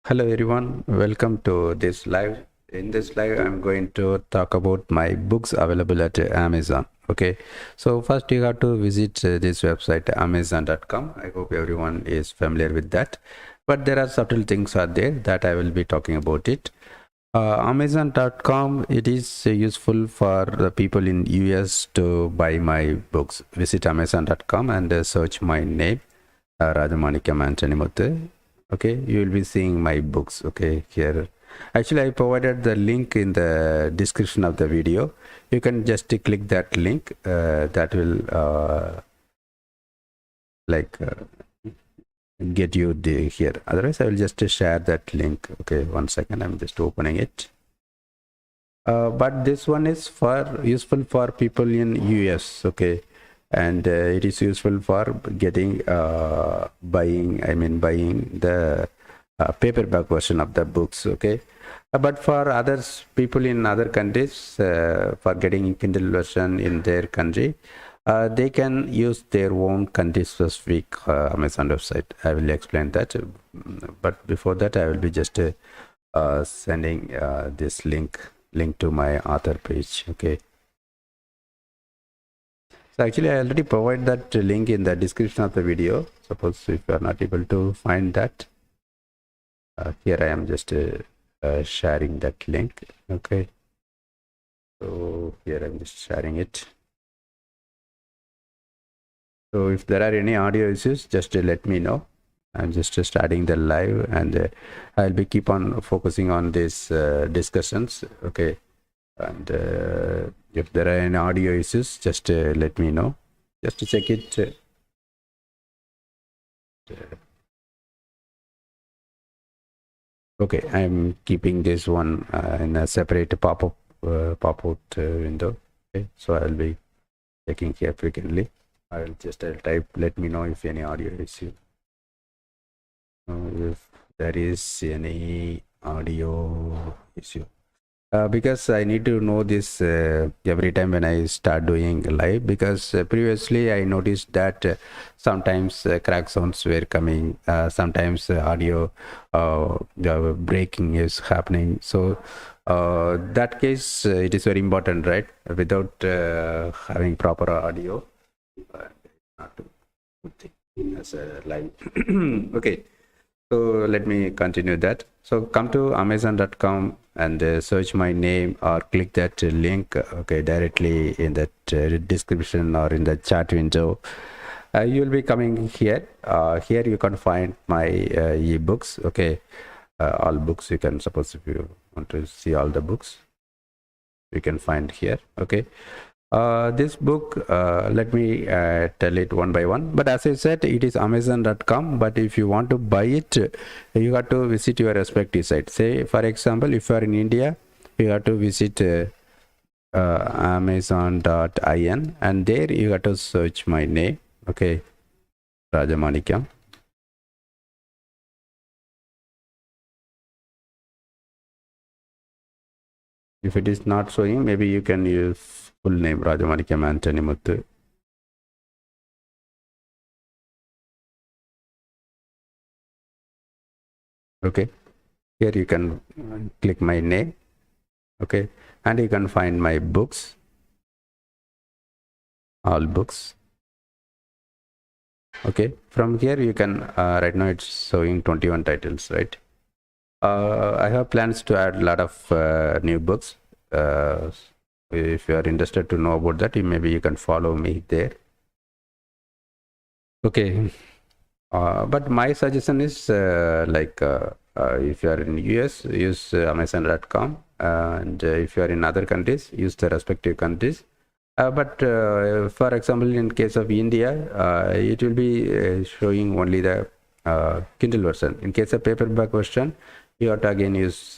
Hello everyone, welcome to this live. In this live, I'm going to talk about my books available at Amazon. Okay, so first you have to visit this website amazon.com. I hope everyone is familiar with that. But there are subtle things are there that I will be talking about it. Amazon.com, it is useful for the people in US to buy my books. Visit amazon.com and search my name, Rajamanikam Antony Muthu. Okay, you will be seeing my books. Okay, here actually I provided the link in the description of the video. You can just click that link. That will get you here. Otherwise I will just share that link. Okay, 1 second, I'm just opening it. But this one is for useful for people in US. Okay, and it is useful for getting buying the paperback version of the books. Okay, but for others, people in other countries, for getting Kindle version in their country, they can use their own country specific Amazon website. I will explain that, but before that I will be just sending this link to my author page. Okay, so actually I already provide that link in the description of the video. Suppose if you are not able to find that, here I am just sharing that link. Okay, so here I'm just sharing it. So if there are any audio issues, just let me know. I'm just starting the live, and I'll be keep on focusing on these discussions. Okay, and if there are any audio issues, just let me know. Just to check it. Okay, I'm keeping this one in a separate pop-out window. Okay, so I'll be checking here frequently. I'll type, let me know if any audio issue. If there is any audio issue. Because I need to know this every time when I start doing live, because previously I noticed that sometimes crack sounds were coming, sometimes audio breaking is happening. So that case, it is very important, right? Without having proper audio, not a good thing as a live. Okay, so let me continue that. So come to amazon.com and search my name or click that link, okay, directly in that description or in the chat window. You will be coming here. Here you can find my ebooks. Okay, all books you can, suppose if you want to see all the books, you can find here. Okay, this book, let me tell it one by one, but as I said, it is amazon.com. but if you want to buy it, you have to visit your respective site. Say for example, if you are in India, you have to visit amazon.in, and there you have to search my name. Okay, Rajamanikam. If it is not showing, maybe you can use full name, Rajamanikam Antony Muthu. Okay, here you can click my name. Okay, and you can find my books, all books. Okay, from here you can right now it's showing 21 titles, right? I have plans to add a lot of new books. If you are interested to know about that, maybe you can follow me there. Okay, but my suggestion is if you are in US, use amazon.com, and if you are in other countries, use the respective countries. But for example, in case of India, it will be showing only the Kindle version. In case of paperback version, you have to again use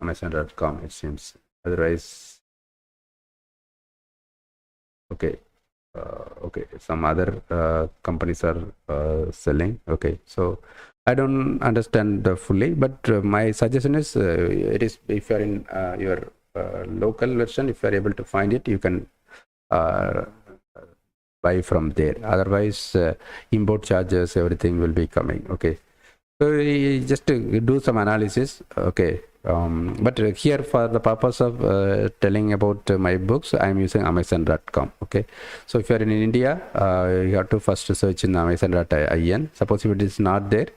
amazon.com, it seems. Otherwise, okay. Okay, some other companies are selling. Okay, so I don't understand fully, but my suggestion is it is, if you are in your local version, if you are able to find it, you can buy from there. Otherwise import charges, everything will be coming. Okay, So we just do some analysis. Okay. But here for the purpose of telling about my books, I'm using Amazon.com. Okay. So if you're in India, you have to first search in Amazon.in. Suppose if it is not there,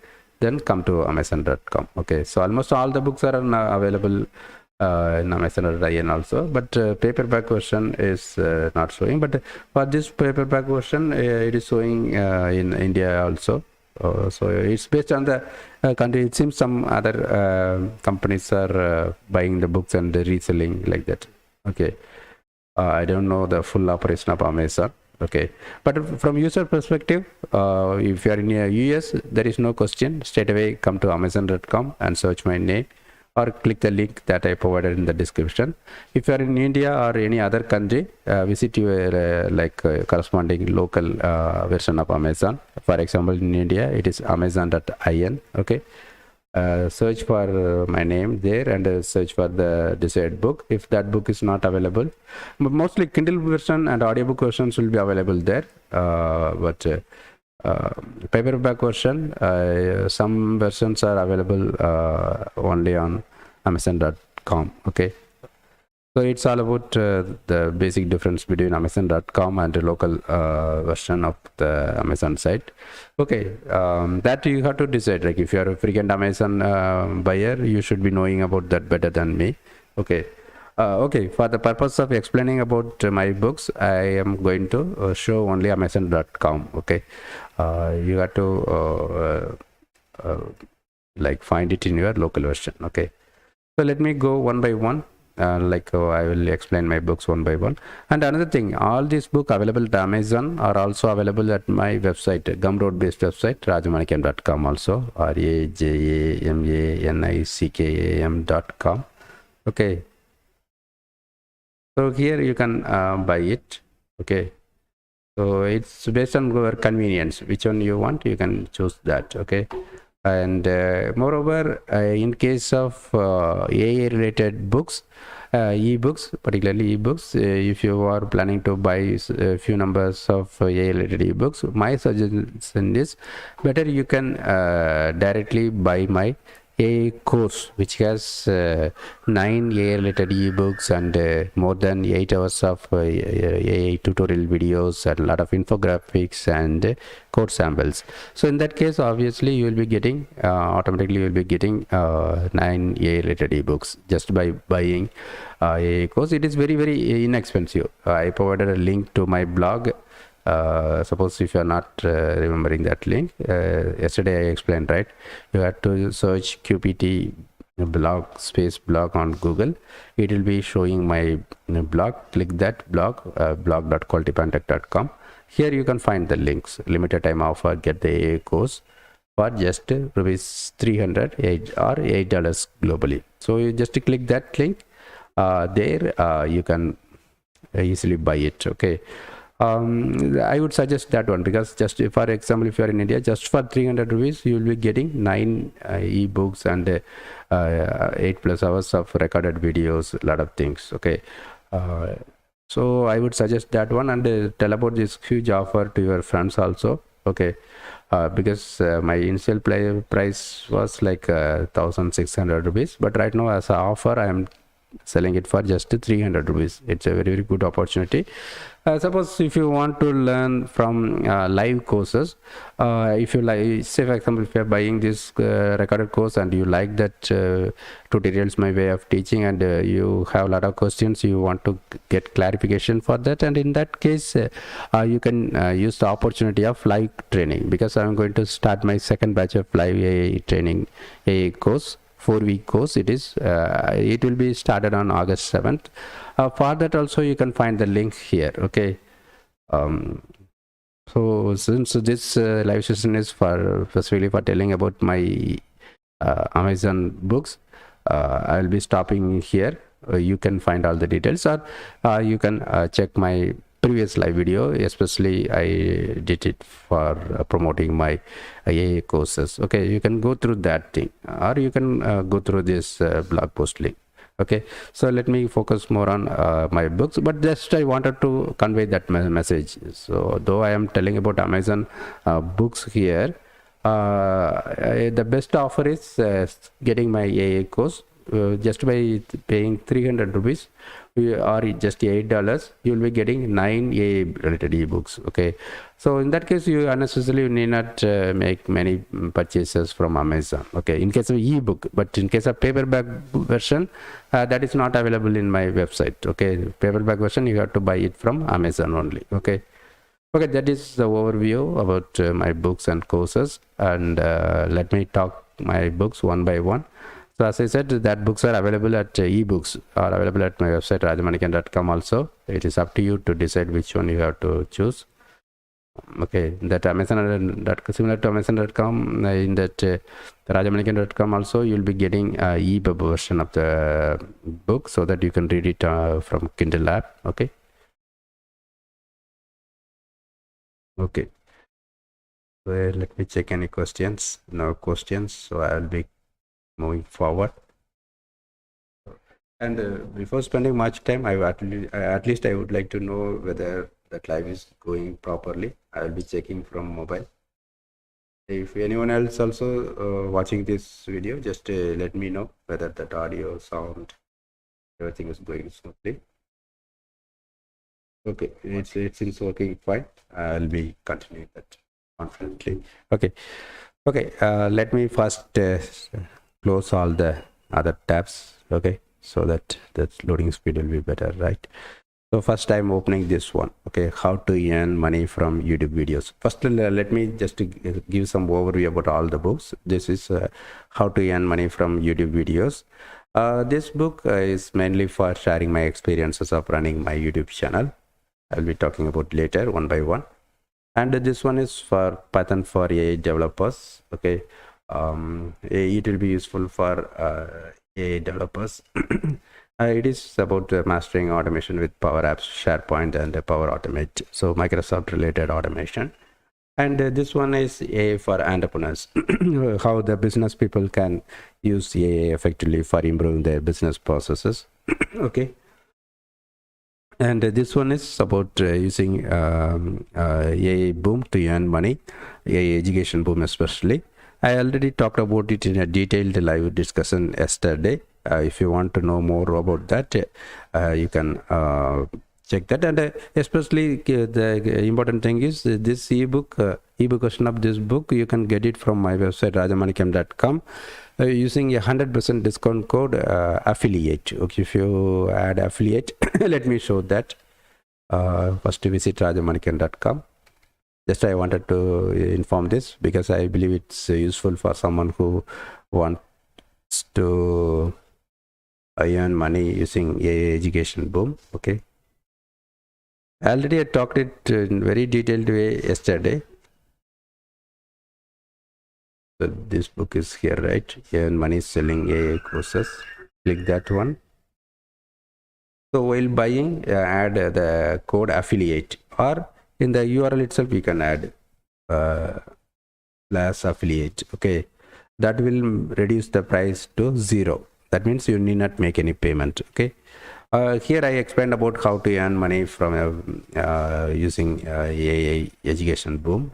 then come to Amazon.com. Okay. So almost all the books are available in Amazon.in also, but paperback version is not showing. But for this paperback version, it is showing in India also. So it's based on the country. It seems some other companies are buying the books and reselling like that. Okay. I don't know the full operation of Amazon. Okay, but from user perspective, if you are in US, there is no question. Straight away come to Amazon.com and search my name, or click the link that I provided in the description. If you are in India or any other country, visit your corresponding local version of Amazon. For example, in India, it is Amazon.in. Okay. Search for my name there and search for the desired book. If that book is not available, but mostly Kindle version and audiobook versions will be available there. But paperback version, some versions are available only on Amazon.com. Okay. So it's all about the basic difference between Amazon.com and the local version of the Amazon site. Okay, that you have to decide. Like if you are a frequent Amazon buyer, you should be knowing about that better than me. Okay. Okay, for the purpose of explaining about my books, I am going to show only Amazon.com. Okay, you have to like find it in your local version. Okay, so let me go one by one. I will explain my books one by one. And another thing, all these books available at Amazon are also available at my website, Gumroad based website, rajamanikam.com also, RAJAMANICKAM.com. Okay. So here you can buy it. Okay. So it's based on your convenience. Which one you want, you can choose that. Okay. And moreover, in case of AI related books, ebooks, particularly ebooks, if you are planning to buy a few numbers of AI related ebooks, my suggestion is better you can directly buy my AI course, which has 9 AI related ebooks and more than 8 hours of AI tutorial videos and a lot of infographics and code samples. So in that case, obviously you will be getting automatically you will be getting 9 AI related ebooks just by buying AI course. It is very inexpensive. I provided a link to my blog. Suppose if you are not remembering that link, yesterday I explained, right? You have to search QPT blog space blog on Google. It will be showing my blog. Click that blog, blog.qualitypantech.com. Here you can find the links. Limited time offer, get the AA course for just rupees 300 or $8 globally. So you just click that link. There you can easily buy it. Okay. I would suggest that one, because just for example, if you are in India, just for 300 rupees, you will be getting 9 ebooks and 8+ hours of recorded videos, a lot of things. Okay. So I would suggest that one, and tell about this huge offer to your friends also. Okay. Because my initial price was like 1,600 rupees, but right now as an offer, I am selling it for just 300 rupees. It's a very good opportunity. Suppose if you want to learn from live courses, if you like, say for example, if you are buying this recorded course and you like that tutorials, my way of teaching, and you have a lot of questions, you want to get clarification for that, and in that case you can use the opportunity of live training, because I'm going to start my second batch of live AI training AI course. 4-week course it is. It will be started on August 7th. For that also you can find the link here. Okay. So since this live session is for specifically for telling about my Amazon books, I'll be stopping here. You can find all the details, or you can check my previous live video, especially I did it for promoting my AA courses. Okay, you can go through that thing, or you can go through this blog post link. Okay, so let me focus more on my books, but just I wanted to convey that message. So though I am telling about Amazon books here, The best offer is getting my AA course just by paying 300 rupees or just $8. You will be getting 9 AA related ebooks. Okay, so in that case, you unnecessarily need not make many purchases from Amazon. Okay, in case of ebook, but in case of paperback version, that is not available in my website. Okay, paperback version you have to buy it from Amazon only. Okay. Okay, that is the overview about my books and courses, and let me talk my books one by one. So as I said, that books are available at ebooks are available at my website rajamanikan.com also. It is up to you to decide which one you have to choose. Okay, that Amazon, similar to Amazon.com, in that rajamanikan.com also you'll be getting ebook version of the book so that you can read it from Kindle app. Okay. Okay, so let me check any questions. No questions, so I'll be moving forward. And before spending much time, at least I would like to know whether that live is going properly. I will be checking from mobile. If anyone else also watching this video, just let me know whether that audio, sound, everything is going smoothly. Okay, it seems working fine. I'll be continuing that confidently. Okay, let me first close all the other tabs. Okay, so that the loading speed will be better, right? So first I'm opening this one. Okay, how to earn money from YouTube videos. First, let me just give some overview about all the books. This is how to earn money from YouTube videos. This book is mainly for sharing my experiences of running my YouTube channel. I'll be talking about later one by one. And this one is for Python for AI developers. Okay, it will be useful for AI developers. It is about mastering automation with Power Apps, SharePoint, and Power Automate. So Microsoft related automation. And this one is AI for entrepreneurs. How the business people can use AI effectively for improving their business processes. Okay. And this one is about using AI Boom to earn money, AI Education Boom especially. I already talked about it in a detailed live discussion yesterday. If you want to know more about that, you can check that. And especially the important thing is this ebook version of this book, you can get it from my website rajamanikan.com. Using a 100% discount code affiliate. Okay, if you add affiliate, let me show that. First visit rajamanikan.com. Just I wanted to inform this because I believe it's useful for someone who wants to earn money using AI Education Boom. Okay, already I talked it in very detailed way yesterday. So this book is here, right? Earn money selling AI courses. Click that one. So while buying, add the code affiliate, or in the URL itself you can add slash affiliate. Okay, that will reduce the price to 0. That means you need not make any payment. Okay. Here I explained about how to earn money from using AI Education Boom.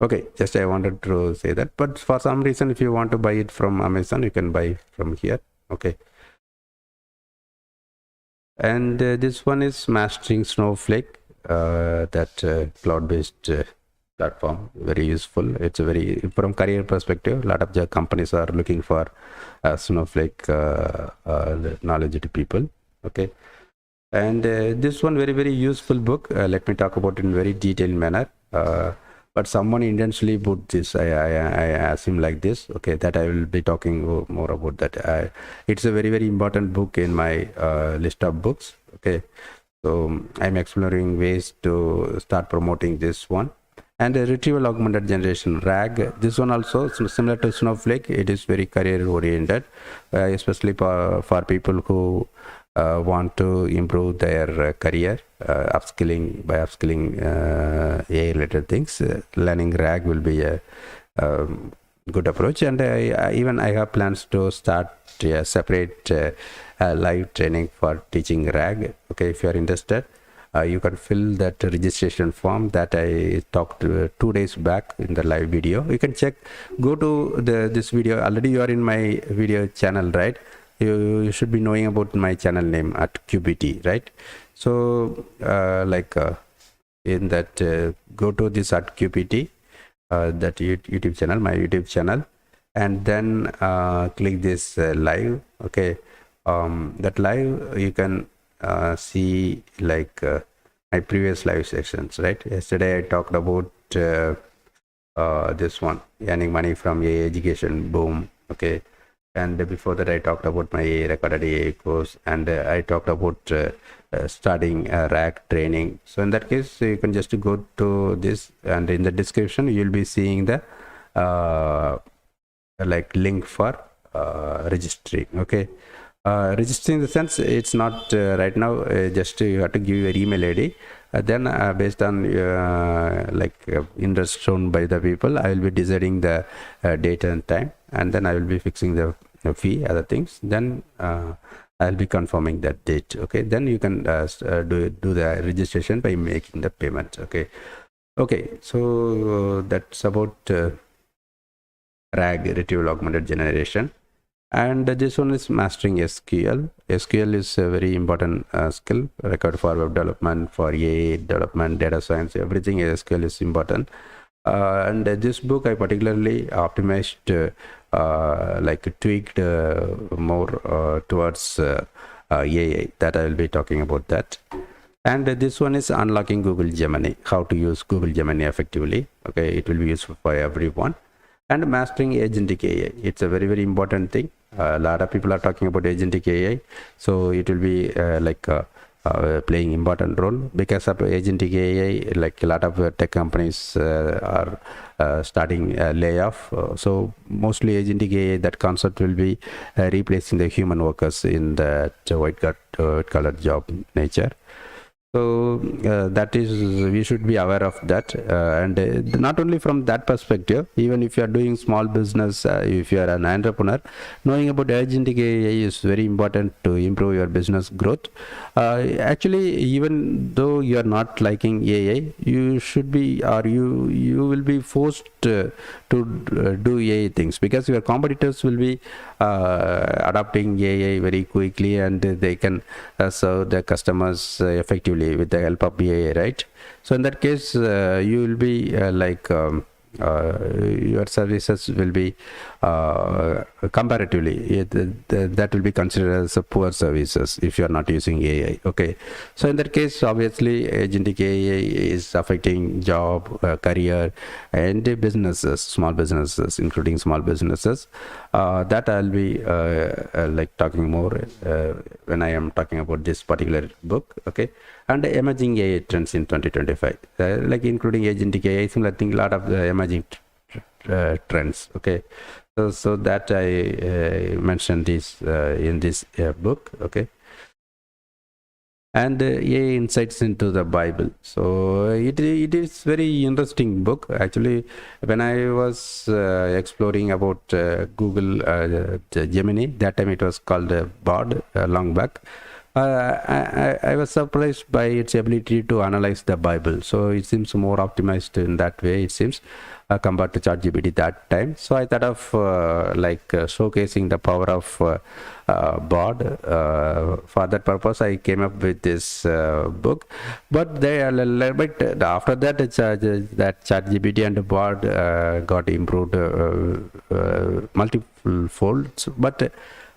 Okay, just I wanted to say that, but for some reason, if you want to buy it from Amazon, you can buy from here. Okay. And this one is Mastering Snowflake, that cloud-based platform, very useful. It's a very, from career perspective, a lot of the companies are looking for Snowflake knowledge people. Okay. And this one very useful book. Let me talk about it in very detailed manner. But someone intentionally put this. I asked him like this. Okay, that I will be talking more about that. It's a very important book in my list of books. Okay, so I'm exploring ways to start promoting this one. And retrieval augmented generation RAG. This one also similar to Snowflake. It is very career oriented, especially for people who want to improve their career, upskilling AI related things. Learning RAG will be a good approach, and I have plans to start a separate live training for teaching RAG. Okay, if you are interested, you can fill that registration form that I talked 2 days back in the live video. You can check, go to this video. Already you are in my video channel, right? You should be knowing about my channel name at QBT, right? So in that, go to this at QBT, that YouTube channel, my YouTube channel, and then click this live. Okay, that live you can see like my previous live sessions, right? Yesterday I talked about this one, earning money from AI education boom. Okay, and before that I talked about my recorded AI course, and I talked about starting rack training. So in that case, you can just go to this, and in the description you'll be seeing the like link for registering. Okay, registering in the sense, it's not right now, just you have to give your email ID, then based on interest shown by the people, I will be deciding the date and time, and then I will be fixing the fee, other things, then I'll be confirming that date. Okay, then you can do the registration by making the payment. Okay, so that's about RAG, retrieval augmented generation. And this one is mastering SQL. SQL is a very important skill required for web development, for AI development, data science, everything. SQL is important. And this book I particularly optimized, tweaked more towards AI, that I will be talking about that. And this one is unlocking Google Gemini, how to use Google Gemini effectively. Okay, it will be useful for everyone. And mastering agentic AI, it's a very, very important thing. A lot of people are talking about agentic AI, so it will be playing important role because of agentic AI. Like a lot of tech companies are starting layoff. So mostly agentic AI, that concept will be replacing the human workers in that white collar job nature. So that is, we should be aware of that, and not only from that perspective, even if you are doing small business, if you are an entrepreneur, knowing about agentic AI is very important to improve your business growth. Actually, even though you are not liking AI, you should be, or you will be forced to do AI things, because your competitors will be adopting AI very quickly, and they can serve the customers effectively with the help of AI, right? So in that case, you will be your services will be comparatively, that will be considered as a poor services if you are not using AI. Okay, so in that case, obviously agentic AI is affecting job, career, and businesses, small businesses, including small businesses. That I'll be talking more when I am talking about this particular book. Okay, and emerging AI trends in 2025, including agentic AI, similar thing, a lot of emerging trends. Okay, so that I mentioned this in this book. Okay, and AI insights into the Bible. So it is very interesting book. Actually, when I was exploring about Google Gemini, that time it was called Bard, long back. I was surprised by its ability to analyze the Bible. So it seems more optimized in that way, it seems, compared to ChatGPT that time. So I thought of showcasing the power of Bard. For that purpose, I came up with this book. But after that, that ChatGPT and Bard got improved multiple folds. But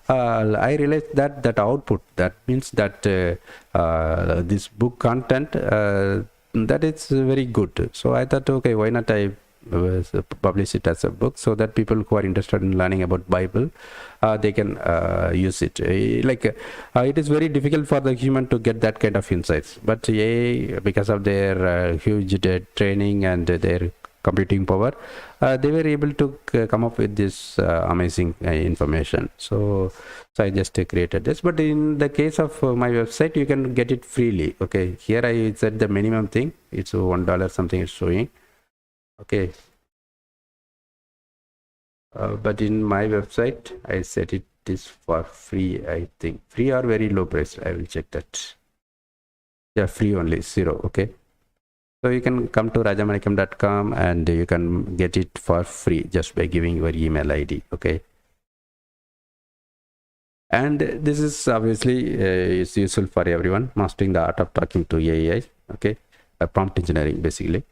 I realized that output, that means that this book content, that is very good. So I thought, okay, why not I publish it as a book, so that people who are interested in learning about Bible, they can use it. It is very difficult for the human to get that kind of insights, but AI, because of their huge training and their computing power, they were able to come up with this amazing information. So I just created this. But in the case of my website, you can get it freely. Okay, here I said the minimum thing, it's $1 something is showing. Okay, but in my website I set it is for free. I think free or very low price, I will check that. Yeah, free only, 0. Okay. So you can come to rajamanikam.com and you can get it for free just by giving your email ID. Okay. And this is obviously is useful for everyone, mastering the art of talking to AI. Okay. Prompt engineering basically.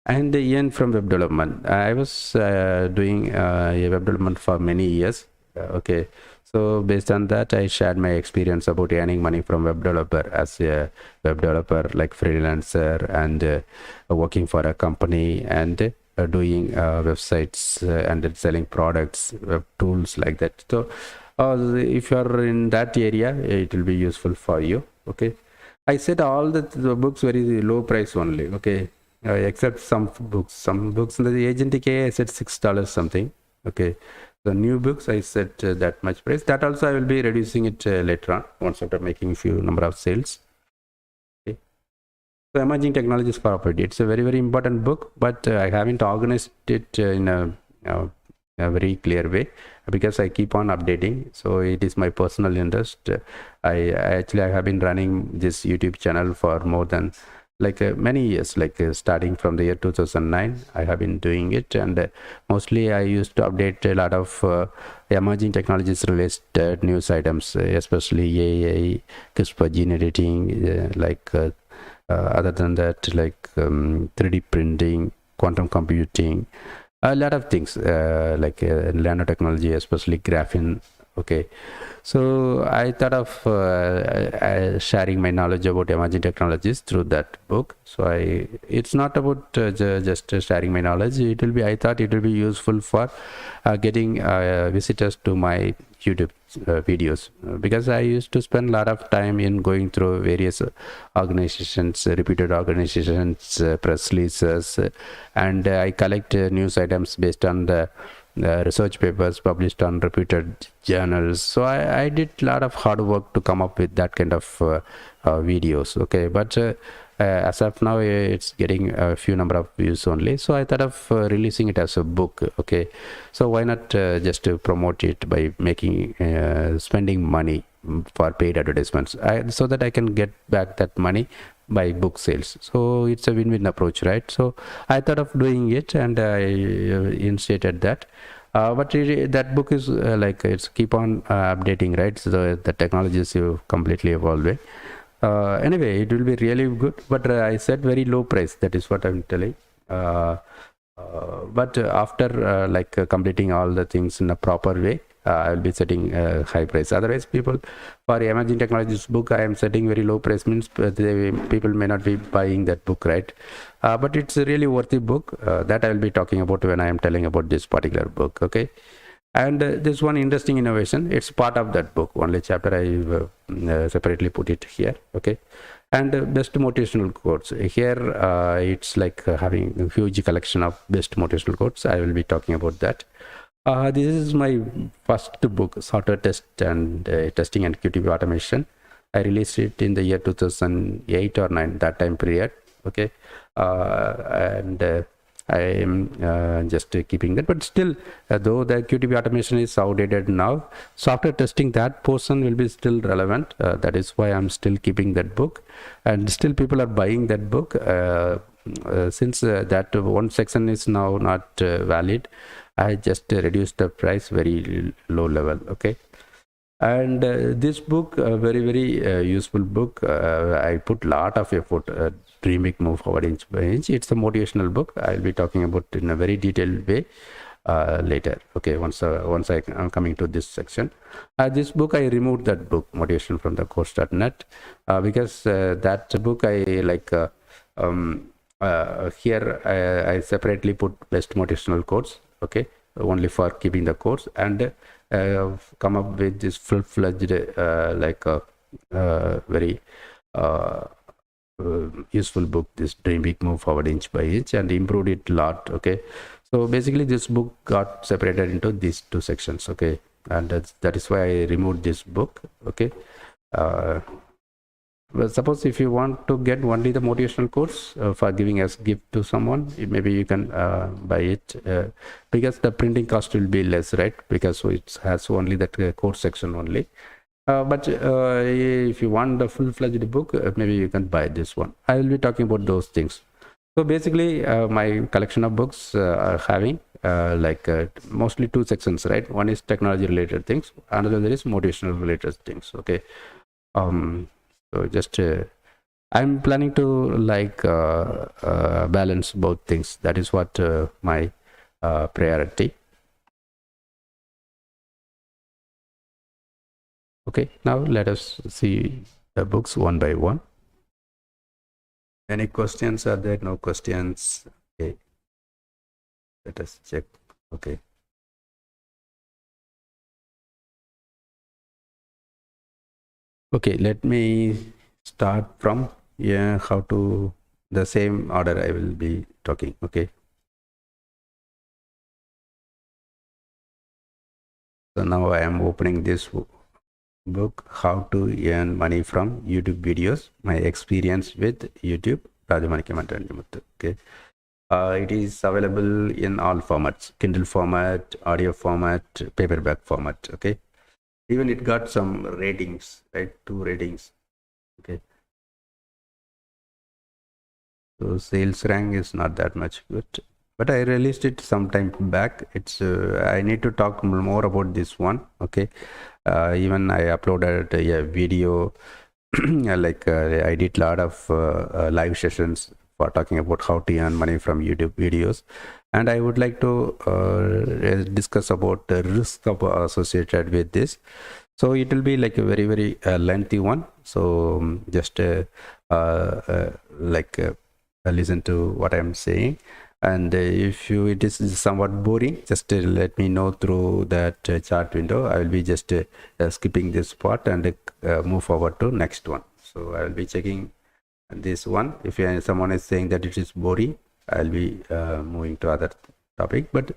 And Ian from web development. I was doing web development for many years. Okay. So based on that, I shared my experience about earning money from web developer as a web developer, like freelancer, and working for a company, and doing websites and selling products, web tools like that. So if you are in that area, it will be useful for you. Okay. I said all the books very low price only. Okay. Except some books. Some books in the Agentic AI, I said $6 something. Okay. The new books, I said that much price. That also I will be reducing it later on once after making a few number of sales. Okay. So Emerging Technologies for Operator. It's a very, very important book, but I haven't organized it in a very clear way because I keep on updating. So it is my personal interest. I have been running this YouTube channel for more than many years, starting from the year 2009. I have been doing it, and mostly I used to update a lot of emerging technologies related news items, especially AI, CRISPR gene editing, other than that, 3D printing, quantum computing, a lot of things, nanotechnology, especially graphene. Okay. So I thought of sharing my knowledge about emerging technologies through that book. So it's not about just sharing my knowledge. I thought it will be useful for getting visitors to my YouTube videos, because I used to spend a lot of time in going through various organizations, reputed organizations, press releases, and I collect news items based on the research papers published on reputed journals. So I did a lot of hard work to come up with that kind of videos. Okay, but as of now, it's getting a few number of views only. So I thought of releasing it as a book. Okay, so why not just to promote it by making spending money for paid advertisements, so that I can get back that money by book sales. So it's a win-win approach, right? So I thought of doing it, and I initiated that. But that book is it's keep on updating, right? So the technology is completely evolving. Anyway, it will be really good, but I said very low price. That is what I'm telling. But after completing all the things in a proper way, I will be setting a high price. Otherwise, people for emerging technologies book, I am setting very low price, means people may not be buying that book, right? But it's a really worthy book that I will be talking about when I am telling about this particular book. Okay. And this one interesting innovation, it's part of that book. Only chapter I separately put it here. Okay. And best motivational quotes. Here it's having a huge collection of best motivational quotes. I will be talking about that. This is my first book, Software Test and Testing and QTP Automation. I released it in the year 2008 or 9, that time period. Okay. And I am just keeping that, but still, though the QTP automation is outdated now, software testing, that portion will be still relevant. That is why I'm still keeping that book, and still people are buying that book. Since that one section is now not valid, I just reduced the price very low level. Okay. And this book, very, very useful book. I put lot of effort. Dream Big, Move Forward Inch by Inch. It's a motivational book. I'll be talking about in a very detailed way later. Okay, once I'm coming to this section. This book, I removed that book, Motivation from the Course.net, because that book I here I separately put best motivational quotes. Okay, only for keeping the course, and come up with this full-fledged very useful book, this Dream Big, Move Forward Inch by Inch, and improved it a lot. Okay, so basically this book got separated into these two sections. Okay, and that is why I removed this book. Okay. Well, suppose if you want to get only the motivational course for giving as gift to someone, maybe you can buy it, because the printing cost will be less, right? Because so it has only that course section only. But if you want the full-fledged book, maybe you can buy this one. I will be talking about those things. So basically, my collection of books are having mostly two sections, right? One is technology-related things, another is motivational-related things. Okay. So just I'm planning to balance both things. That is what my priority. Okay, now let us see the books one by one. Any questions? Are there no questions? Okay, let us check. Okay. Okay, let me start from how to the same order I will be talking. Okay. So now I am opening this book, How to Earn Money from YouTube Videos, My Experience with YouTube, Rajamanikam and Ranjamuthu. Okay. It is available in all formats: Kindle format, audio format, paperback format. Okay. Even it got some ratings, right? 2 ratings. Okay. So sales rank is not that much good, but I released it some time back. It's I need to talk more about this one. Okay. Even I uploaded a video. I did a lot of live sessions for talking about how to earn money from YouTube videos, and I would like to discuss about the risk associated with this. So it will be like a very very lengthy one. So just listen to what I'm saying, and if it is somewhat boring, just let me know through that chat window. I will be just skipping this part and move forward to next one. So I will be checking this one. If someone is saying that it is boring, I'll be moving to other topic, but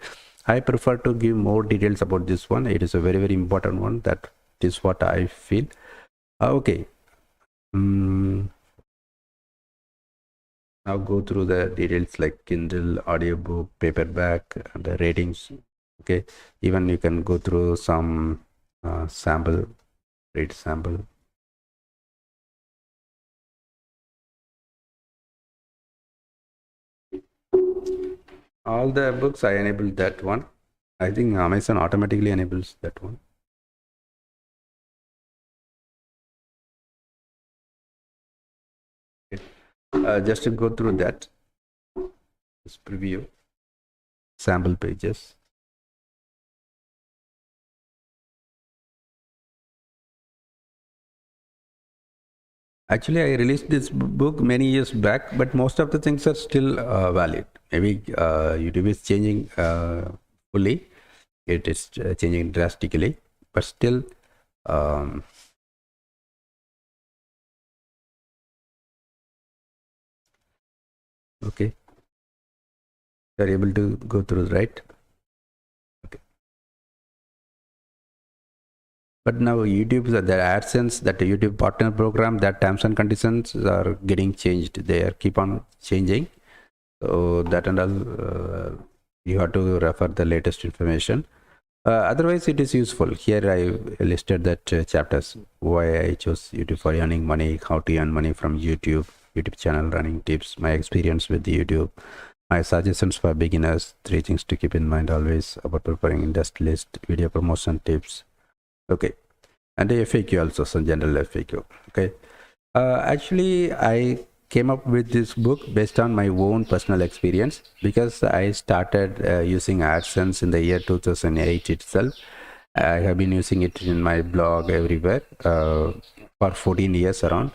I prefer to give more details about this one. It is a very very important one. That is what I feel. Okay. Now go through the details like Kindle, audiobook, paperback, and the ratings. Okay, even you can go through some sample, read sample. All the books I enabled that one. I think Amazon automatically enables that one. Just to go through that, this preview, sample pages. Actually, I released this book many years back, but most of the things are still valid. Maybe YouTube is changing fully. It is changing drastically, but still okay, you're able to go through, right? Okay. But now YouTube, the AdSense, that YouTube partner program, that terms and conditions are getting changed. They are keep on changing. So that and all, you have to refer the latest information. Otherwise, it is useful. Here I listed that chapters, why I chose YouTube for earning money, how to earn money from YouTube channel running tips, my experience with YouTube, my suggestions for beginners, 3 things to keep in mind always about preparing industry list, video promotion tips. Okay, and the FAQ also, some general FAQ. Okay, actually I came up with this book based on my own personal experience, because I started using AdSense in the year 2008 itself. I have been using it in my blog everywhere for 14 years around.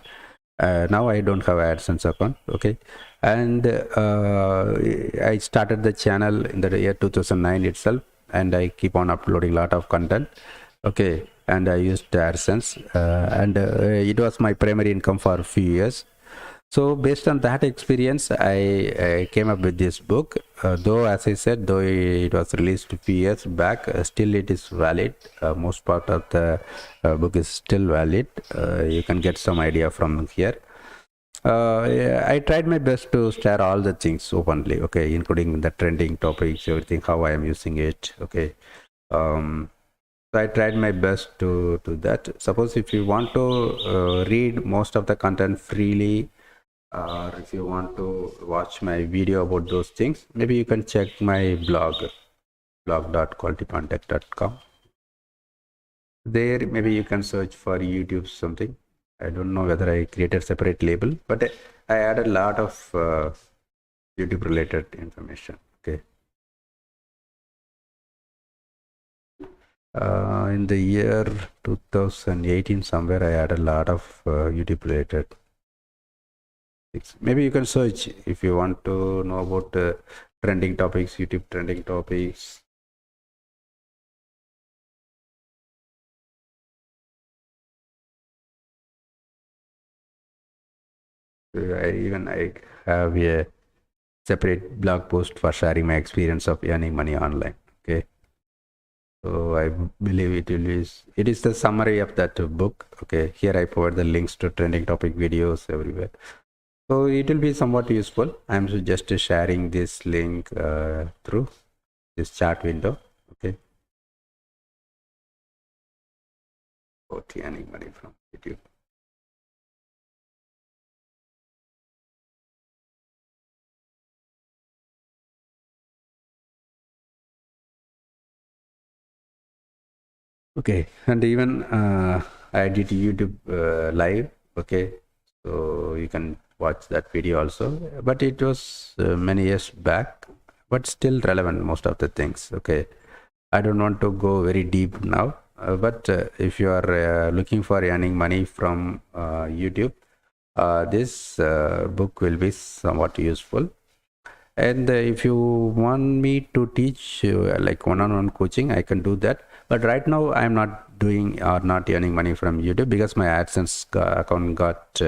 Now I don't have AdSense account. Okay, and I started the channel in the year 2009 itself, and I keep on uploading a lot of content. Okay, and I used AdSense, and it was my primary income for a few years. So based on that experience, I came up with this book. Though, as I said, though it was released a few years back, still it is valid. Most part of the book is still valid. You can get some idea from here. I tried my best to share all the things openly, okay, including the trending topics, everything, how I am using it, okay. So I tried my best to do that. Suppose if you want to read most of the content freely, or if you want to watch my video about those things, maybe you can check my blog.qualitycontact.com. There, maybe you can search for YouTube something. I don't know whether I created separate label, but I added a lot of YouTube related information. Okay. In the year 2018, somewhere I added a lot of YouTube related things. Maybe you can search if you want to know about trending topics, YouTube trending topics. I have a separate blog post for sharing my experience of earning money online. Okay. So I believe it is the summary of that book. Okay, here I provide the links to trending topic videos everywhere. So it will be somewhat useful. I'm just sharing this link through this chat window. Okay. Earning money from YouTube. Okay, and even I did YouTube live. Okay, so you can watch that video also, but it was many years back, but still relevant most of the things. Okay, I don't want to go very deep now, but if you are looking for earning money from YouTube, this book will be somewhat useful. And if you want me to teach like one-on-one coaching, I can do that, but right now I'm not doing or not earning money from YouTube because my AdSense account got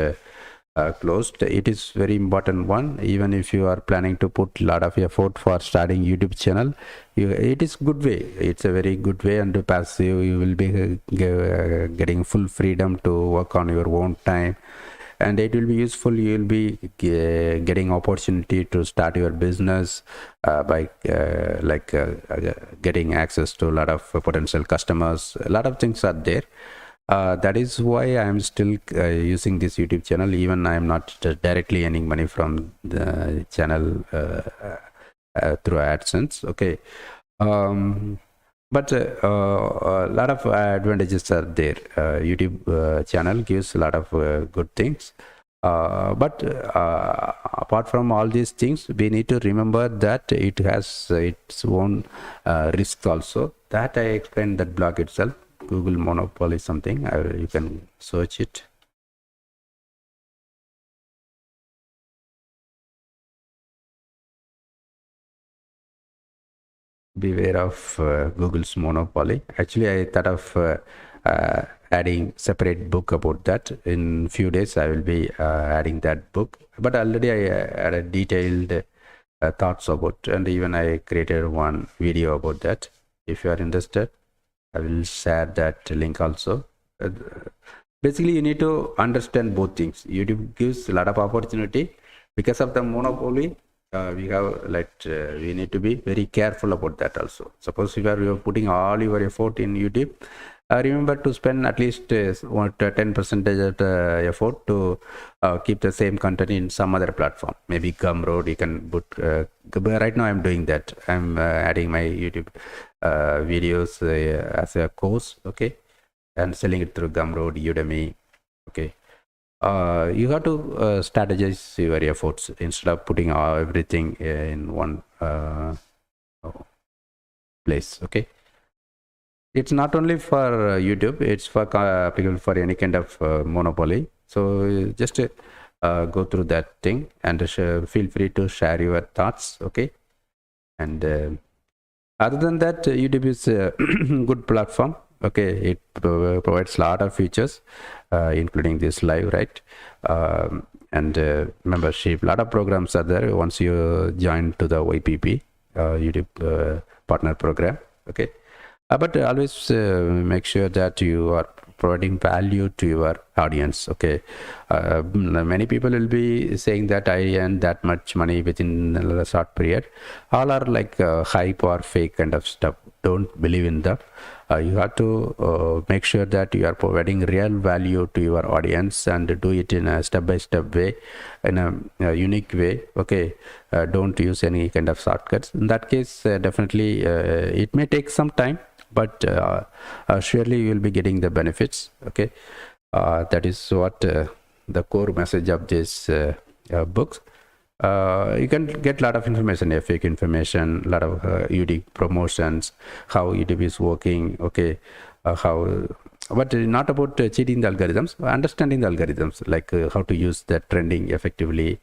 closed. It is very important one. Even if you are planning to put a lot of effort for starting YouTube channel, it is good way. It's a very good way, and passive you will be getting full freedom to work on your own time, and it will be useful. You will be getting opportunity to start your business by getting access to a lot of potential customers. A lot of things are there. That is why I am still using this YouTube channel, even I am not directly earning money from the channel through AdSense. Okay. But a lot of advantages are there. YouTube channel gives a lot of good things. But apart from all these things, we need to remember that it has its own risks also. That I explained that blog itself. Google monopoly something. You can search it. Beware of Google's monopoly. Actually, I thought of adding separate book about that. In few days I will be adding that book, but already I added detailed thoughts about, and even I created one video about that. If you are interested, I will share that link also. Basically, you need to understand both things. YouTube gives a lot of opportunity. Because of the monopoly, we have we need to be very careful about that also. Suppose you are putting all your effort in YouTube, remember to spend at least 10% of the effort to keep the same content in some other platform. Maybe Gumroad, you can put. Right now I'm doing that. I'm adding my YouTube videos as a course, okay, and selling it through Gumroad, Udemy, okay. You have to strategize your efforts instead of putting everything in one place. Okay, it's not only for YouTube, it's for applicable for any kind of monopoly. So just go through that thing and feel free to share your thoughts. Okay, and other than that, YouTube is a good platform. Okay, it provides a lot of features, including this live, right? And membership. A lot of programs are there once you join to the YPP, YouTube partner program. Okay, but always make sure that you are providing value to your audience. Okay, many people will be saying that I earned that much money within a short period. All are like hype or fake kind of stuff. Don't believe in that. You have to make sure that you are providing real value to your audience and do it in a step-by-step way, in a unique way. Okay, don't use any kind of shortcuts. In that case, definitely it may take some time, but surely you will be getting the benefits. Okay, that is what the core message of this book. You can get a lot of information, fake information, a lot of unique promotions, how YouTube is working. Okay, how, but not about cheating the algorithms, understanding the algorithms, like how to use the trending effectively.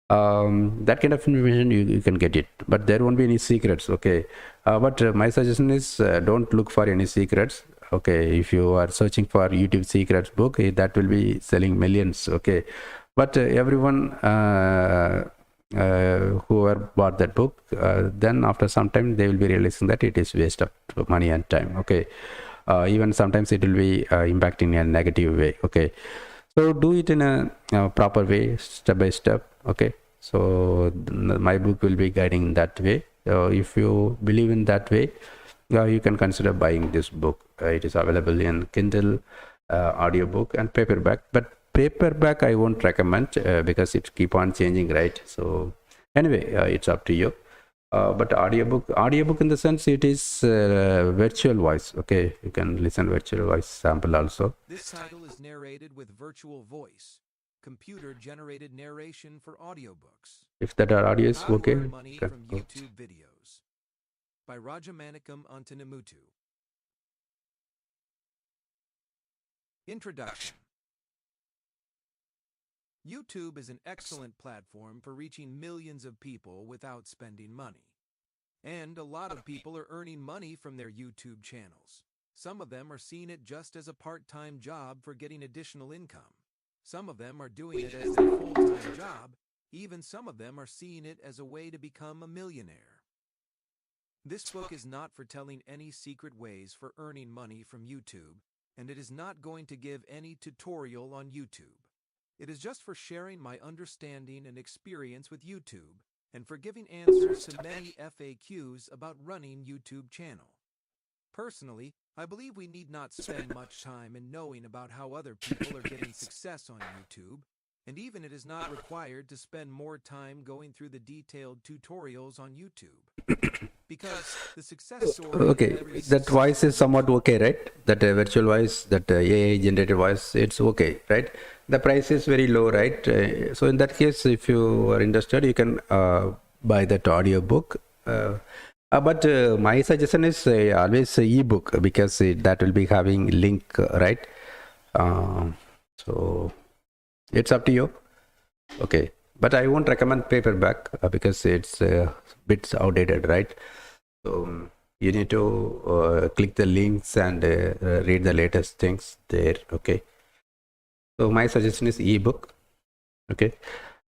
That kind of information you can get it, but there won't be any secrets. Okay, but my suggestion is don't look for any secrets. Okay, if you are searching for YouTube secrets book, that will be selling millions. Okay, but everyone whoever bought that book, then after some time they will be realizing that it is waste of money and time. Okay, even sometimes it will be impacting in a negative way. Okay, so do it in a proper way, step by step. Okay, so my book will be guiding that way. If you believe in that way, you can consider buying this book. It is available in Kindle, audiobook and paperback, but paperback I won't recommend because it keep on changing, right? So anyway, it's up to you. But audiobook in the sense it is virtual voice. Okay, you can listen virtual voice sample also. This title is narrated with virtual voice, computer generated narration for audiobooks. If that audio is okay, money from YouTube videos by Rajamanikam Antanamutu. Introduction. YouTube is an excellent platform for reaching millions of people without spending money. And a lot of people are earning money from their YouTube channels. Some of them are seeing it just as a part-time job for getting additional income. Some of them are doing it as their full-time job. Even some of them are seeing it as a way to become a millionaire. This book is not for telling any secret ways for earning money from YouTube, and it is not going to give any tutorial on YouTube. It is just for sharing my understanding and experience with YouTube, and for giving answers to many FAQs about running YouTube channel. Personally, I believe we need not spend much time in knowing about how other people are getting success on YouTube, and even it is not required to spend more time going through the detailed tutorials on YouTube. Because the success story... Okay, that voice is somewhat okay, right? That virtual voice, that AI generated voice, it's okay, right? The price is very low, right? So in that case, if you are interested, you can buy that audio book. But my suggestion is always ebook, because that will be having link, right? So it's up to you. Okay, but I won't recommend paperback because it's a bit outdated, right? So you need to click the links and read the latest things there. Okay, so my suggestion is ebook. Okay,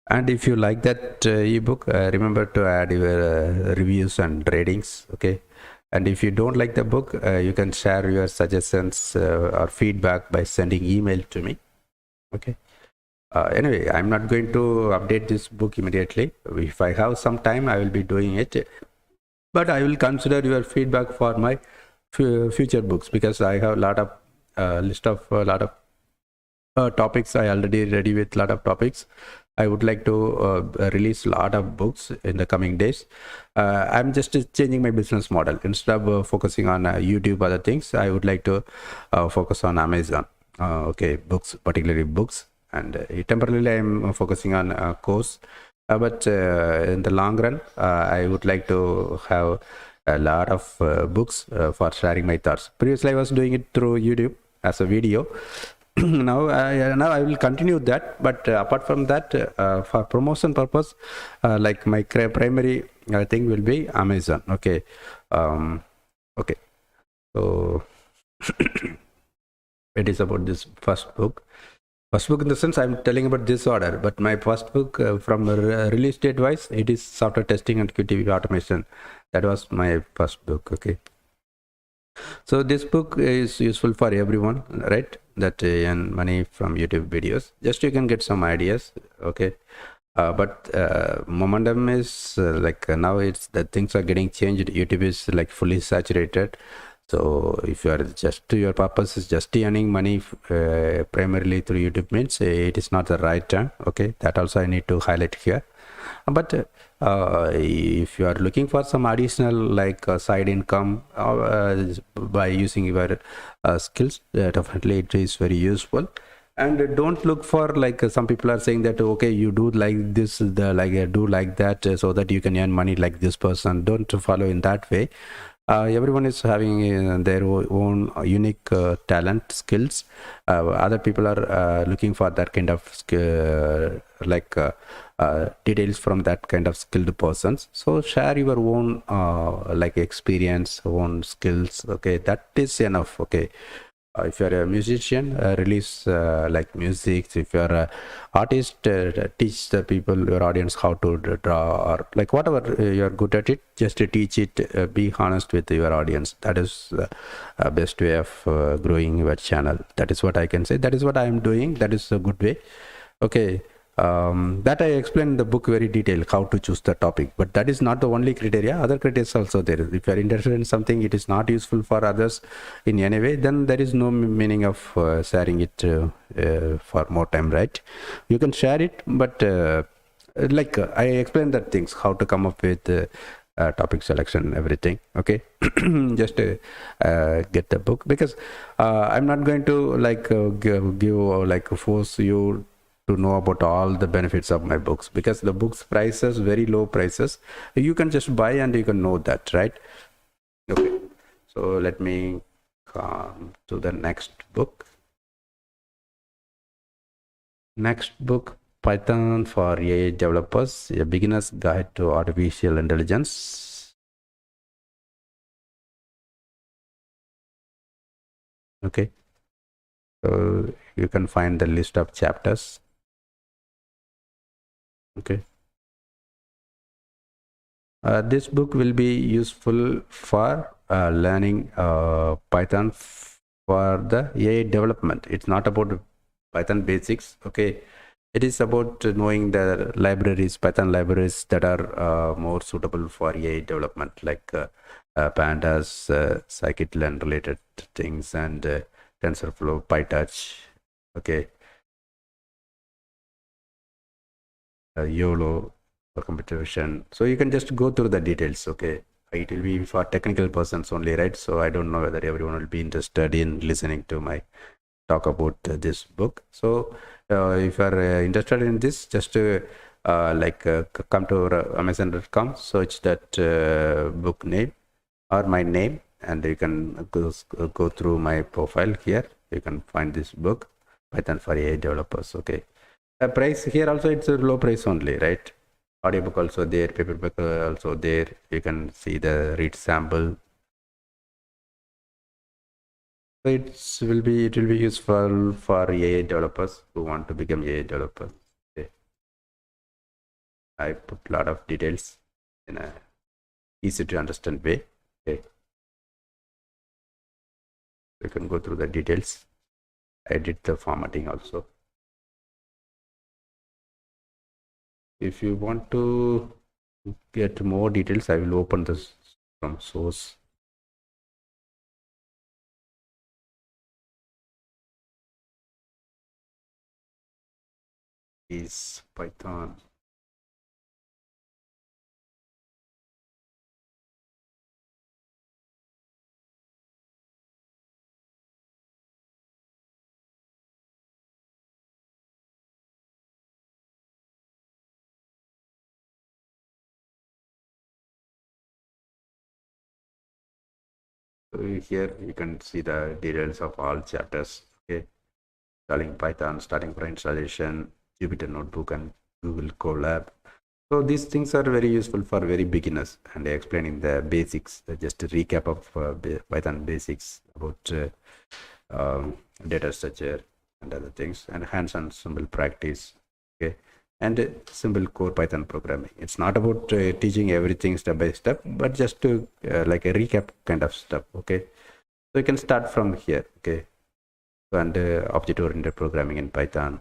and if you like that ebook, remember to add your reviews and ratings. Okay, and if you don't like the book, you can share your suggestions or feedback by sending email to me. Okay. Anyway, I'm not going to update this book immediately. If I have some time, I will be doing it. But I will consider your feedback for my future books, because I have a lot of list of a lot of topics. I already ready with a lot of topics. I would like to release a lot of books in the coming days. I'm just changing my business model. Instead of focusing on YouTube, other things, I would like to focus on Amazon. Okay, books, particularly books. And temporarily I'm focusing on a course, but in the long run I would like to have a lot of books for sharing my thoughts. Previously I was doing it through YouTube as a video. now I will continue that, but apart from that, for promotion purpose, like my primary thing will be Amazon. Okay, okay, so it is about this first book. First book in the sense I'm telling about this order, but my first book from release date wise, it is software testing and QTV automation. That was my first book. Okay. So this book is useful for everyone, right? That earn money from YouTube videos. Just you can get some ideas, okay? But momentum is now it's the things are getting changed. YouTube is like fully saturated. So if you are just your purpose is just earning money primarily through YouTube means it is not the right time. Okay, that also I need to highlight here. But if you are looking for some additional side income by using your skills, definitely it is very useful. And don't look for some people are saying that okay, you do like this, do like that, so that you can earn money like this person. Don't follow in that way. Everyone is having their own unique talent, skills. Other people are looking for that kind of details from that kind of skilled persons. So share your own experience, own skills. Okay, that is enough. Okay. If you're a musician, release music. If you're an artist, teach the people, your audience, how to draw, or whatever you're good at it, just to teach it. Be honest with your audience. That is the best way of growing your channel. That is what I can say. That is what I am doing. That is a good way. Okay. That I explained in the book very detailed how to choose the topic, but that is not the only criteria. Other criteria is also there. If you are interested in something, it is not useful for others in any way, then there is no meaning of sharing it for more time, right? You can share it, but I explained that things, how to come up with topic selection, everything. Okay. Just get the book, because I'm not going to give force you to know about all the benefits of my books, because the books prices very low prices. You can just buy and you can know that, right? Okay, so let me come to the next book. Next book, Python for AI Developers, a beginner's guide to artificial intelligence. Okay, so you can find the list of chapters. Okay. This book will be useful for learning Python for the AI development. It's not about Python basics. Okay, it is about knowing the libraries, Python libraries that are more suitable for AI development, like pandas, scikit-learn related things, and TensorFlow, PyTorch. Okay, YOLO for computer vision. So you can just go through the details. Okay, it will be for technical persons only, right? So I don't know whether everyone will be interested in listening to my talk about this book. So if you are interested in this, just come to Amazon.com, search that book name or my name, and you can go through my profile here. You can find this book, Python for AI Developers. Okay. Price here also, it's a low price only, right? Audiobook also there, paperback also there. You can see the read sample. So it will be useful for AI developers who want to become AI developers. Okay. I put a lot of details in a easy to understand way. Okay. You can go through the details. I did the formatting also. If you want to get more details, I will open this from source. Is Python. So here you can see the details of all chapters. Okay, installing Python, starting for installation, Jupyter Notebook, and Google Colab. So these things are very useful for very beginners, and explaining the basics, just a recap of Python basics about data structure and other things, and hands-on simple practice. Okay, and simple core Python programming. It's not about teaching everything step by step, but just to like a recap kind of stuff. Okay, So you can start from here, okay? And object-oriented programming in Python.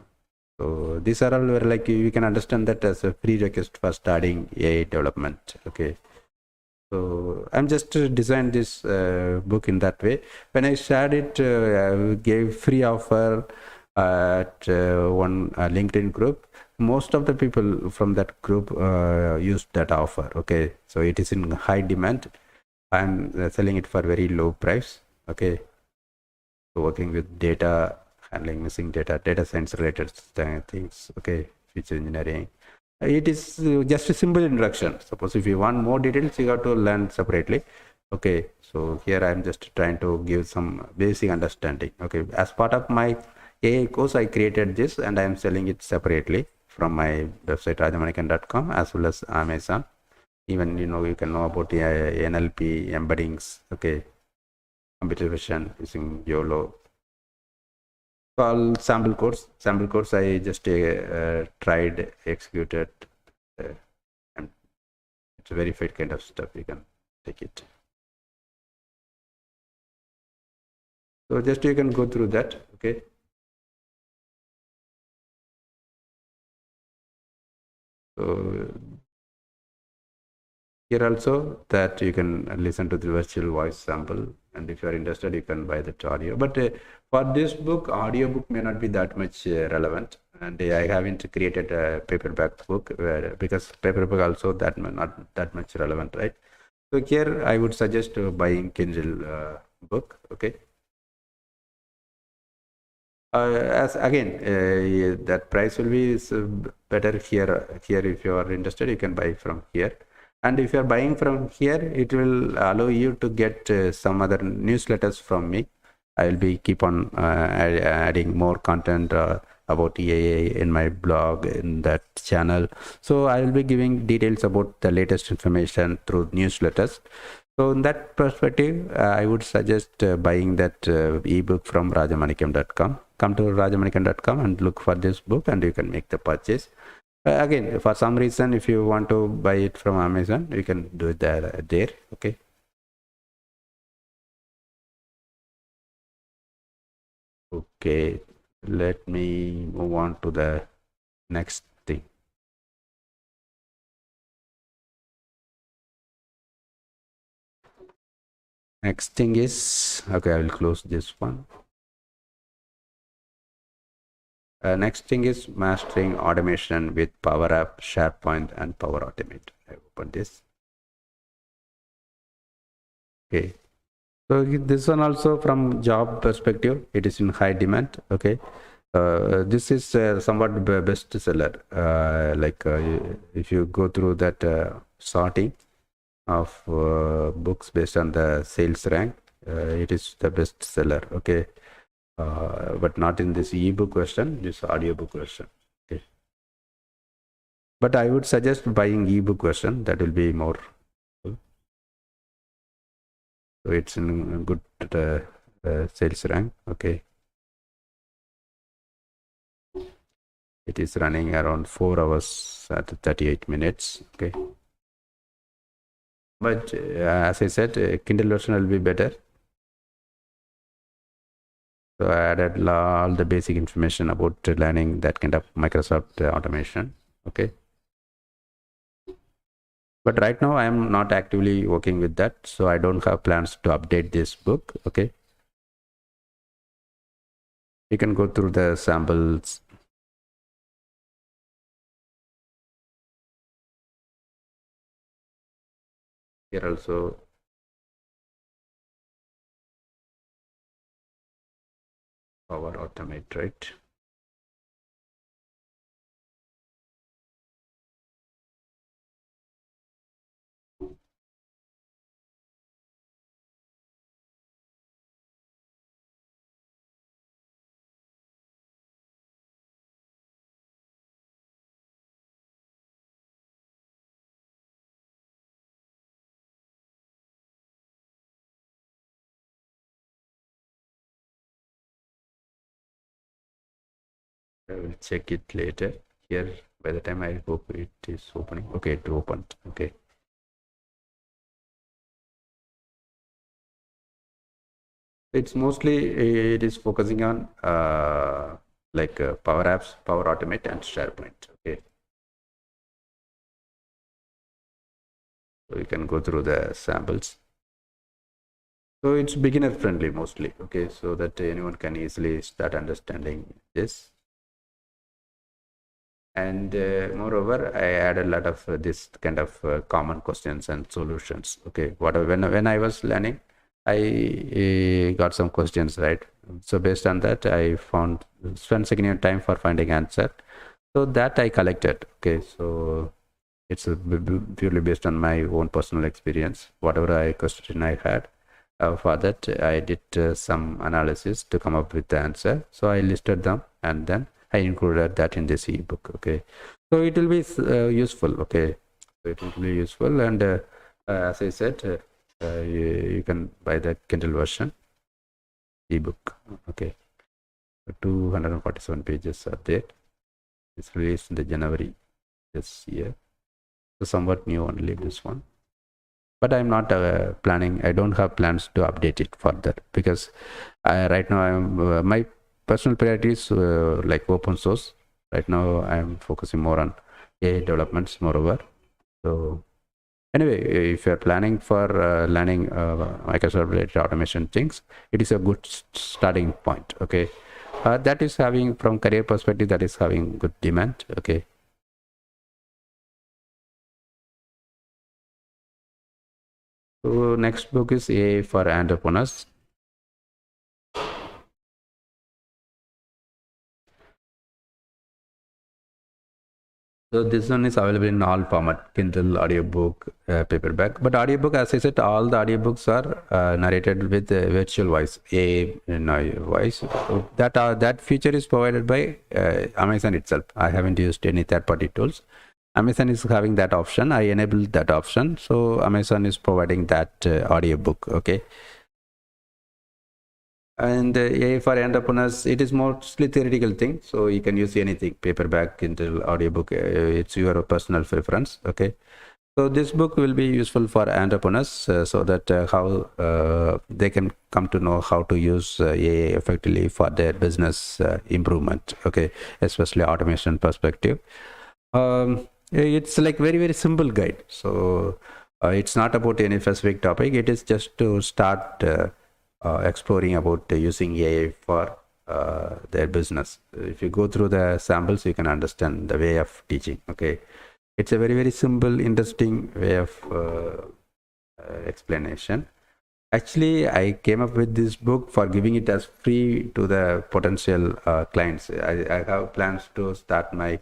So these are all where like you can understand that as a prerequisite for starting AI development, okay? So I'm just designed this book in that way. When I shared it, I gave free offer at one LinkedIn group. Most of the people from that group used that offer. Okay, so it is in high demand. I'm selling it for very low price. Okay, so working with data, handling missing data, data science related things. Okay, feature engineering. It is just a simple introduction. Suppose if you want more details, you have to learn separately. Okay, so here I'm just trying to give some basic understanding. Okay, as part of my AI course, I created this and I'm selling it separately from my website rajamanikan.com as well as Amazon. Even you can know about the NLP embeddings. Okay, computer vision using YOLO. All sample codes I just tried, executed, and it's a verified kind of stuff. You can take it. So just you can go through that. Okay. So here also that you can listen to the virtual voice sample, and if you are interested, you can buy that audio. But for this book, audio book may not be that much relevant, and I haven't created a paperback book because paperback also that not that much relevant, right? So here I would suggest buying Kindle book. Okay. As again, that price will be better here. Here, if you are interested, you can buy from here. And if you are buying from here, it will allow you to get some other newsletters from me. I will be keep on adding more content about EAA in my blog in that channel. So I will be giving details about the latest information through newsletters. So in that perspective, I would suggest buying that ebook from rajamanikam.com. Come to rajamanikam.com and look for this book and you can make the purchase. Again, for some reason, if you want to buy it from Amazon, you can do it there. Okay. Okay. Let me move on to the next thing. Next thing is, okay, I will close this one. Next thing is mastering automation with Power App, SharePoint, and Power Automate. I open this. Okay. So this one also from job perspective, it is in high demand. Okay. This is somewhat bestseller. If you go through that sorting of books based on the sales rank, it is the bestseller. Okay. But not in this ebook version, this audiobook version. Okay. But I would suggest buying ebook version. That will be more. So it's in good sales rank. Okay. It is running around 4 hours at 38 minutes. Okay. But as I said, Kindle version will be better. So I added all the basic information about learning that kind of Microsoft automation. Okay. But right now I am not actively working with that. So I don't have plans to update this book. Okay. You can go through the samples. Here also. Power Automate, right? I will check it later. Here, by the time I hope it is opening. Okay, it opened. Okay. It's mostly, it is focusing on Power Apps, Power Automate, and SharePoint. Okay, so you can go through the samples. So it's beginner friendly mostly. Okay, so that anyone can easily start understanding this. And moreover, I add a lot of this kind of common questions and solutions. Okay, when I was learning, I got some questions, right? So based on that, I spent significant time for finding answer. So that I collected. Okay, so it's purely based on my own personal experience. Whatever question I had, for that I did some analysis to come up with the answer. So I listed them and then I included that in this ebook. Okay, so it will be useful. Okay, so it will be useful, and as I said, you can buy the Kindle version ebook. Okay, 247 pages are there. It's released in the January this year, so somewhat new only this one. But I'm not planning. I don't have plans to update it further because right now I'm my personal priority is like open source. Right now I'm focusing more on AI developments, moreover. So anyway, if you're planning for learning Microsoft related automation things, it is a good starting point. Okay, that is having, from career perspective, that is having good demand. Okay. So next book is AI for Entrepreneurs. So this one is available in all format: Kindle, audiobook, paperback. But audiobook, as I said, all the audiobooks are narrated with virtual voice, AI voice. So that feature is provided by Amazon itself. I haven't used any third-party tools. Amazon is having that option. I enabled that option, so Amazon is providing that audiobook. Okay. And AI for Entrepreneurs, it is mostly theoretical thing, so you can use anything: paperback, Kindle, audiobook. It's your personal preference. Okay, so this book will be useful for entrepreneurs, so that how they can come to know how to use AI effectively for their business improvement. Okay, especially automation perspective. It's like very simple guide. So it's not about any specific topic. It is just to start exploring about using AI for their business. If you go through the samples, you can understand the way of teaching. Okay, it's a very simple, interesting way of explanation. Actually, I came up with this book for giving it as free to the potential clients. I have plans to start my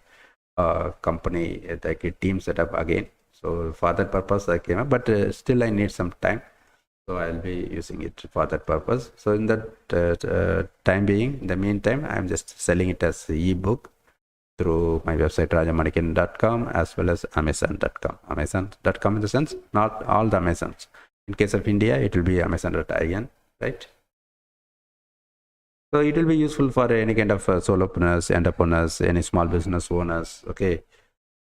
company, like a team setup again. So for that purpose, I came up, but still I need some time. So I'll be using it for that purpose. So in that time being, in the meantime, I'm just selling it as an ebook through my website rajamanikan.com as well as amazon.com. Amazon.com in the sense, not all the Amazons. In case of India, it will be amazon.in, right? So it will be useful for any kind of solopreneurs, entrepreneurs, any small business owners. Okay,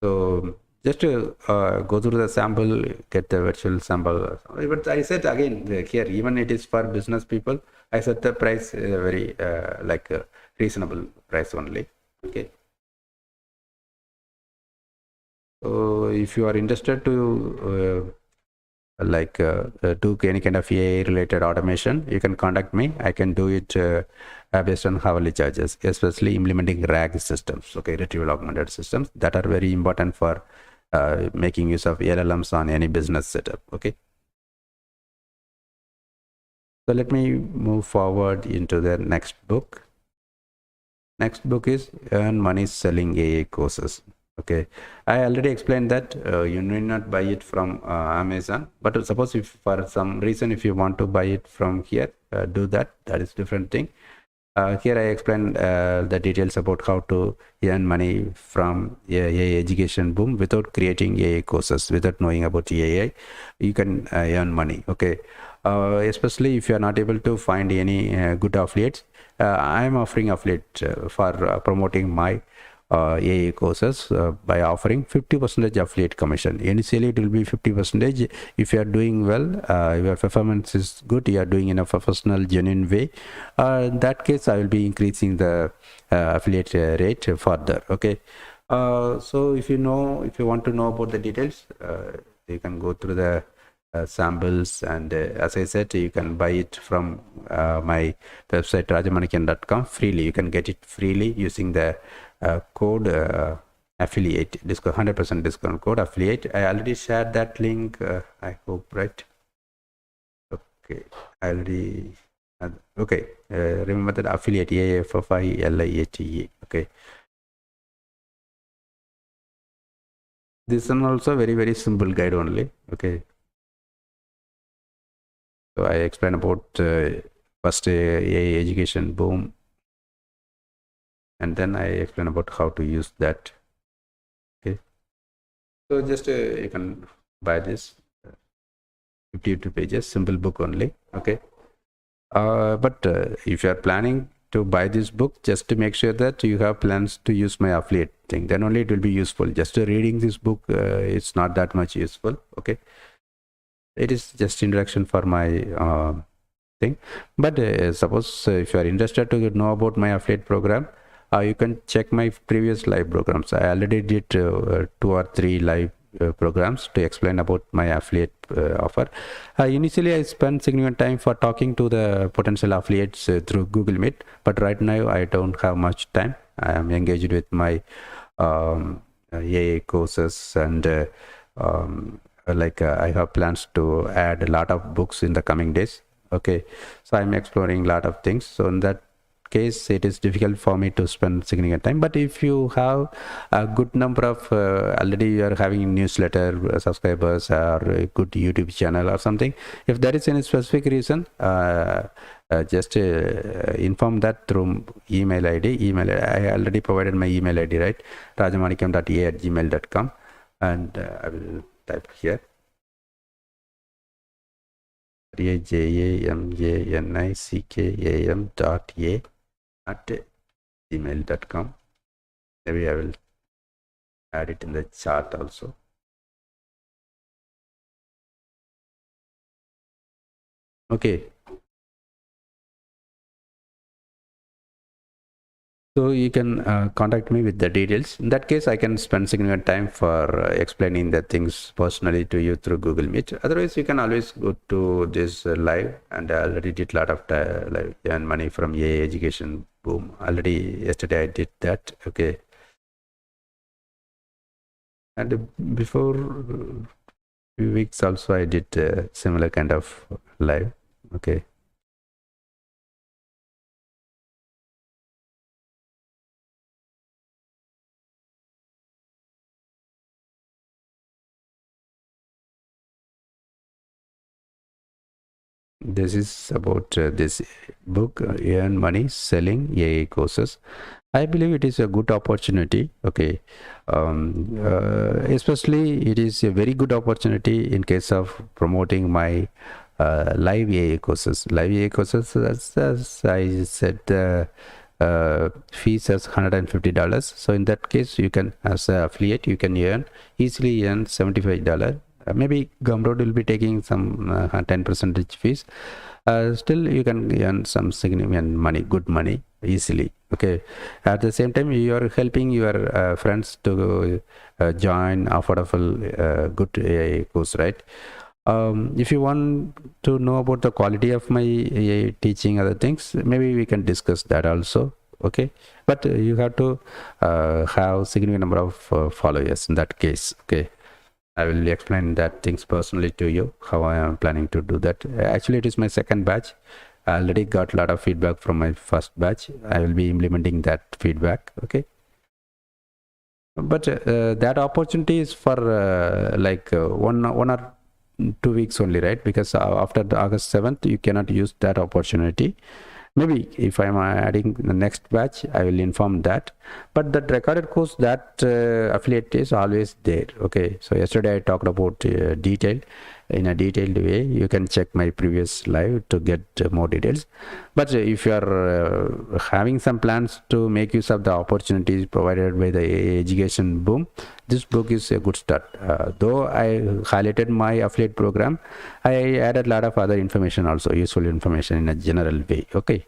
so just to go through the sample, get the virtual sample. But I said again here, even it is for business people, I set the price very reasonable price only. Okay, so if you are interested to do any kind of AI related automation, you can contact me. I can do it based on hourly charges, especially implementing RAG systems, okay, retrieval augmented systems, that are very important for making use of LLMs on any business setup. Okay, so let me move forward into the next book. Next book is Earn Money Selling AI Courses. Okay, I already explained that you need not buy it from Amazon, but suppose if for some reason if you want to buy it from here, do that. That is different thing. Here I explained the details about how to earn money from AI education boom without creating AI courses, without knowing about AI. You can earn money. Okay, especially if you are not able to find any good affiliates. I am offering affiliate for promoting my AA courses by offering 50% affiliate commission. Initially, it will be 50%. If you are doing well, your performance is good, you are doing in a professional, genuine way. In that case, I will be increasing the affiliate rate further. Okay. So if you want to know about the details, you can go through the samples, and as I said, you can buy it from my website rajamanikyan.com freely. You can get it freely using the code affiliate discount, 100% discount code affiliate. I already shared that link. I hope, right? Okay, I already okay. Remember that affiliate, AFFILIATE. Okay, this is also very simple guide only. Okay, so I explain about first AA education boom, and then I explain about how to use that. Okay, so just you can buy this 52 pages, simple book only. Okay, but if you are planning to buy this book, just to make sure that you have plans to use my affiliate thing, then only it will be useful. Just reading this book, it's not that much useful. Okay, it is just introduction for my thing. But suppose if you are interested to know about my affiliate program, you can check my previous live programs. I already did 2 or 3 live programs to explain about my affiliate offer. Initially, I spent significant time for talking to the potential affiliates through Google Meet, but right now I don't have much time. I am engaged with my AA courses, and I have plans to add a lot of books in the coming days. Okay, so I'm exploring a lot of things. So in that case, it is difficult for me to spend significant time. But if you have a good number of already you are having newsletter subscribers or a good YouTube channel or something, if there is any specific reason, just inform that through email ID. I already provided my email ID, right? rajamanikam.a@gmail.com, and I will type here rajamanikam.a@gmail.com. Maybe I will add it in the chat also. Okay. So you can contact me with the details. In that case, I can spend significant time for explaining the things personally to you through Google Meet. Otherwise, you can always go to this live, and I already did a lot of live earn money from AA education boom. Already yesterday I did that. Okay. And before few weeks also I did similar kind of live. Okay. This is about this book, Earn Money Selling AA Courses. I believe it is a good opportunity. Okay, especially it is a very good opportunity in case of promoting my live AA courses. Live AA courses, as I said, fees as $150. So in that case, you can, as an affiliate, you can easily earn $75. Maybe Gumroad will be taking some 10% fees. Still, you can earn some significant money, good money, easily. Okay. At the same time, you are helping your friends to join affordable, good AI course, right? If you want to know about the quality of my AI teaching, other things, maybe we can discuss that also. Okay, but you have to have significant number of followers in that case. Okay, I will explain that things personally to you, how I am planning to do that. Actually, it is my second batch. I already got a lot of feedback from my first batch. I will be implementing that feedback. Okay, but that opportunity is for one or 2 weeks only, right? Because after the August 7th, you cannot use that opportunity. Maybe if I'm adding the next batch, I will inform that. But that recorded course, that affiliate is always there. Okay, so yesterday I talked about detail. in a detailed way, you can check my previous live to get more details. But if you are having some plans to make use of the opportunities provided by the AI education boom, this book is a good start. Though I highlighted my affiliate program, I added a lot of other information also, useful information in a general way. Okay,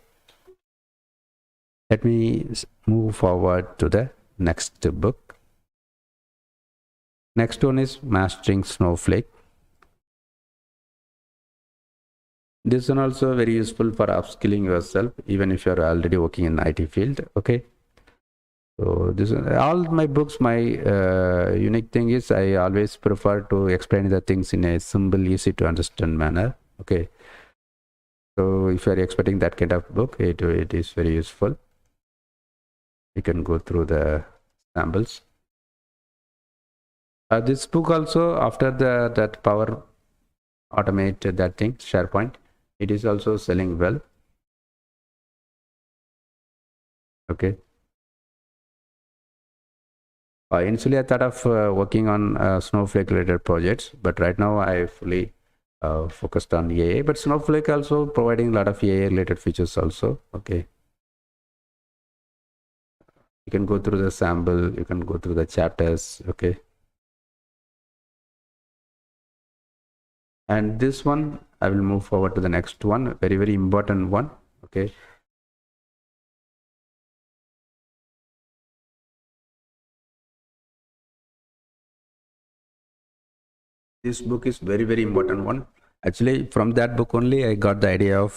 let me move forward to the next book. Next one is Mastering Snowflake. This one also very useful for upskilling yourself, even if you're already working in IT field. Okay, so this all my books, my unique thing is I always prefer to explain the things in a simple, easy to understand manner. Okay, so if you are expecting that kind of book, it is very useful. You can go through the samples. This book also, after that Power Automate, that thing, SharePoint, it is also selling well. Okay. Initially, I thought of working on Snowflake related projects, but right now I fully focused on AI. But Snowflake also providing a lot of AI related features also. Okay. You can go through the sample, you can go through the chapters. Okay. And this one, I will move forward to the next one, very, very important one. Okay. This book is very, very important one. Actually, from that book only, I got the idea of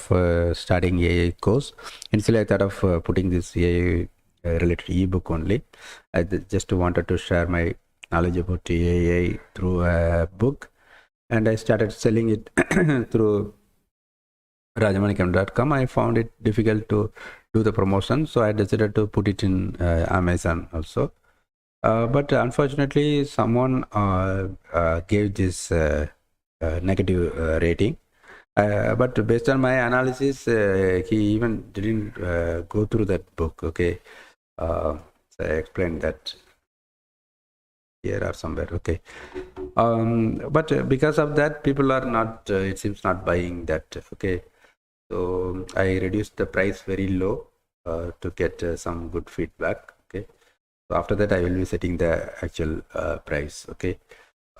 starting AI course. Initially, I thought of putting this AI related ebook only. I just wanted to share my knowledge about AI through a book, and I started selling it through rajamanikam.com. I found it difficult to do the promotion, so I decided to put it in Amazon also. But unfortunately, someone gave this negative rating. But based on my analysis, he even didn't go through that book. Okay, so I explained that here or somewhere. Okay, but because of that, people are not. It seems not buying that. Okay, so I reduced the price very low to get some good feedback. Okay. So after that, I will be setting the actual price. Okay.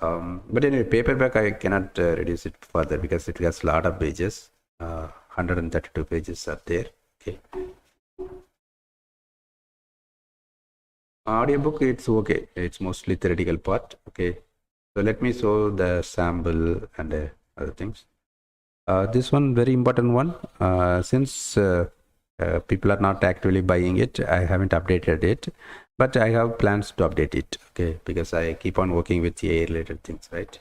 But anyway, paperback I cannot reduce it further because it has a lot of pages. 132 pages are there. Okay. Audiobook, it's okay. It's mostly theoretical part. Okay. So let me show the sample and other things. This one very important one. Since people are not actively buying it, I haven't updated it, but I have plans to update it. Okay, because I keep on working with AI related things, right?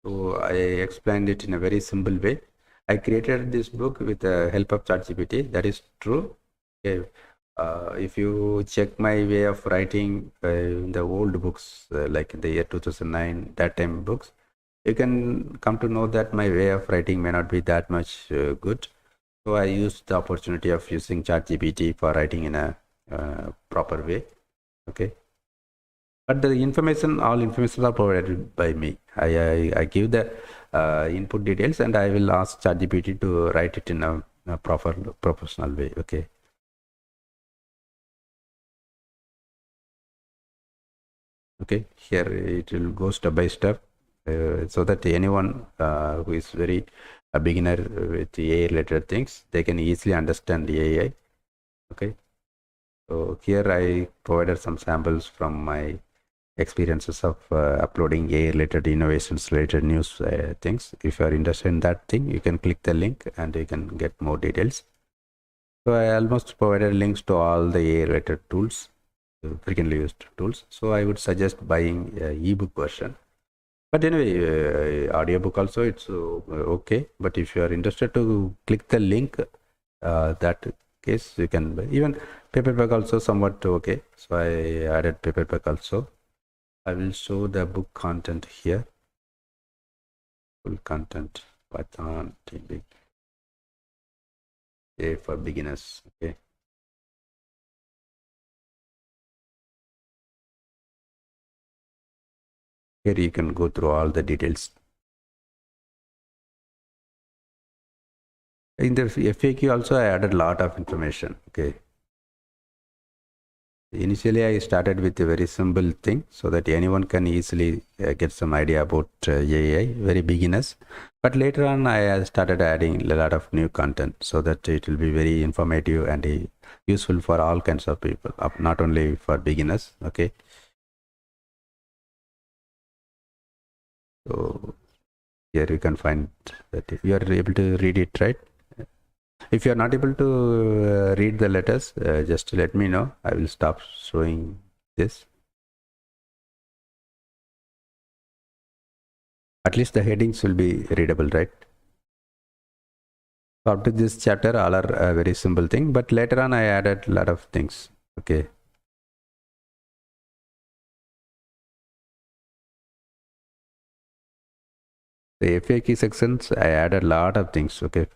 So I explained it in a very simple way. I created this book with the help of ChatGPT. That is true. Okay. If you check my way of writing in the old books, like in the year 2009, that time books, you can come to know that my way of writing may not be that much good. So I used the opportunity of using ChatGPT for writing in a proper way. Okay. But the information, all information are provided by me. I give the input details and I will ask ChatGPT to write it in a proper professional way. Okay. Okay. Here it will go step by step so that anyone who is very a beginner with AI related things, they can easily understand the AI. Okay. So here I provided some samples from my experiences of uploading AI related innovations related news things. If you are interested in that thing, you can click the link and you can get more details. So I almost provided links to all the AI related tools, frequently used tools. So I would suggest buying ebook version. But anyway, audiobook also it's okay. But if you are interested to click the link, that case you can buy. Even paperback also somewhat okay. So I added paperback also. I will show the book content here. Full content, Python, TB, A for beginners. Okay. Here you can go through all the details. In the FAQ also I added a lot of information. Okay. Initially I started with a very simple thing so that anyone can easily get some idea about AI, very beginners. But later on I started adding a lot of new content so that it will be very informative and useful for all kinds of people, not only for beginners. Okay. So here you can find that you are able to read it, right? If you are not able to read the letters, just let me know. I will stop showing this. At least the headings will be readable, right? So up to this chapter, all are a very simple thing, but later on I added a lot of things. Okay. The FAQ sections, I added a lot of things. Okay.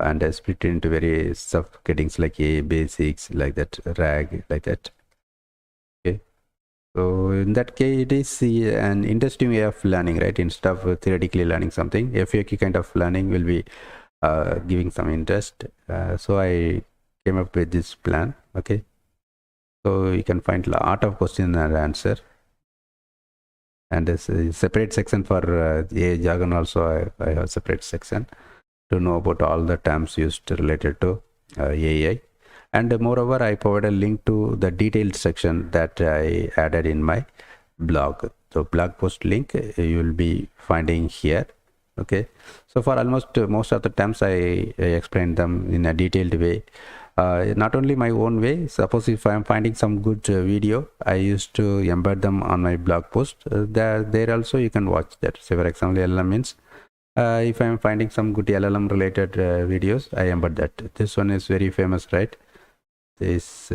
And I split into various subheadings like A, basics, like that, RAG, like that. Okay. So in that case, it is an interesting way of learning, right? Instead of theoretically learning something, FAQ kind of learning will be giving some interest. So I came up with this plan. Okay. So you can find a lot of questions and answer. And there's a separate section for AI jargon also. I have a separate section to know about all the terms used related to AI. And moreover, I provide a link to the detailed section that I added in my blog. So blog post link you will be finding here. Okay. So for almost most of the terms, I explained them in a detailed way. Not only my own way. Suppose if I am finding some good video, I used to embed them on my blog post. There also you can watch that. Say for example, LLM means if I am finding some good LLM related videos, I embed that. This one is very famous, right? This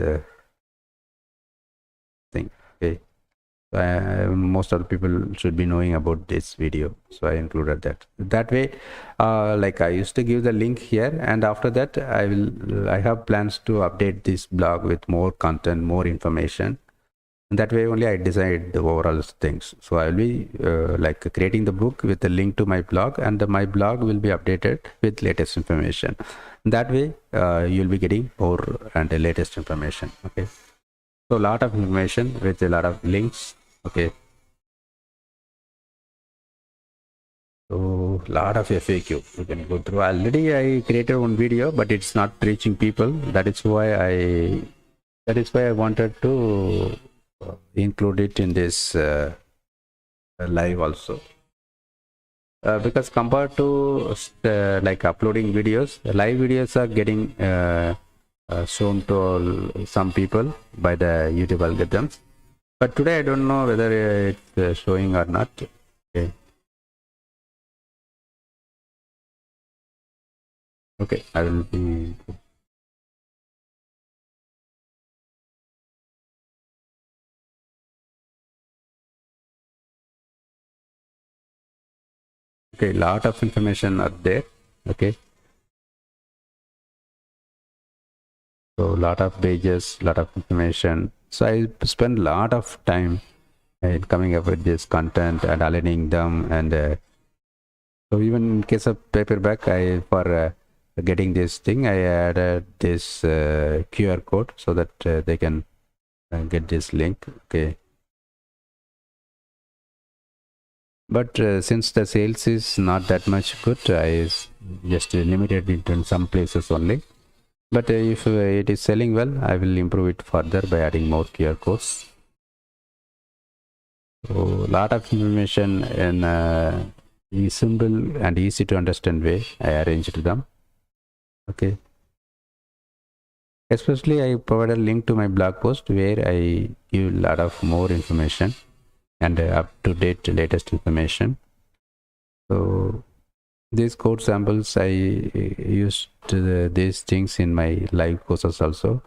thing. Okay. Most of the people should be knowing about this video, so I included that way. Like I used to give the link here, and after that I have plans to update this blog with more content, more information, and that way only I decide the overall things. So I will be like creating the book with a link to my blog, and my blog will be updated with latest information. That way you'll be getting more and the latest information. Okay. So a lot of information with a lot of links. Okay. So lot of FAQ you can go through. Already I created one video, but it's not reaching people. That is why I wanted to include it in this live also. Because compared to like uploading videos, live videos are getting shown to some people by the YouTube algorithms. But today I don't know whether it's showing or not. Okay. Okay, I will be. Okay, lot of information are there. Okay. So lot of pages, lot of information. So I spend a lot of time in coming up with this content and aligning them, and so even in case of paperback, for getting this thing, I added this QR code so that they can get this link. Okay. But since the sales is not that much good, I just limited it in some places only. But if it is selling well, I will improve it further by adding more QR codes. So a lot of information in a simple and easy to understand way I arranged them. Okay. Especially I provide a link to my blog post where I give a lot of more information and up to date latest information. So these code samples I used these things in my live courses also.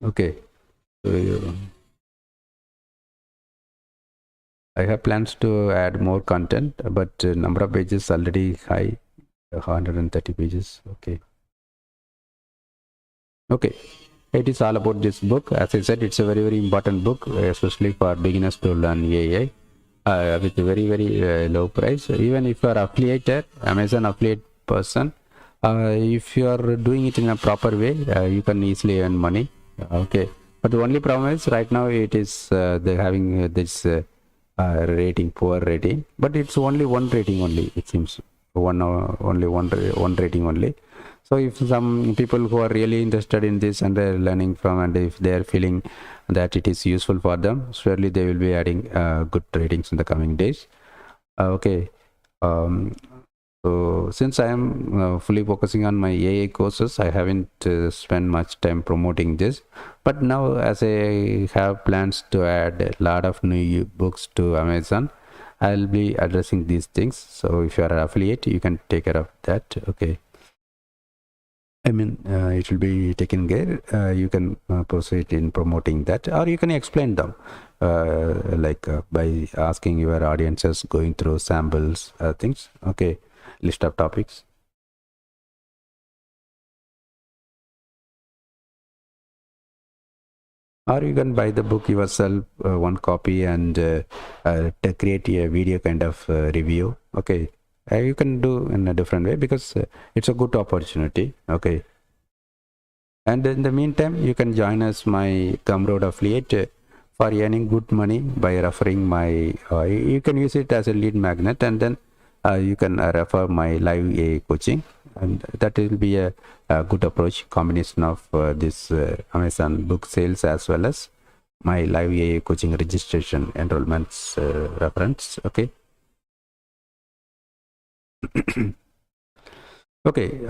Okay. So I have plans to add more content, but number of pages already high, 130 pages. Okay. Okay. it is all about this book. As I said, it's a very, very important book, especially for beginners to learn AI with a very, very low price. Even if you are affiliated, Amazon affiliate person, if you are doing it in a proper way, you can easily earn money. Okay, but the only problem is right now it is they're having this rating, poor rating, but it's only one rating only. It seems only one rating only. So if some people who are really interested in this and they're learning from, and if they are feeling that it is useful for them, surely they will be adding good ratings in the coming days. Okay. Um, so since I am fully focusing on my AI courses, I haven't spent much time promoting this. But now, as I have plans to add a lot of new books to Amazon, I'll be addressing these things. So if you are an affiliate, you can take care of that. Okay. I mean, it will be taken care. You can proceed in promoting that, or you can explain them, by asking your audiences, going through samples, things. Okay, list of topics. Or you can buy the book yourself, one copy, and to create a video kind of review. Okay, you can do in a different way, because it's a good opportunity. Okay, and in the meantime, you can join us my Gumroad affiliate for earning good money by referring my. You can use it as a lead magnet, and then you can refer my live AI coaching, and that will be a good approach, combination of this Amazon book sales as well as my live AI coaching registration enrollments reference. Okay. Okay,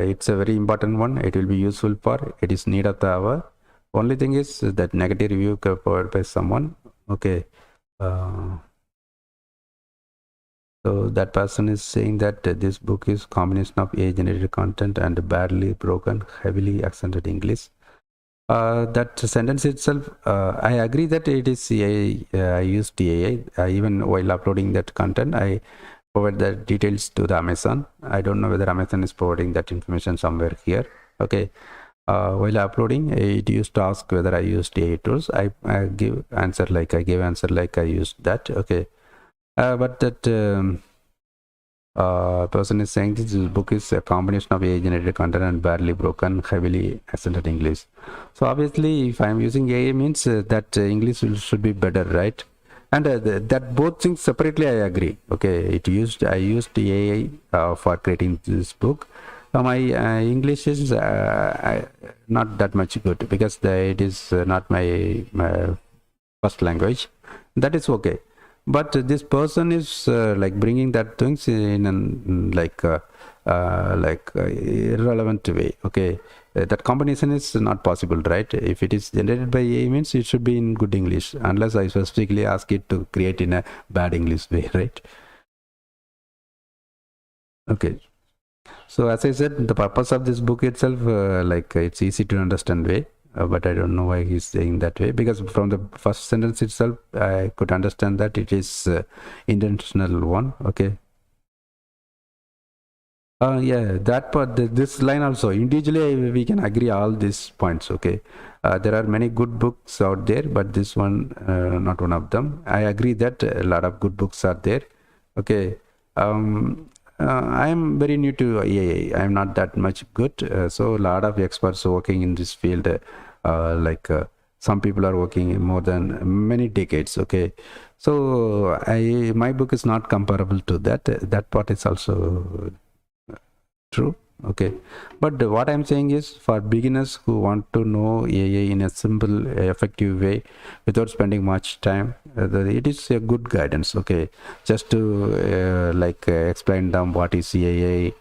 it's a very important one. It will be useful for, it is need of the hour. Only thing is that negative review provided by someone. Okay. So that person is saying that this book is combination of AI generated content and badly broken, heavily accented English. That sentence itself, I agree that it is AI. I used AI even while uploading that content. I provide the details to the Amazon. I don't know whether Amazon is providing that information somewhere here. Okay. While uploading, it used to ask whether I used AI tools. I give answer like I gave answer like I used that. Okay. But that person is saying this book is a combination of AI generated content and badly broken, heavily accented English. So obviously, if I'm using AI, means that English should be better, right? And that both things separately, I agree. Okay, I used AI for creating this book. My English is not that much good, because it is not my first language. That is okay, but this person is like bringing that things in an irrelevant way. Okay, that combination is not possible, right? If it is generated by AI, means it should be in good English, unless I specifically ask it to create in a bad English way, right? Okay, so as I said, the purpose of this book itself, it's easy to understand way, but I don't know why he's saying that way, because from the first sentence itself, I could understand that it is intentional one. Okay. Yeah, that part, this line also, individually we can agree all these points. Okay. There are many good books out there, but this one, not one of them. I agree that a lot of good books are there. Okay. I am very new to AI. I am not that much good. So a lot of experts working in this field, some people are working more than many decades. Okay. So my book is not comparable to that. That part is also true. Okay, but what I'm saying is, for beginners who want to know AI in a simple, effective way without spending much time, it is a good guidance. Okay, just to explain them what is AI,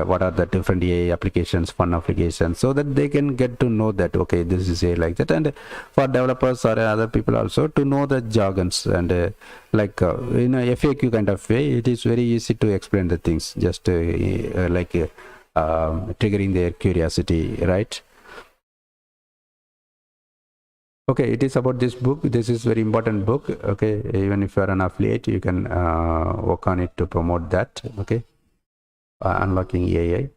what are the different AI applications, fun applications, so that they can get to know that, okay, this is AI like that. And for developers or other people also to know the jargons, and in a FAQ kind of way, it is very easy to explain the things, just triggering their curiosity, right? Okay, it is about this book. This is very important book. Okay, even if you are an affiliate, you can work on it to promote that. Okay, unlocking AI.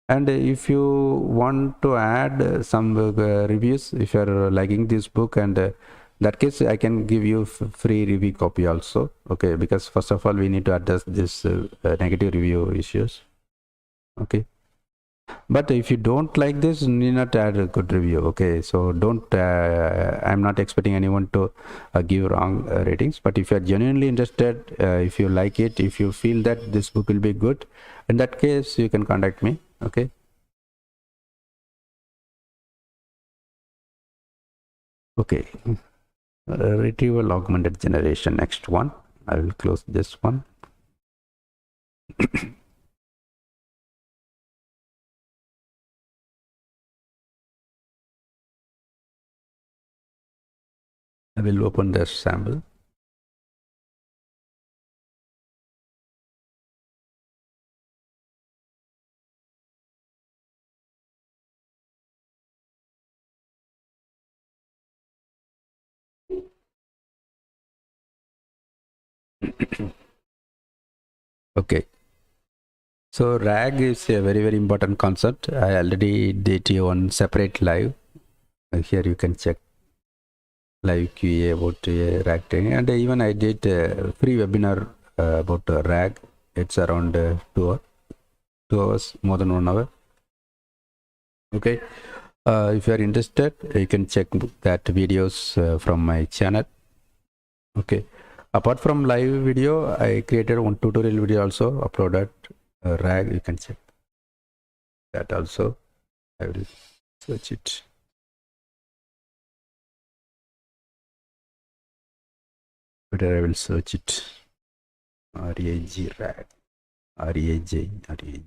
And if you want to add some reviews, if you're liking this book, and that case I can give you free review copy also. Okay, because first of all we need to address this negative review issues. Okay, but if you don't like this, you need not add a good review. Okay, so don't I'm not expecting anyone to give wrong ratings, but if you're genuinely interested, if you like it, if you feel that this book will be good, in that case you can contact me. Okay. Okay, retrieval augmented generation, next one. I will close this one. I will open the sample. Okay, so RAG is a very important concept. I already did one separate live. Here you can check live QA about RAG training, and even I did a free webinar about RAG. It's around 2 hours, more than 1 hour. Okay, if you are interested, you can check that videos from my channel. Okay, apart from live video, I created one tutorial video also uploaded. RAG, you can check that also. I will search it. Better I will search it. RAG, RAG, RAG, RAG.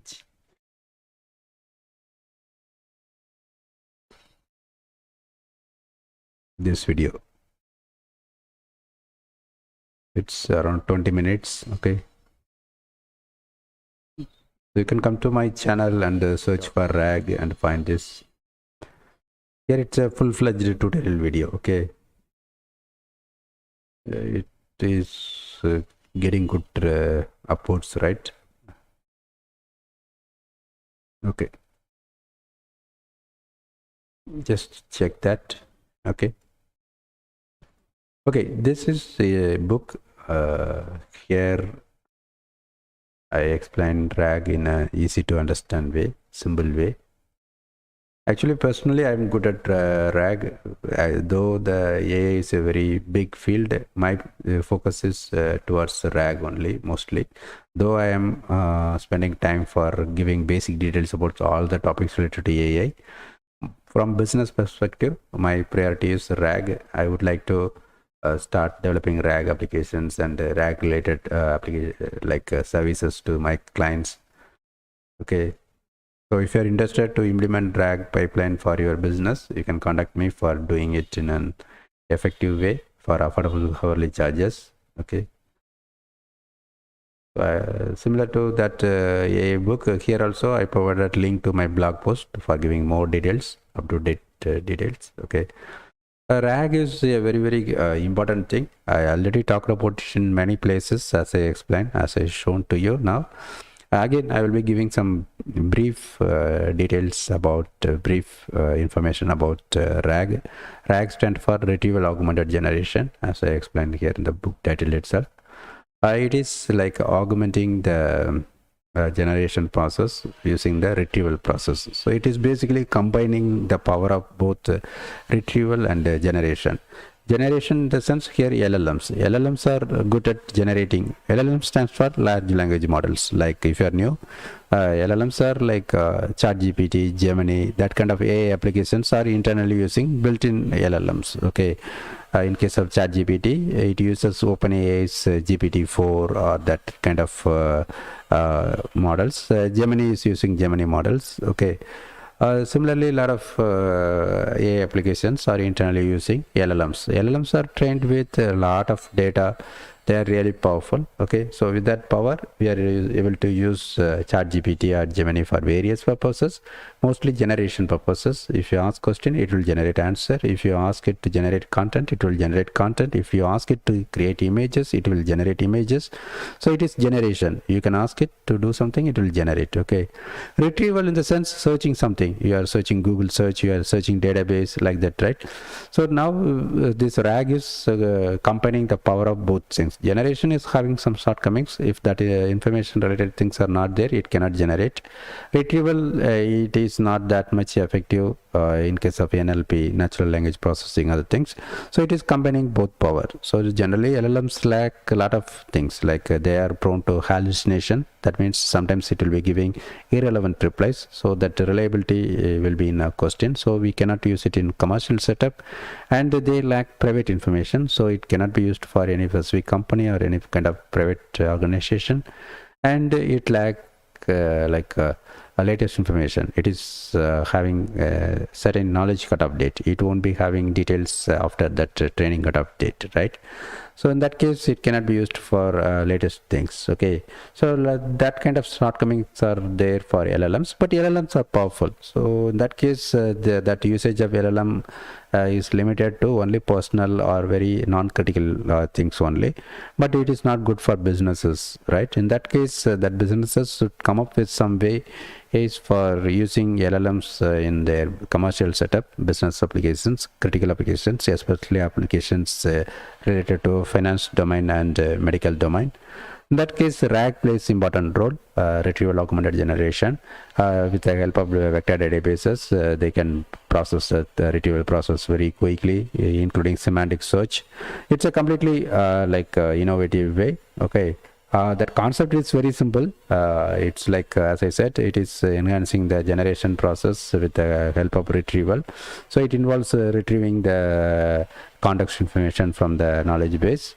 This video, it's around 20 minutes. Okay, so you can come to my channel and search for RAG and find this. Here it's a full-fledged tutorial video. Okay, it is getting good upwards, right? Okay, just check that. Okay, this is a book. Here I explained RAG in a easy to understand way, simple way. Actually, personally, I'm good at RAG. Though the AI is a very big field, my focus is towards RAG only, mostly. Though I am spending time for giving basic details about all the topics related to AI. From business perspective, my priority is RAG. I would like to start developing RAG applications and RAG related services to my clients. Okay, so if you're interested to implement RAG pipeline for your business, you can contact me for doing it in an effective way for affordable hourly charges. Okay, similar to that AI book, here also I provided link to my blog post for giving more details, up to date details. Okay, RAG is a very important thing. I already talked about it in many places, as I explained, as I shown to you now. Again, I will be giving some brief details about brief information about RAG. RAG stands for Retrieval Augmented Generation, as I explained here in the book title itself. It is like augmenting the generation process using the retrieval process. So it is basically combining the power of both retrieval and generation. Generation in the sense here LLMs. LLMs are good at generating. LLM stands for large language models. Like if you are new, LLMs are like ChatGPT, Gemini, that kind of AI applications are internally using built-in LLMs. Okay. In case of ChatGPT, it uses OpenAI's GPT-4 or that kind of models. Gemini is using Gemini models. Okay. Similarly, a lot of AI applications are internally using LLMs. LLMs are trained with a lot of data. they are really powerful. Okay, so with that power we are able to use ChatGPT or Gemini for various purposes, mostly generation purposes. If you ask question, it will generate answer. If you ask it to generate content, it will generate content. If you ask it to create images, it will generate images. So it is generation. You can ask it to do something, it will generate. Okay, retrieval in the sense searching something. You are searching Google search, you are searching database, like that, right? So now this RAG is combining the power of both things. Generation is having some shortcomings. If that information related things are not there, it cannot generate. Retrieval, it is not that much effective in case of NLP, natural language processing, other things. So it is combining both power. So generally LLMs lack a lot of things, like they are prone to hallucination. That means sometimes it will be giving irrelevant replies, so that reliability will be in a question. So we cannot use it in commercial setup, and they lack private information, so it cannot be used for any specific company or any kind of private organization. And it lack latest information. It is having certain knowledge cutoff date. It won't be having details after that training cutoff date, right? So in that case, it cannot be used for latest things. Okay, so that kind of shortcomings are there for LLMs, but LLMs are powerful. So in that case, that usage of LLM is limited to only personal or very non-critical things only, but it is not good for businesses, right? In that case, that businesses should come up with some way is for using LLMs in their commercial setup, business applications, critical applications, especially applications related to finance domain and medical domain. In that case, RAG plays important role. Retrieval augmented generation, with the help of vector databases, they can process the retrieval process very quickly, including semantic search. It's a completely innovative way. Okay. That concept is very simple. It's like, as I said, it is enhancing the generation process with the help of retrieval. So it involves retrieving the context information from the knowledge base.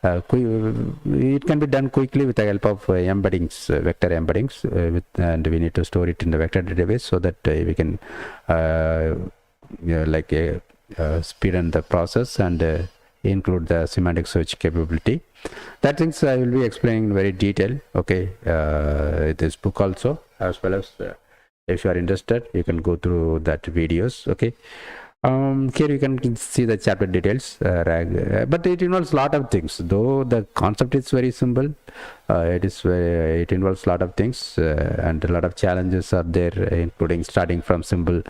It can be done quickly with the help of embeddings, vector embeddings, and we need to store it in the vector database so that we can speed up the process and include the semantic search capability. That things I will be explaining in very detail. Okay, this book also, as well as if you are interested, you can go through that videos. Okay. Here you can see the chapter details, RAG, but it involves a lot of things. Though the concept is very simple, it involves a lot of things, and a lot of challenges are there, including starting from simple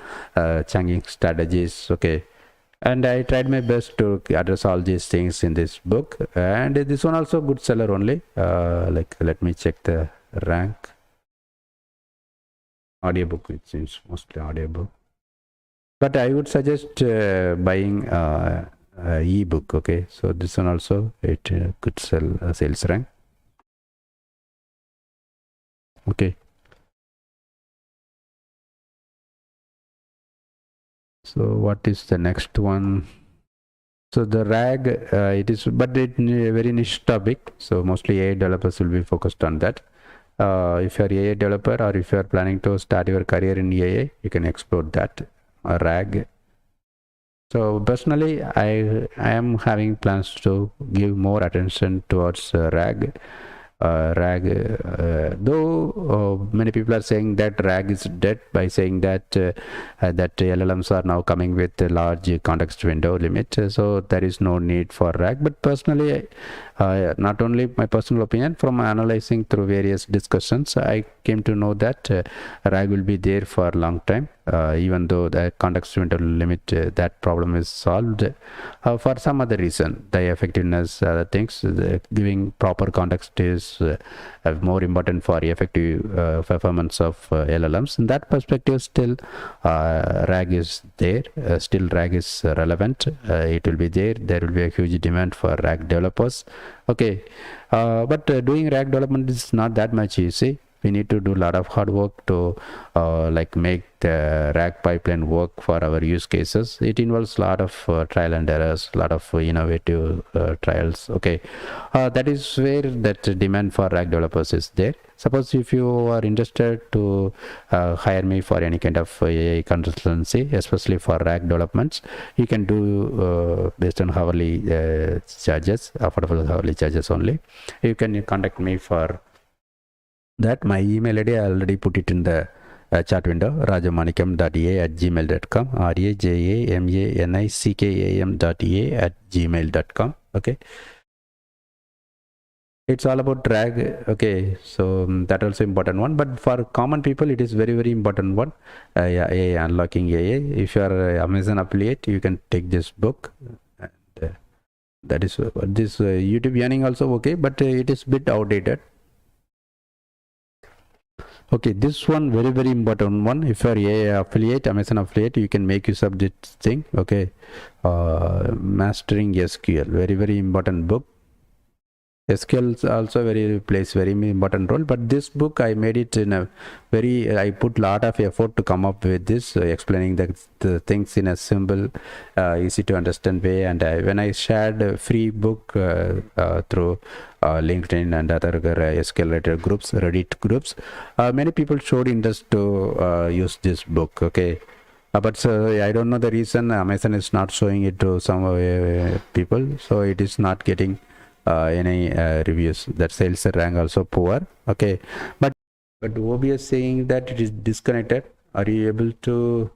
chunking strategies. Okay, and I tried my best to address all these things in this book, and this one also good seller only. Let me check the rank. Audiobook, it seems mostly audiobook. But I would suggest buying ebook. Okay, so this one also it could sell sales rank. Okay, so what is the next one? So the RAG, it is, but it a very niche topic. So mostly AI developers will be focused on that. If you are AI developer, or if you are planning to start your career in AI, you can explore that. RAG. So personally, I am having plans to give more attention towards RAG. Though many people are saying that RAG is dead, by saying that that LLMs are now coming with a large context window limit, so there is no need for RAG. But personally, not only my personal opinion, from analyzing through various discussions, I came to know that RAG will be there for a long time. Even though the context window limit, that problem is solved for some other reason, the effectiveness, other things, giving proper context is more important for effective performance of LLMs. In that perspective, still RAG is there, still RAG is relevant. It will be there. There will be a huge demand for RAG developers. Okay, but doing RAG development is not that much easy. we need to do a lot of hard work to like make the RAG pipeline work for our use cases. It involves a lot of trial and errors, a lot of innovative trials. Okay, that is where that demand for RAG developers is there. Suppose if you are interested to hire me for any kind of AI consultancy, especially for RAG developments, you can do based on hourly charges, affordable hourly charges only. You can contact me for that. My email ID, I already put it in the chat window, rajamanikam.ea@gmail.com, rajamanikam.ea@gmail.com. Okay, it's all about RAG. Okay, so that also important one, but for common people it is very important one. Yeah, AI, unlocking AI. If you are Amazon affiliate, you can take this book, and that is this YouTube earning also okay, but it is bit outdated. Okay, this one very important one. If you are AI affiliate, Amazon affiliate, you can make use of this thing. Okay, mastering SQL, very important book. SQL also plays very important role, but this book I made it in a I put lot of effort to come up with this, explaining the things in a simple, easy to understand way. And when I shared a free book through LinkedIn and other SQL related groups, Reddit groups, many people showed interest to use this book. Okay. But I don't know the reason Amazon is not showing it to some people, so it is not getting any reviews. That sales rank also poor. Okay, but OBS saying that it is disconnected. Are you able to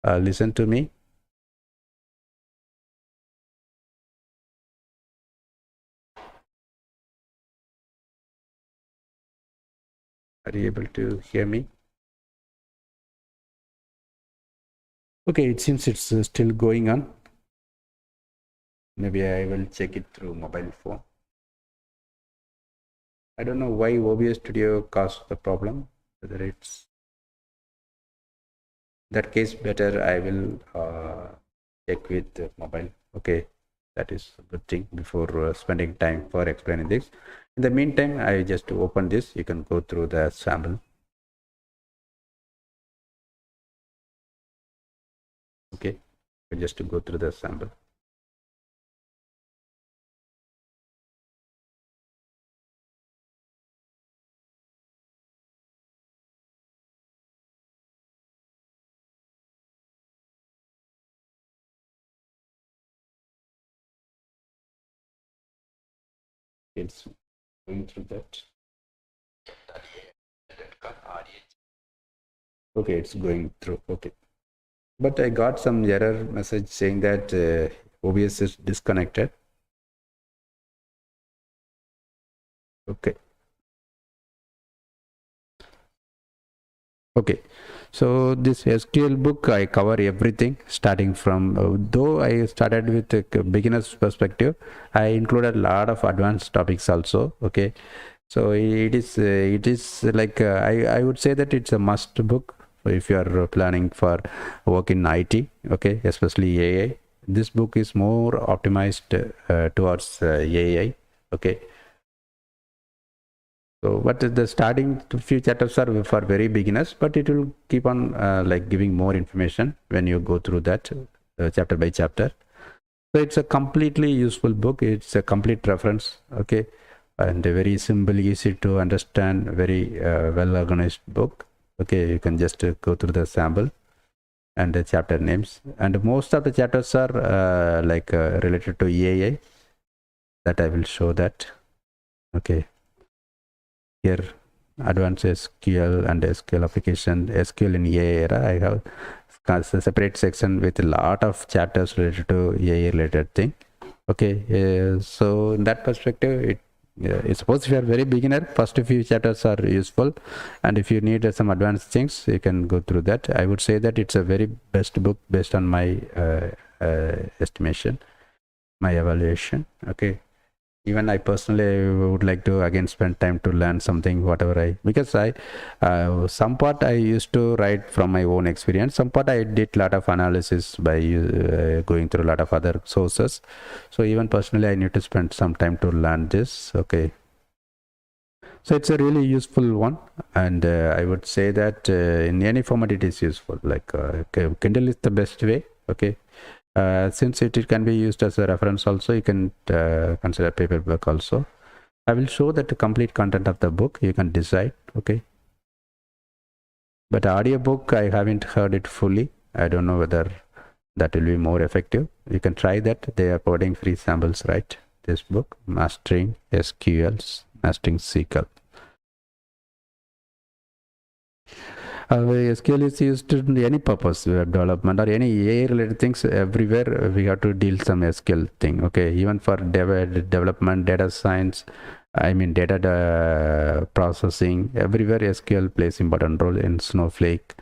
listen to me? Are you able to hear me? Okay, it seems it's still going on. Maybe I will check it through mobile phone. I don't know why OBS Studio caused the problem. Whether it's that case, better I will check with the mobile. Okay, that is a good thing before spending time for explaining this. In the meantime, I just open this. You can go through the sample. Okay, just to go through the sample. It's going through that. Okay, it's going through. Okay, but I got some error message saying that OBS is disconnected. Okay. Okay, so this SQL book I cover everything starting from though I started with a beginner's perspective, I included a lot of advanced topics also. Okay, so it is like I would say that it's a must book if you are planning for work in IT. Okay, especially AI. This book is more optimized towards AI. Okay. So, but the starting few chapters are for very beginners, but it will keep on like giving more information when you go through that chapter by chapter. So it's a completely useful book. It's a complete reference. Okay, and a very simple, easy to understand, very well organized book. Okay, you can just go through the sample and the chapter names, and most of the chapters are like related to AI. That I will show that. Okay. Here, advanced SQL and SQL application, SQL in AI era. I have a separate section with a lot of chapters related to AI related thing. Okay, so in that perspective, suppose if you are very beginner, first few chapters are useful, and if you need some advanced things, you can go through that. I would say that it's a very best book based on my estimation, my evaluation. Okay. Even I personally would like to again spend time to learn something, whatever because I some part I used to write from my own experience, some part I did a lot of analysis by going through a lot of other sources. So even personally I need to spend some time to learn this. Okay, So it's a really useful one, and I would say that in any format it is useful. Like Kindle is the best way. Okay, since it can be used as a reference also, you can consider paperback also. I will show that the complete content of the book. You can decide. Okay, but audiobook I haven't heard it fully. I don't know whether that will be more effective. You can try that. They are providing free samples, right? This book, Mastering SQLs, Mastering SQL. SQL is used in any purpose, web development or any AI related things. Everywhere we have to deal some SQL thing. Okay, even for development, data science, I mean data processing. Everywhere SQL plays important role. In Snowflake,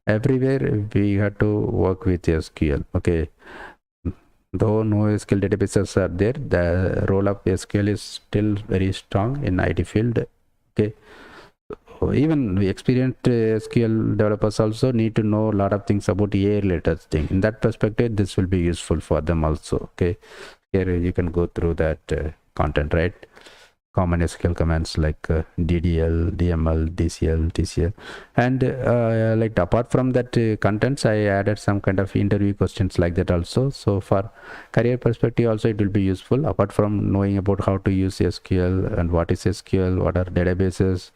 everywhere we have to work with SQL. Okay, though no SQL databases are there, the role of SQL is still very strong in IT field. Okay, even experienced SQL developers also need to know a lot of things about AI related thing. In that perspective, this will be useful for them also. Okay, here you can go through that content, right? Common SQL commands like DDL, DML, DCL, TCL, and like apart from that contents, I added some kind of interview questions like that also. So for career perspective also it will be useful. Apart from knowing about how to use SQL and what is SQL, what are databases.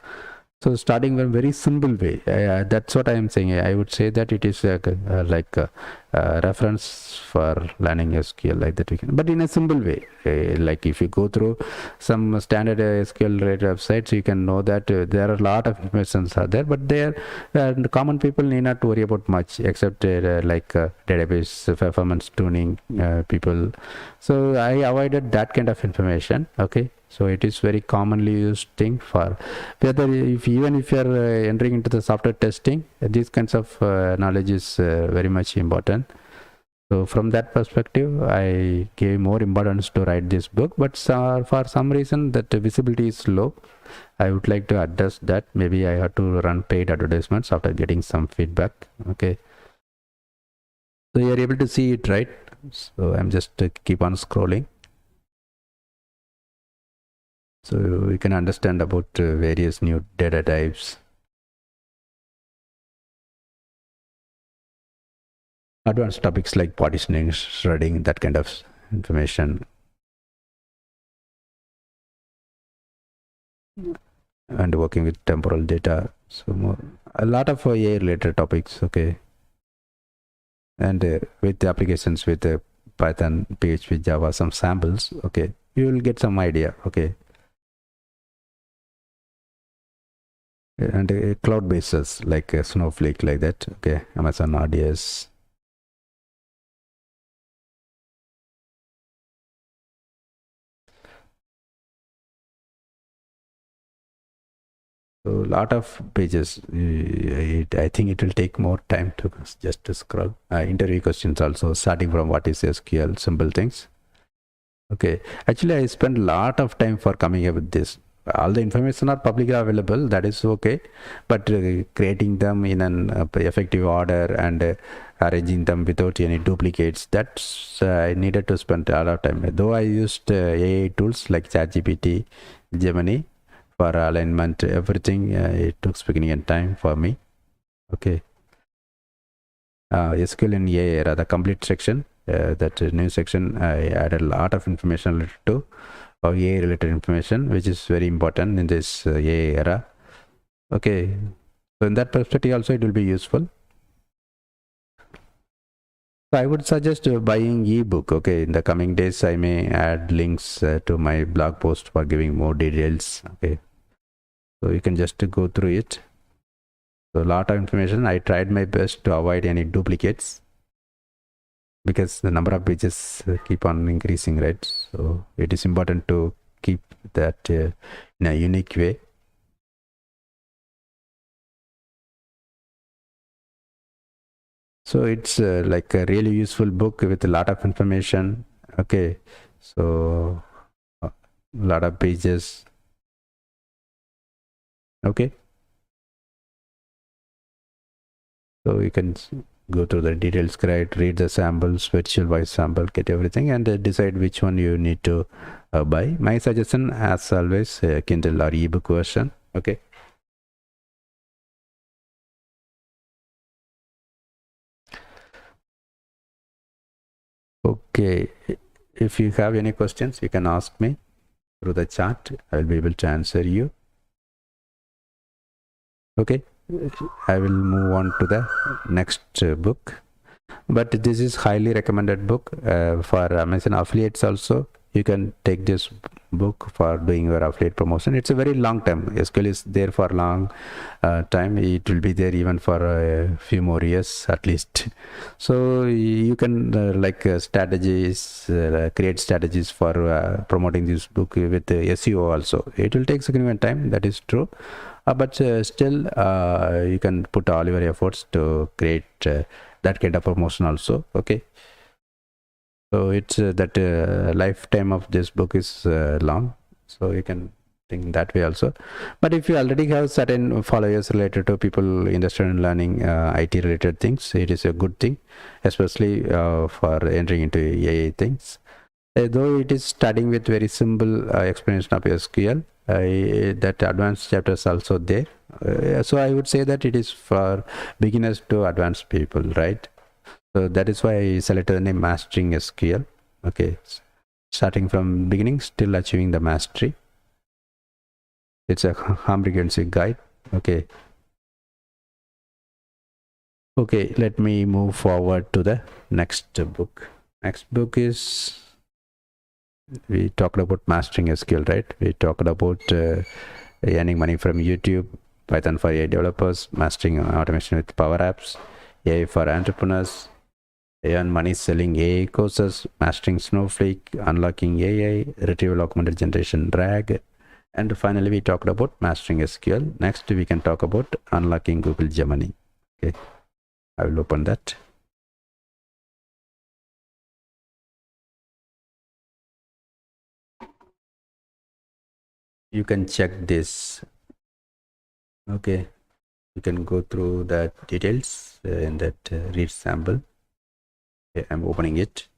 So starting with a very simple way, that's what I am saying. I would say that it is like a reference for learning SQL like that we can, but in a simple way. Like if you go through some standard SQL related websites, you can know that there are a lot of informations are there, but there the common people need not worry about much except like database performance tuning people. So I avoided that kind of information. Okay, so it is very commonly used thing for whether even if you are entering into the software testing, these kinds of knowledge is very much important. So from that perspective, I gave more importance to write this book, but for some reason that visibility is low. I would like to address that. Maybe I have to run paid advertisements after getting some feedback. Okay, so you are able to see it, right? So I'm just keep on scrolling. So we can understand about various new data types. Advanced topics like partitioning, shredding, that kind of information. And working with temporal data. So a lot of AI related topics. Okay. And with the applications with Python, PHP, Java, some samples. Okay. You will get some idea. Okay. And cloud bases like Snowflake like that. Okay. Amazon RDS. So a lot of pages. I think it will take more time to just to scroll. Interview questions also, starting from what is SQL, simple things. Okay, actually I spent a lot of time for coming up with this. All the information are publicly available, that is okay, but creating them in an effective order and arranging them without any duplicates, that's I needed to spend a lot of time. Though I used AI tools like ChatGPT, Gemini for alignment, everything, it took beginning time for me. Okay, SQL in AI era, the complete section, that new section, I added a lot of information related to AI related information, which is very important in this AI era. Okay, so in that perspective also it will be useful. So I would suggest buying ebook. Okay, in the coming days I may add links to my blog post for giving more details. Okay, so you can just go through it. So a lot of information. I tried my best to avoid any duplicates because the number of pages keep on increasing, right? So it is important to keep that in a unique way. So it's like a really useful book with a lot of information. Okay, so a lot of pages. Okay, so you can go through the details guide, read the samples, virtual voice sample, get everything, and decide which one you need to buy. My suggestion, as always, Kindle or ebook version. Okay. Okay. If you have any questions, you can ask me through the chat. I'll be able to answer you. Okay. I will move on to the next book. But this is highly recommended book for Amazon affiliates also. You can take this book for doing your affiliate promotion. It's a very long time. SQL is there for long time. It will be there even for a few more years at least. So you can strategies, create strategies for promoting this book with SEO also. It will take significant time, that is true. But still you can put all your efforts to create that kind of promotion also. Okay. So it's that lifetime of this book is long, so you can think that way also. But if you already have certain followers related to people interested in learning IT related things, it is a good thing, especially for entering into AI things. Though it is starting with very simple explanation of SQL, that advanced chapter is also there. So I would say that it is for beginners to advanced people, right? So that is why I selected the name Mastering SQL. Okay, starting from beginning, still achieving the mastery. It's a comprehensive guide. Okay. Okay, let me move forward to the next book. Next book is, we talked about Mastering SQL, right? We talked about earning money from YouTube, Python for AI developers, mastering automation with Power Apps, AI for entrepreneurs, earn money selling AI courses, mastering Snowflake, unlocking AI, retrieval augmented generation RAG, and finally we talked about mastering SQL. Next we can talk about unlocking Google Gemini. Okay, I will open that. You can check this. Okay, you can go through the details in that read sample. Okay, I'm opening it.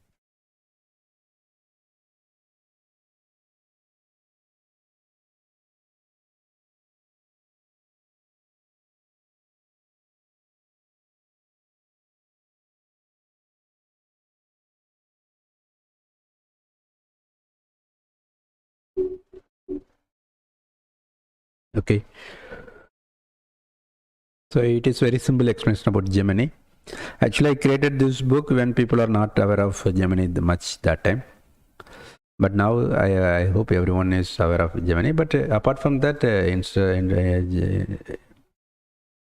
Okay, so it is very simple explanation about Gemini. Actually, I created this book when people are not aware of Gemini much that time. But now I hope everyone is aware of Gemini. But apart from that,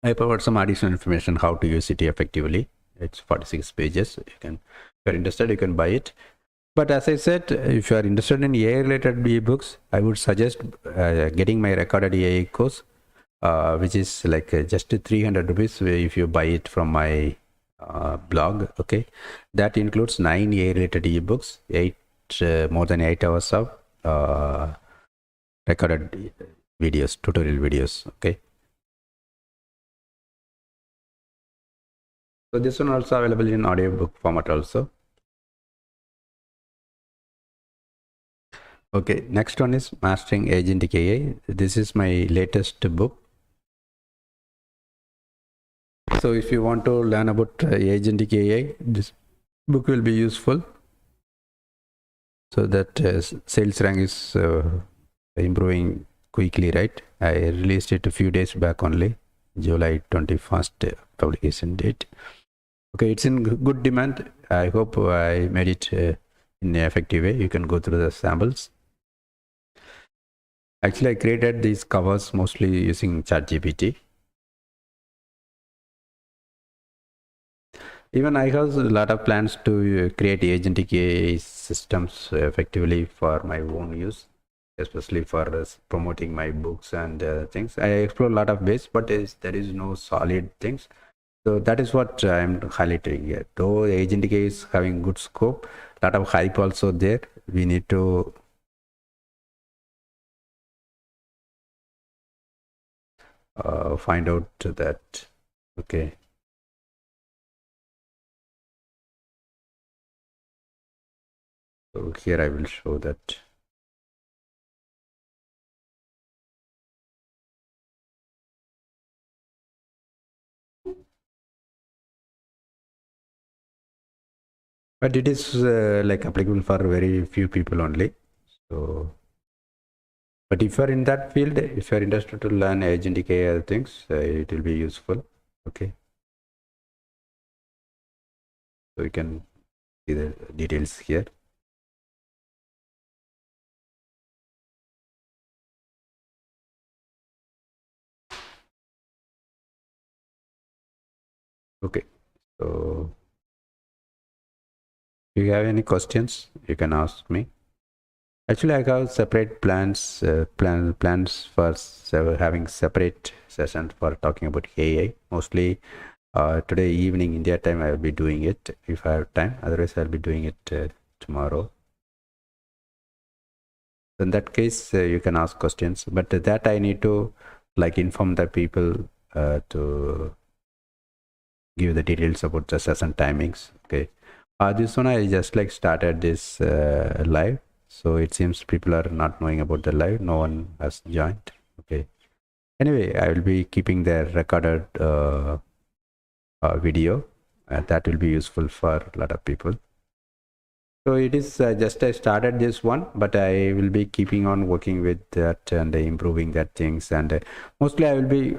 I provide some additional information how to use it effectively. It's 46 pages. You can, if you're interested, you can buy it. But as I said, if you are interested in AI related ebooks, I would suggest getting my recorded AI course, which is like just 300 rupees if you buy it from my blog. Okay, that includes 9 AI related ebooks, more than 8 hours of recorded videos, tutorial videos. Okay, so this one also available in audiobook format also. Okay, next one is Mastering Agentic AI. This is my latest book. So if you want to learn about Agentic AI, this book will be useful. So that sales rank is improving quickly, right? I released it a few days back only, July 21st publication date. Okay, it's in good demand. I hope I made it in an effective way. You can go through the samples. Actually, I created these covers mostly using ChatGPT. Even I have a lot of plans to create agentic AI systems effectively for my own use, especially for promoting my books and things. I explore a lot of ways, but there is no solid things. So that is what I'm highlighting here. Though agentic AI is having good scope, a lot of hype also there. We need to find out that. Okay. So here I will show that. But it is like applicable for very few people only. So, but if you are in that field, if you are interested to learn agentic AI other things, it will be useful. Okay. So you can see the details here. Okay. So if you have any questions, you can ask me. Actually, I have separate plans for having separate sessions for talking about AI. Mostly today evening India time, I will be doing it if I have time. Otherwise, I'll be doing it tomorrow. In that case, you can ask questions, but that I need to like inform the people to give the details about the session timings. Okay. This one I just like started this live, so it seems people are not knowing about the live. No one has joined. Okay. Anyway, I will be keeping the recorded video. That will be useful for a lot of people. So it is just I started this one, but I will be keeping on working with that and improving that things. And mostly I will be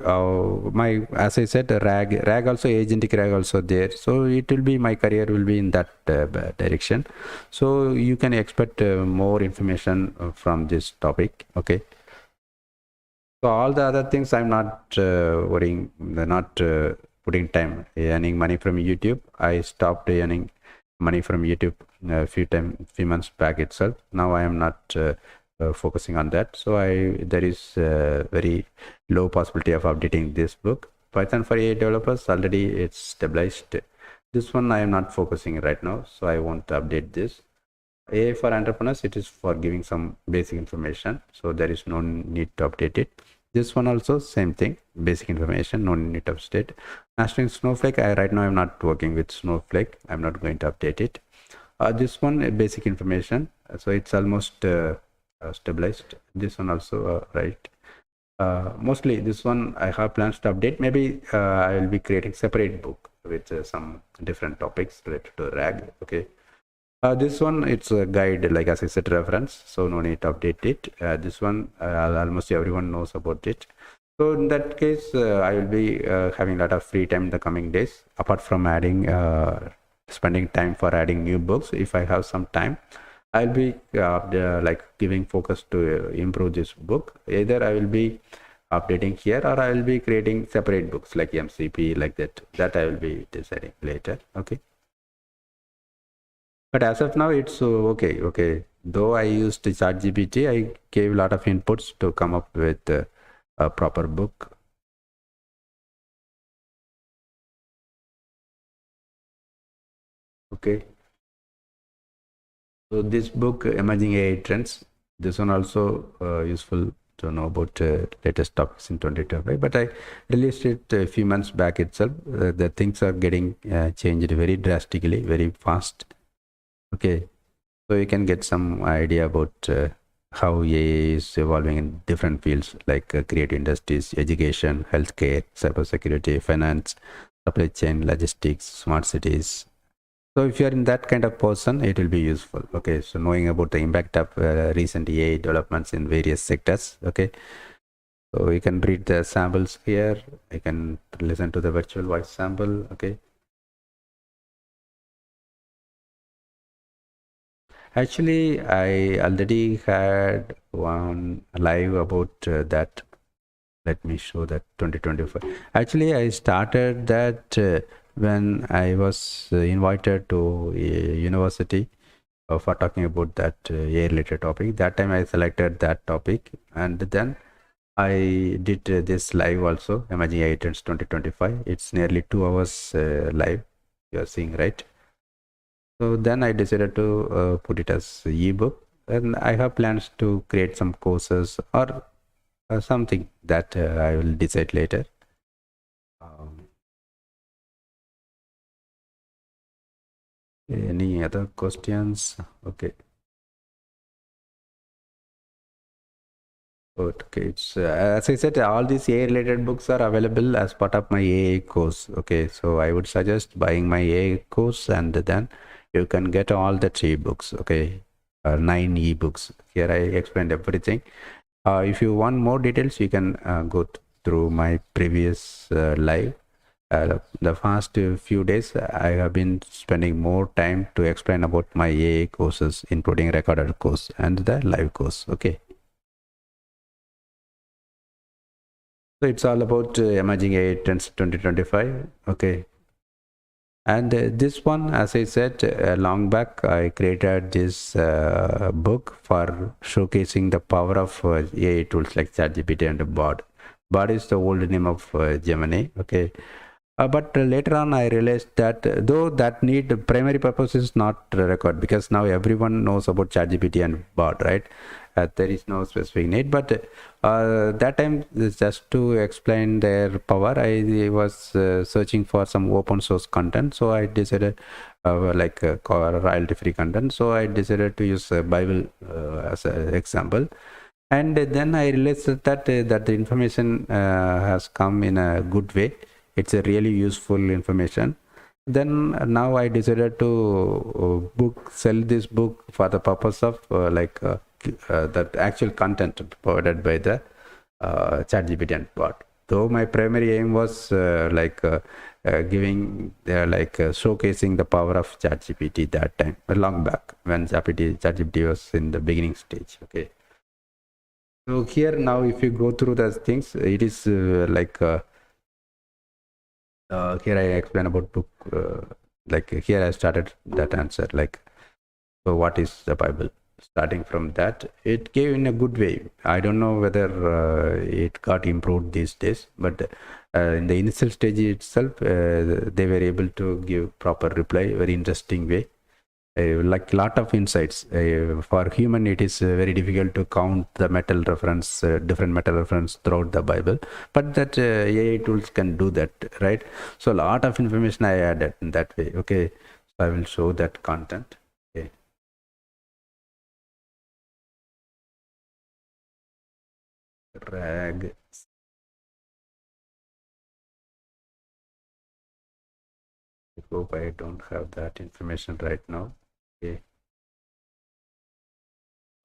my, as I said, RAG also, agentic RAG also there. So it will be, my career will be in that direction. So you can expect more information from this topic. Okay. So all the other things I'm not worrying, not putting time earning money from YouTube. I stopped earning money from YouTube a few months back itself. Now I am not focusing on that. So there is very low possibility of updating this book. Python for AI developers, already it's stabilized. This one I am not focusing right now, so I won't update this. AI for entrepreneurs, it is for giving some basic information, so there is no need to update it. This one also same thing, basic information, no need to update. Mastering Snowflake, right now I'm not working with Snowflake. I'm not going to update it. This one basic information, so it's almost stabilized. This one also right. Mostly this one I have plans to update. Maybe I will be creating separate book with some different topics related to RAG. Okay. This one, it's a guide, like as I said, reference, so no need to update it. This one, almost everyone knows about it. So in that case, I will be having a lot of free time in the coming days, apart from spending time for adding new books. If I have some time, I'll be like giving focus to improve this book. Either I will be updating here, or I will be creating separate books like MCP, like that. That I will be deciding later. Okay. But as of now, it's okay. Okay. Though I used ChatGPT, I gave a lot of inputs to come up with a proper book. Okay. So this book, Emerging AI Trends, this one also useful to know about latest topics in 2025. But I released it a few months back itself. The things are getting changed very drastically, very fast. Okay. So you can get some idea about how AI is evolving in different fields like creative industries, education, healthcare, cybersecurity, finance, supply chain, logistics, smart cities. So if you are in that kind of person, it will be useful. Okay, so knowing about the impact of recent AI developments in various sectors. Okay, so you can read the samples here. You can listen to the virtual voice sample. Okay. Actually, I already had one live about that. Let me show that 2025. Actually, I started that when I was invited to a university for talking about that AI-related topic. That time I selected that topic, and then I did this live also, Emerging AI Trends 2025. It's nearly 2 hours live. You are seeing, right? So then I decided to put it as ebook, and I have plans to create some courses or something that I will decide later. Um, any other questions? Okay. Okay, it's as I said, all these AI related books are available as part of my AI course. Okay, so I would suggest buying my AI course, and then you can get all the 3 books. Okay, 9 ebooks. Here I explained everything. If you want more details, you can go through my previous live. The past few days, I have been spending more time to explain about my AI courses, including recorded course and the live course. Okay. So it's all about emerging AI trends 2025. Okay. And this one, as I said long back, I created this book for showcasing the power of AI tools like ChatGPT and Bard. Bard is the old name of Gemini. Okay. But later on, I realized that though that need primary purpose is not required, because now everyone knows about ChatGPT and Bard, right? There is no specific need, but that time, just to explain their power, I was searching for some open source content, so I decided like royalty free content, so I decided to use Bible as an example. And then I realized that that the information has come in a good way. It's a really useful information. Then now I decided to sell this book for the purpose of that actual content provided by the ChatGPT and bot. Though my primary aim was giving showcasing the power of ChatGPT that time, long back when ChatGPT was in the beginning stage. Okay. So here now, if you go through the things, it is here I explain about book. Here I started that answer. So what is the Bible? Starting from that, it gave in a good way. I don't know whether it got improved these days, but in the initial stage itself, they were able to give proper reply, very interesting way. Like lot of insights. For human, it is very difficult to count the metal reference, different metal reference throughout the Bible, but that AI tools can do that, right? So a lot of information I added in that way. Okay, so I will show that content. Okay. Drag. I hope I don't have that information right now. Okay.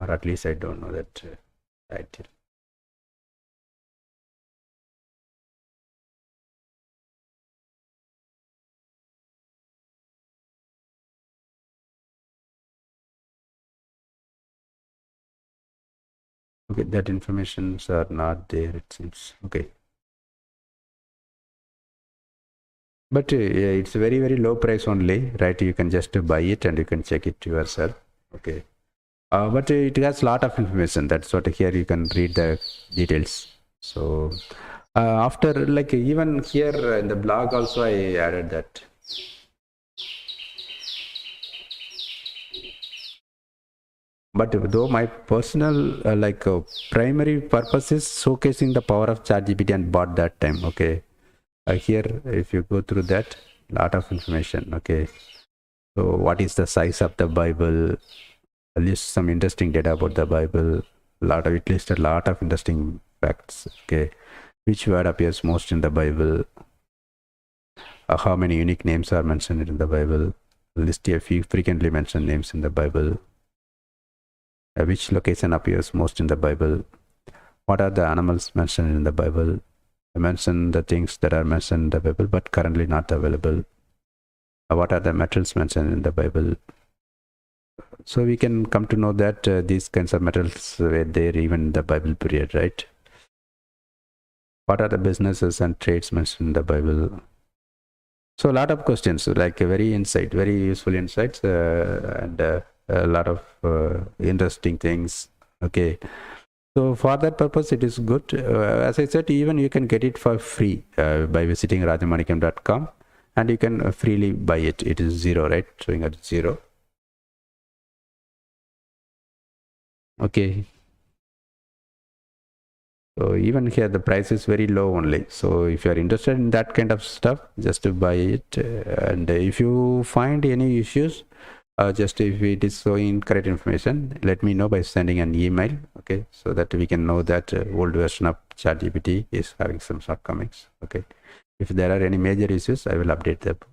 Or at least I don't know that title. Okay, that informations are not there, it seems. Okay. But it's very, very low price only, right? You can just buy it and you can check it yourself. Okay. But it has a lot of information. That's what here you can read the details. So after, like, even here in the blog also I added that. But though my personal primary purpose is showcasing the power of ChatGPT and bot that time. Okay. Here, if you go through that, lot of information. Okay. So what is the size of the Bible? List some interesting data about the Bible. It listed a lot of interesting facts. Okay. Which word appears most in the Bible? How many unique names are mentioned in the Bible? List a few frequently mentioned names in the Bible. Which location appears most in the Bible? What are the animals mentioned in the Bible? I mentioned the things that are mentioned in the Bible but currently not available. What are the metals mentioned in the Bible? So we can come to know that these kinds of metals were there even in the Bible period, right? What are the businesses and trades mentioned in the Bible? So a lot of questions, like very useful insights, and a lot of interesting things. Okay. So for that purpose, it is good. As I said, even you can get it for free by visiting rajamanikam.com, and you can freely buy it. It is zero, right? Showing at zero. Okay. So even here, the price is very low only. So if you are interested in that kind of stuff, just to buy it. And if you find any issues, just if it is showing incorrect information, let me know by sending an email. okay, so that we can know that old version of ChatGPT is having some shortcomings. Okay, if there are any major issues, I will update the book.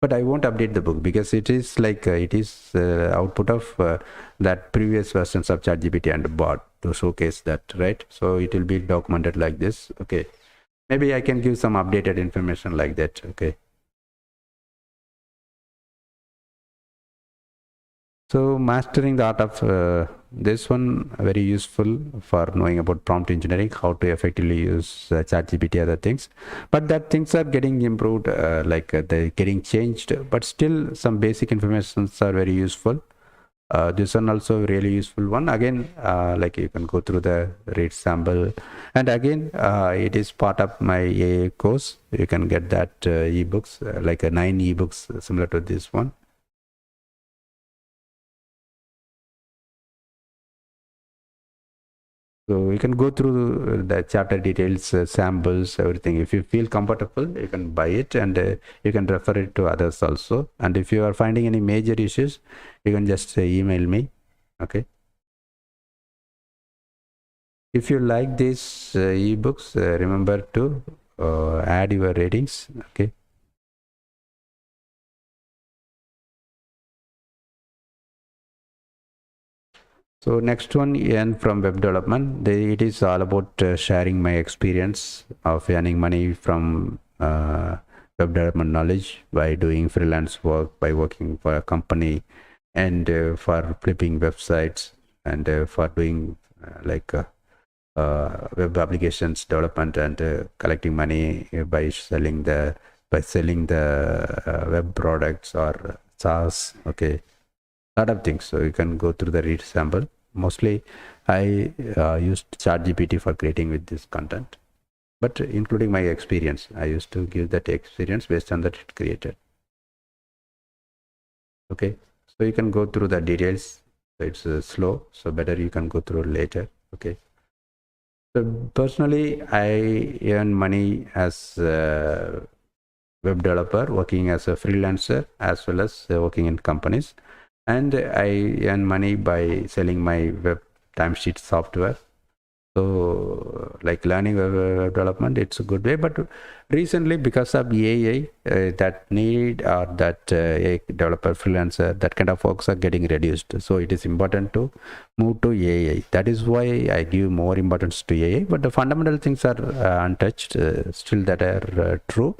But I won't update the book because it is like it is output of that previous versions of ChatGPT and bot to showcase that, right? So it will be documented like this. Okay, maybe I can give some updated information like that. Okay. So mastering the art of this one very useful for knowing about prompt engineering, how to effectively use ChatGPT, other things. But that things are getting improved, they're getting changed. But still, some basic informations are very useful. This one also really useful one. Again, like you can go through the read sample, and again, it is part of my AA course. You can get that ebooks, 9 ebooks similar to this one. So you can go through the chapter details, samples, everything. If you feel comfortable, you can buy it, and you can refer it to others also. And if you are finding any major issues, you can just email me. Okay. If you like these ebooks, remember to add your ratings. Okay. So next one, earn from web development. It is all about sharing my experience of earning money from web development knowledge by doing freelance work, by working for a company, and for flipping websites, and for doing web applications development, and collecting money by selling the web products or SaaS. Okay, lot of things. So you can go through the read sample. Mostly I used ChatGPT for creating with this content, but including my experience, I used to give that experience based on that it created. Okay, so you can go through the details. It's slow, so better you can go through later. Okay, so personally I earn money as a web developer, working as a freelancer, as well as working in companies. And I earn money by selling my web timesheet software. So like learning web development, it's a good way. But recently, because of AI, that need or that a developer freelancer, that kind of works are getting reduced. So it is important to move to AI. That is why I give more importance to AI. But the fundamental things are untouched, still that are true.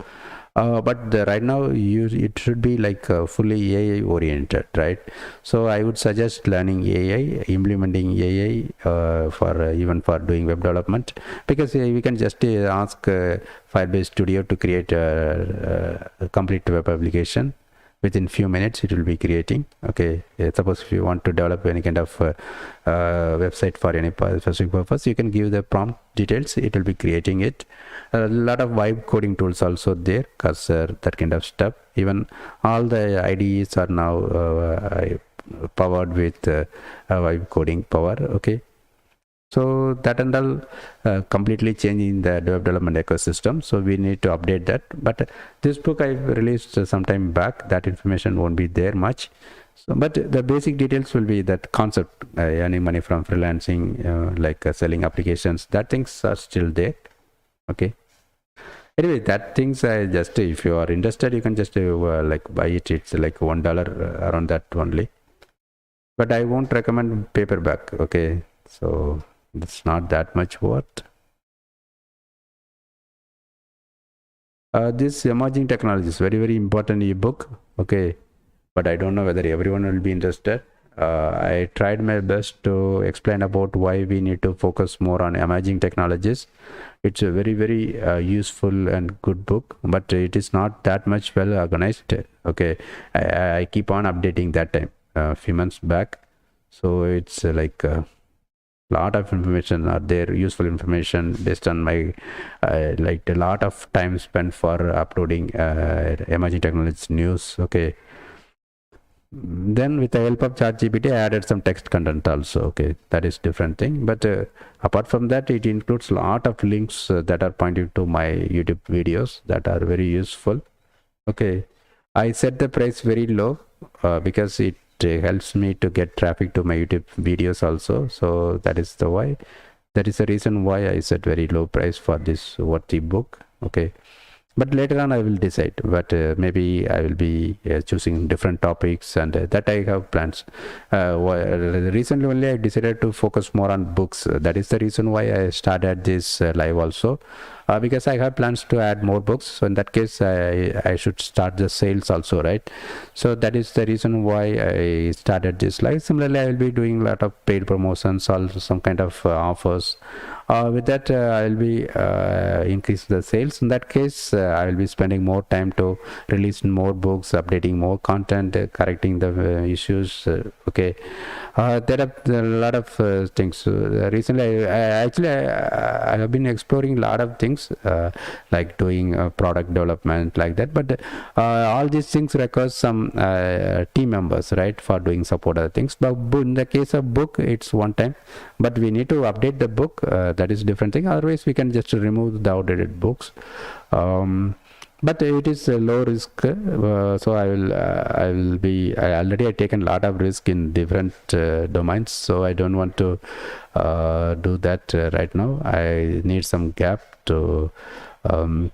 But right now it should be like fully AI oriented, right? So I would suggest learning AI, implementing AI even for doing web development, because we can just ask Firebase Studio to create a complete web application. Within few minutes it will be creating. Okay, suppose if you want to develop any kind of website for any specific purpose, you can give the prompt details, it will be creating it. A lot of vibe coding tools also there, cursor, that kind of stuff. Even all the IDEs are now powered with vibe coding power. Okay, so that and all completely changing the web development ecosystem. So we need to update that. But this book I released some time back, that information won't be there much. So, but the basic details will be that concept, earning money from freelancing, selling applications, that things are still there. Okay. Anyway, that things I just, if you are interested, you can just buy it. It's like $1 around that only. But I won't recommend paperback. Okay. So it's not that much worth. This emerging technology is very, very important ebook. Okay, but I don't know whether everyone will be interested. I tried my best to explain about why we need to focus more on emerging technologies. It's a very, very useful and good book, but it is not that much well organized. Okay, I keep on updating that time a few months back. So it's lot of information are there, useful information based on my a lot of time spent for uploading emerging technologies news. Okay, then with the help of ChatGPT I added some text content also. Okay, that is different thing. But apart from that, it includes a lot of links that are pointing to my YouTube videos that are very useful. Okay, I set the price very low because it helps me to get traffic to my YouTube videos also. So that is the reason why I set very low price for this worthy book. Okay, but later on I will decide, but maybe I will be choosing different topics, and that I have plans. Recently only I decided to focus more on books. That is the reason why I started this live also, because I have plans to add more books. So in that case I should start the sales also, right? So that is the reason why I started this live. Similarly, I will be doing a lot of paid promotions, also some kind of offers. With that I will be increase the sales. In that case I will be spending more time to release more books, updating more content, correcting the issues. Okay, there are a lot of things. Recently I have been exploring a lot of things, like doing product development like that, but all these things requires some team members, right, for doing support other things. But in the case of book, it's one time, but we need to update the book. That is different thing. Otherwise we can just remove the outdated books. But it is a low risk, so I already taken a lot of risk in different domains, so I don't want to do that right now. I need some gap to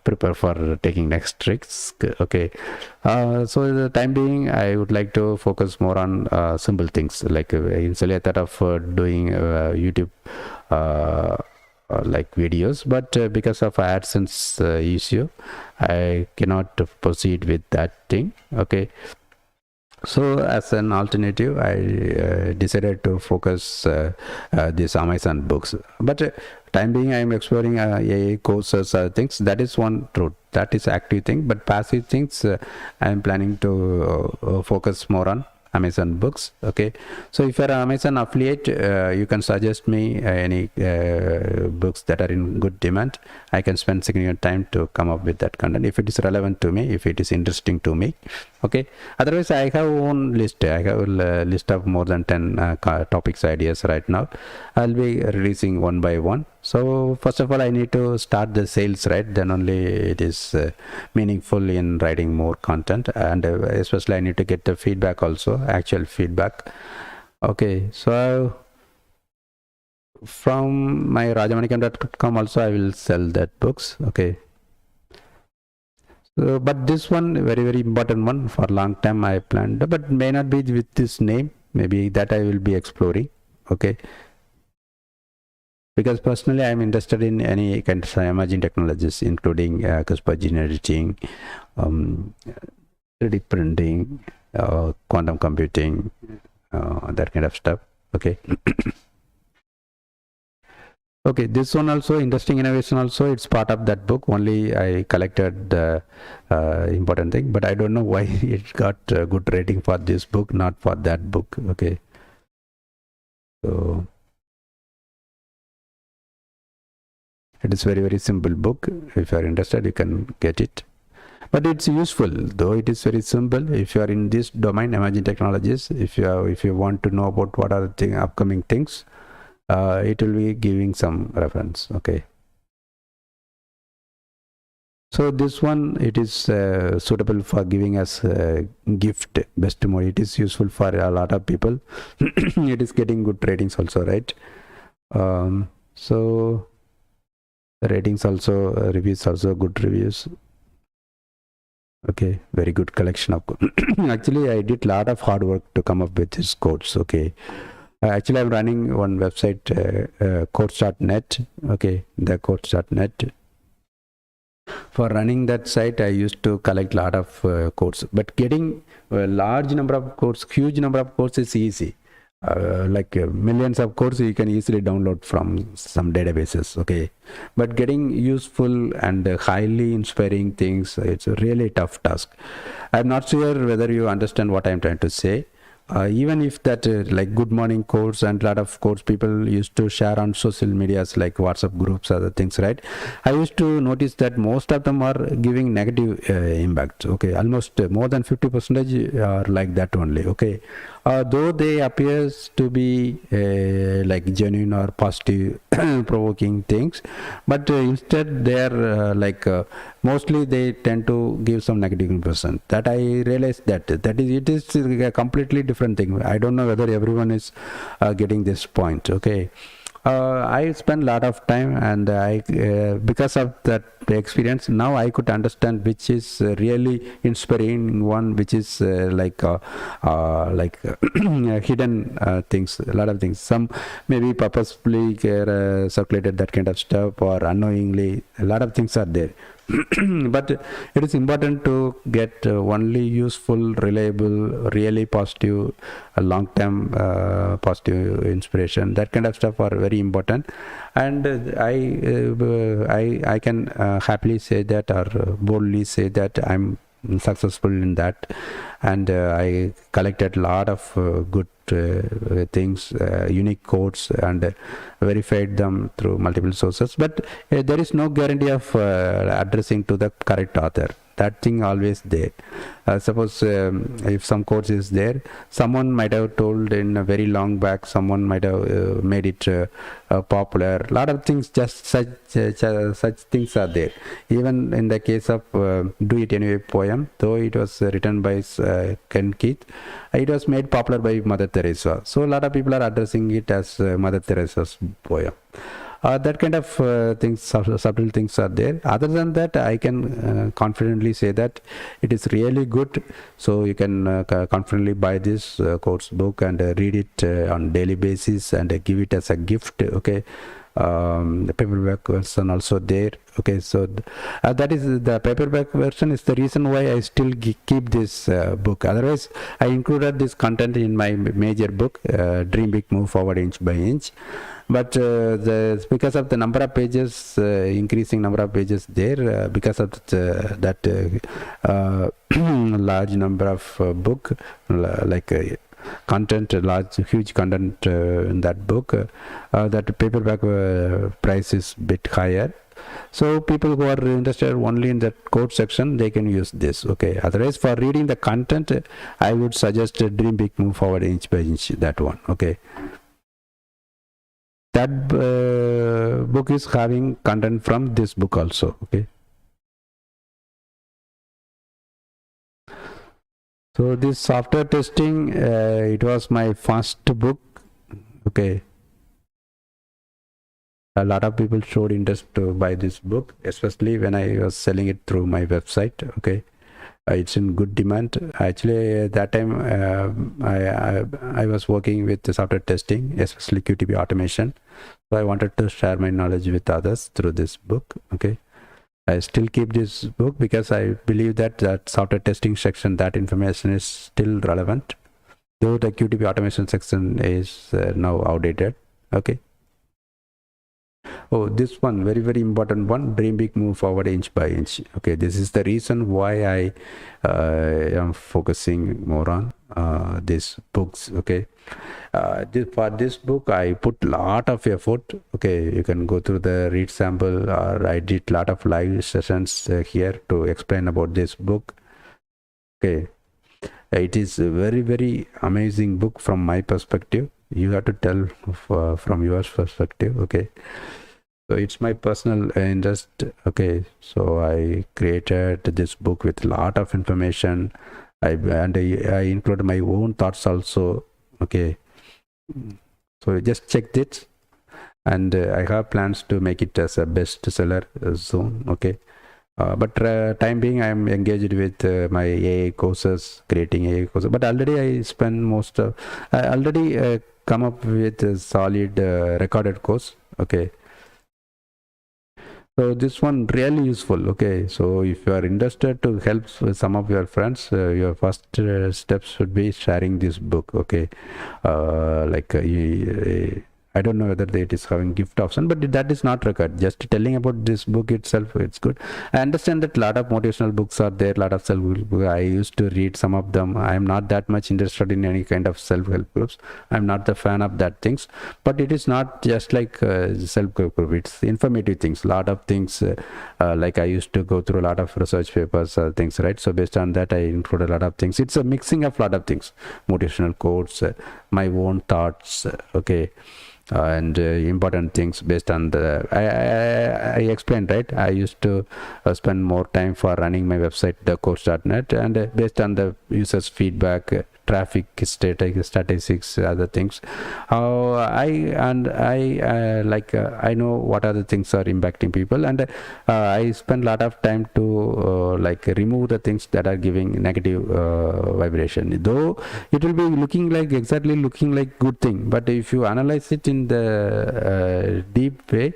prepare for taking next risk. Okay, so the time being I would like to focus more on simple things, like initially I thought of doing YouTube like videos, but because of AdSense issue I cannot proceed with that thing. Okay, so as an alternative I decided to focus this Amazon books. But time being I am exploring AI courses, things. That is one truth, that is active thing. But passive things I am planning to focus more on Amazon books. Okay, so if you're an Amazon affiliate, you can suggest me any books that are in good demand. I can spend significant time to come up with that content if it is relevant to me, if it is interesting to me. Okay, otherwise I have own list. I have a list of more than 10 topics ideas right now. I'll be releasing one by one. So first of all I need to start the sales, right? Then only it is meaningful in writing more content, and especially I need to get the feedback also, actual feedback. Okay, so from my rajamanikam.com also I will sell that books. Okay, so, but this one very important one, for long time I planned, but may not be with this name, maybe that I will be exploring. Okay, because personally I am interested in any kind of emerging technologies, including CRISPR gene editing, 3D printing, quantum computing, that kind of stuff. Okay. Okay, this one also, interesting innovation also, it's part of that book. Only I collected the important thing, but I don't know why it got a good rating for this book, not for that book. Okay, so it is very simple book. If you are interested, you can get it. But it's useful, though it is very simple. If you are in this domain, emerging technologies, if you want to know about what are the upcoming things, it will be giving some reference. Okay, so this one, it is suitable for giving us gift best mode. It is useful for a lot of people. It is getting good ratings also, right? So the ratings also, reviews also, good reviews. Okay, very good collection of actually I did a lot of hard work to come up with these codes. Okay, actually I'm running one website, codes.net. Okay, the codes.net. For running that site I used to collect a lot of codes, but getting a large number of codes, huge number of codes is easy. Like millions of codes you can easily download from some databases. Okay, but getting useful and highly inspiring things, it's a really tough task. I'm not sure whether you understand what I'm trying to say. Even if that like good morning quotes and a lot of quotes people used to share on social medias like WhatsApp groups, other things, right? I used to notice that most of them are giving negative impact. Okay, almost more than 50% are like that only. Okay, though they appears to be like genuine or positive provoking things, but instead they are mostly they tend to give some negative impression. That I realized that is it is a completely different thing. I don't know whether everyone is getting this point. Okay. I spent a lot of time, and I because of that experience, now I could understand which is really inspiring one, which is hidden things, a lot of things. Some maybe purposefully circulated, that kind of stuff, or unknowingly, a lot of things are there. But it is important to get only useful, reliable, really positive, long-term positive inspiration. That kind of stuff are very important, and I can happily say that, or boldly say that I'm successful in that, and I collected a lot of good things, unique codes, and verified them through multiple sources. But there is no guarantee of addressing to the correct author. That thing always there. Suppose if some codes is there, someone might have told in a very long back, someone might have made it popular. A lot of things, just such things are there. Even in the case of Do It Anyway poem, though it was written by Ken Keith, it was made popular by Mother Teresa. So a lot of people are addressing it as Mother Teresa's poem. That kind of things, subtle things are there. Other than that, I can confidently say that it is really good. So you can confidently buy this course book and read it on daily basis, and give it as a gift. Okay. The paperback version also there. Okay, so that is the paperback version is the reason why I still keep this book. Otherwise, I included this content in my major book, Dream Big, Move Forward Inch by Inch. But because of the number of pages, increasing number of pages there, because of that large number of book, content, huge content in that book, that paperback price is bit higher. So people who are interested only in that code section, they can use this. Okay. Otherwise, for reading the content, I would suggest Dream Big, Move Forward Inch by Inch, that one. Okay. That book is having content from this book also. Okay. So this software testing, it was my first book. Okay. A lot of people showed interest to buy this book, especially when I was selling it through my website. Okay. It's in good demand. Actually, that time I was working with the software testing, especially QTP automation. So I wanted to share my knowledge with others through this book. Okay. I still keep this book because I believe that software testing section, that information is still relevant, though the QTP automation section is now outdated. Okay. Oh, this one, very, very important one, Dream Big, Move Forward Inch by Inch. Okay, this is the reason why I am focusing more on these books. Okay, for this book, I put a lot of effort. Okay, you can go through the read sample, or I did a lot of live sessions here to explain about this book. Okay, it is a very, very amazing book from my perspective. You have to tell from your perspective. Okay. So it's my personal interest. Okay, so I created this book with a lot of information. I included my own thoughts also. Okay, so just check this, and I have plans to make it as a bestseller soon. Okay, but time being, I am engaged with my AI courses, creating AI courses. But already I spend I already come up with a solid recorded course. Okay. So this one really useful. Okay, so if you are interested to help some of your friends, your first steps should be sharing this book. Okay, I don't know whether it is having gift option, but that is not required. Just telling about this book itself, it's good. I understand that a lot of motivational books are there, a lot of self-help books. I used to read some of them. I am not that much interested in any kind of self-help groups. I'm not the fan of that things. But it is not just like self-help group. It's informative things. A lot of things, like I used to go through a lot of research papers, things, right? So based on that, I include a lot of things. It's a mixing of a lot of things. Motivational quotes, my own thoughts, okay, and important things based on the I explained, right? I used to spend more time for running my website, the course.net, and based on the users feedback, traffic statistics, other things, how I know what other things are impacting people, and I spend a lot of time to like remove the things that are giving negative vibration, though it will be looking like good thing, but if you analyze it in the deep way,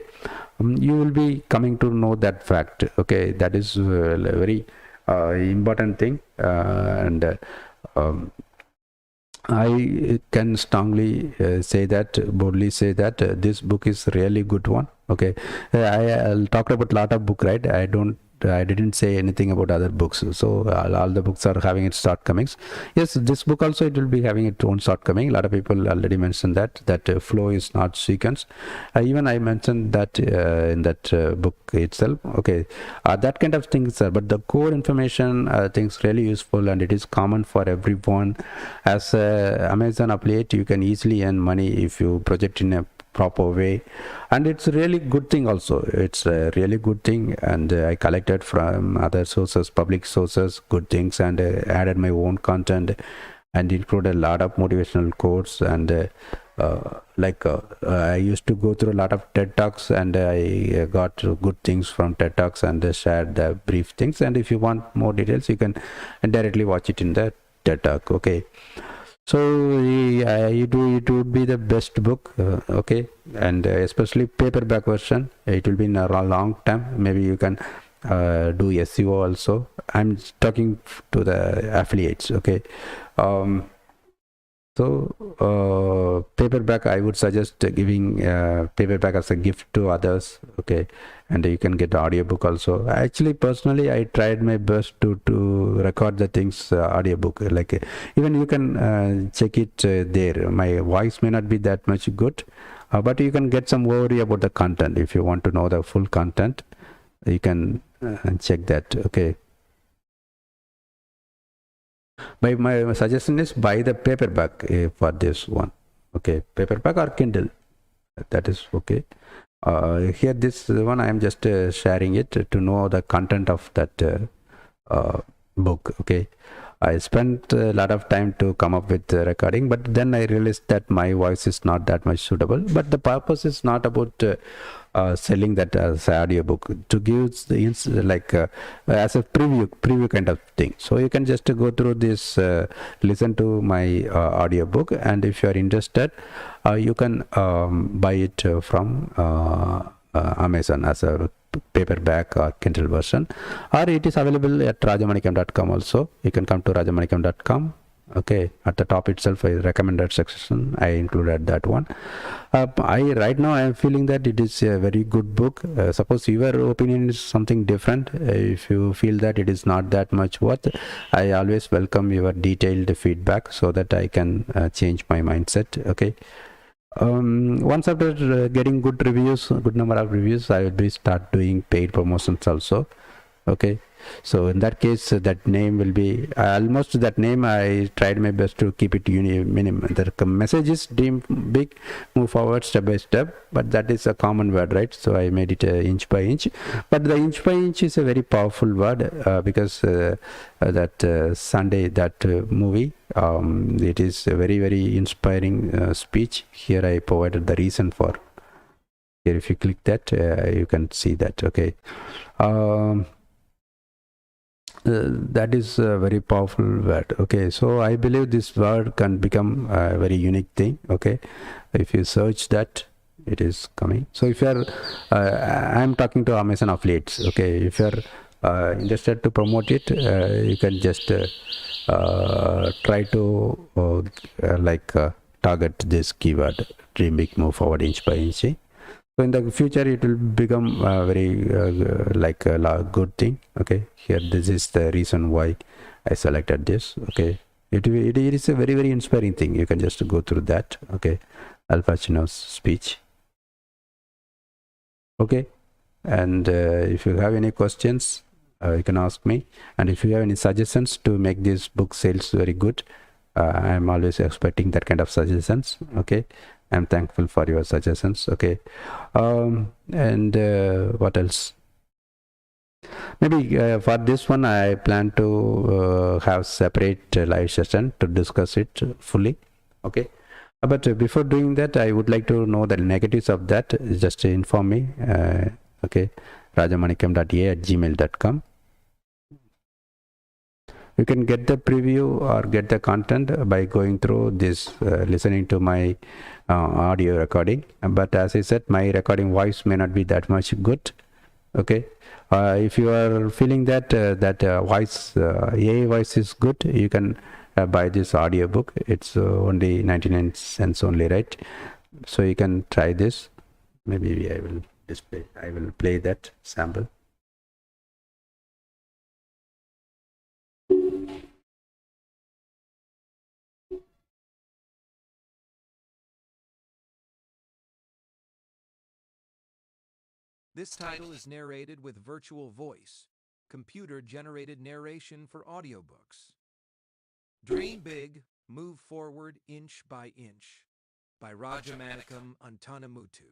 you will be coming to know that fact, okay. That is a very important thing, and um, I can strongly boldly say that this book is really good one, okay. I'll talk about a lot of book, right? I didn't say anything about other books, so all the books are having its shortcomings. Yes, this book also, it will be having its own shortcoming. A lot of people already mentioned that flow is not sequence. Even I mentioned that in that book itself, okay. That kind of things, but the core information things really useful, and it is common for everyone. As Amazon affiliate, you can easily earn money if you project in a proper way, and it's a really good thing also. It's a really good thing, and I collected from other sources, public sources, good things, and added my own content and included a lot of motivational quotes, and I used to go through a lot of TED Talks, and I got good things from TED Talks, and shared the brief things. And if you want more details, you can directly watch it in the TED Talk, okay. So it would be the best book, okay, and especially paperback version. It will be in a long time. Maybe you can do SEO also. I'm talking to the affiliates, okay. So paperback, I would suggest giving paperback as a gift to others, okay, and you can get audiobook also. Actually, personally, I tried my best to record the things audiobook. Like even you can check it there. My voice may not be that much good, but you can get some overview about the content. If you want to know the full content, you can check that, okay. My suggestion is buy the paperback for this one, okay. Paperback or Kindle, that is okay. Here this one I am just sharing it to know the content of that book, okay. I spent a lot of time to come up with the recording, but then I realized that my voice is not that much suitable. But the purpose is not about selling that as an audiobook, to give the as a preview kind of thing. So you can just go through this, listen to my audiobook, and if you are interested, you can buy it from Amazon as a paperback or Kindle version, or it is available at rajamanikam.com also. You can come to rajamanikam.com, okay. At the top itself, I recommended section, I included that one. Right now I am feeling that it is a very good book. Suppose your opinion is something different, if you feel that it is not that much worth, I always welcome your detailed feedback so that I can change my mindset, okay. Once after getting good number of reviews, I will be start doing paid promotions also, okay. So in that case, that name will be almost that name. I tried my best to keep it minimum. The message is dream big, move forward step by step, but that is a common word, right? So I made it inch by inch, but the inch by inch is a very powerful word, because that Sunday, that movie, it is a very, very inspiring speech. Here I provided the reason for. Here if you click that, you can see that, okay. That is a very powerful word, okay. So I believe this word can become a very unique thing, okay. If you search that, it is coming. So if you are I'm talking to Amazon affiliates, okay. If you are interested to promote it, you can just try to target this keyword, dream big, move forward inch by inch. So in the future, it will become very a good thing, okay. Here, this is the reason why I selected this, okay. It is a very, very inspiring thing. You can just go through that, okay. Al Pacino's speech, okay. And if you have any questions, you can ask me. And if you have any suggestions to make this book sales very good, I'm always expecting that kind of suggestions. Okay, I'm thankful for your suggestions. Okay, and what else? Maybe for this one, I plan to have separate live session to discuss it fully. Okay, but before doing that, I would like to know the negatives of that. Just inform me. Okay, rajamanikam.a@gmail.com. You can get the preview or get the content by going through this, listening to my audio recording. But as I said, my recording voice may not be that much good. Okay, if you are feeling that voice, AI voice is good, you can buy this audio book. It's only 99 cents only, right? So you can try this. Maybe I will play that sample. This title is narrated with virtual voice, computer-generated narration for audiobooks. Dream Big, Move Forward Inch by Inch by Rajamanikam Antanamutu.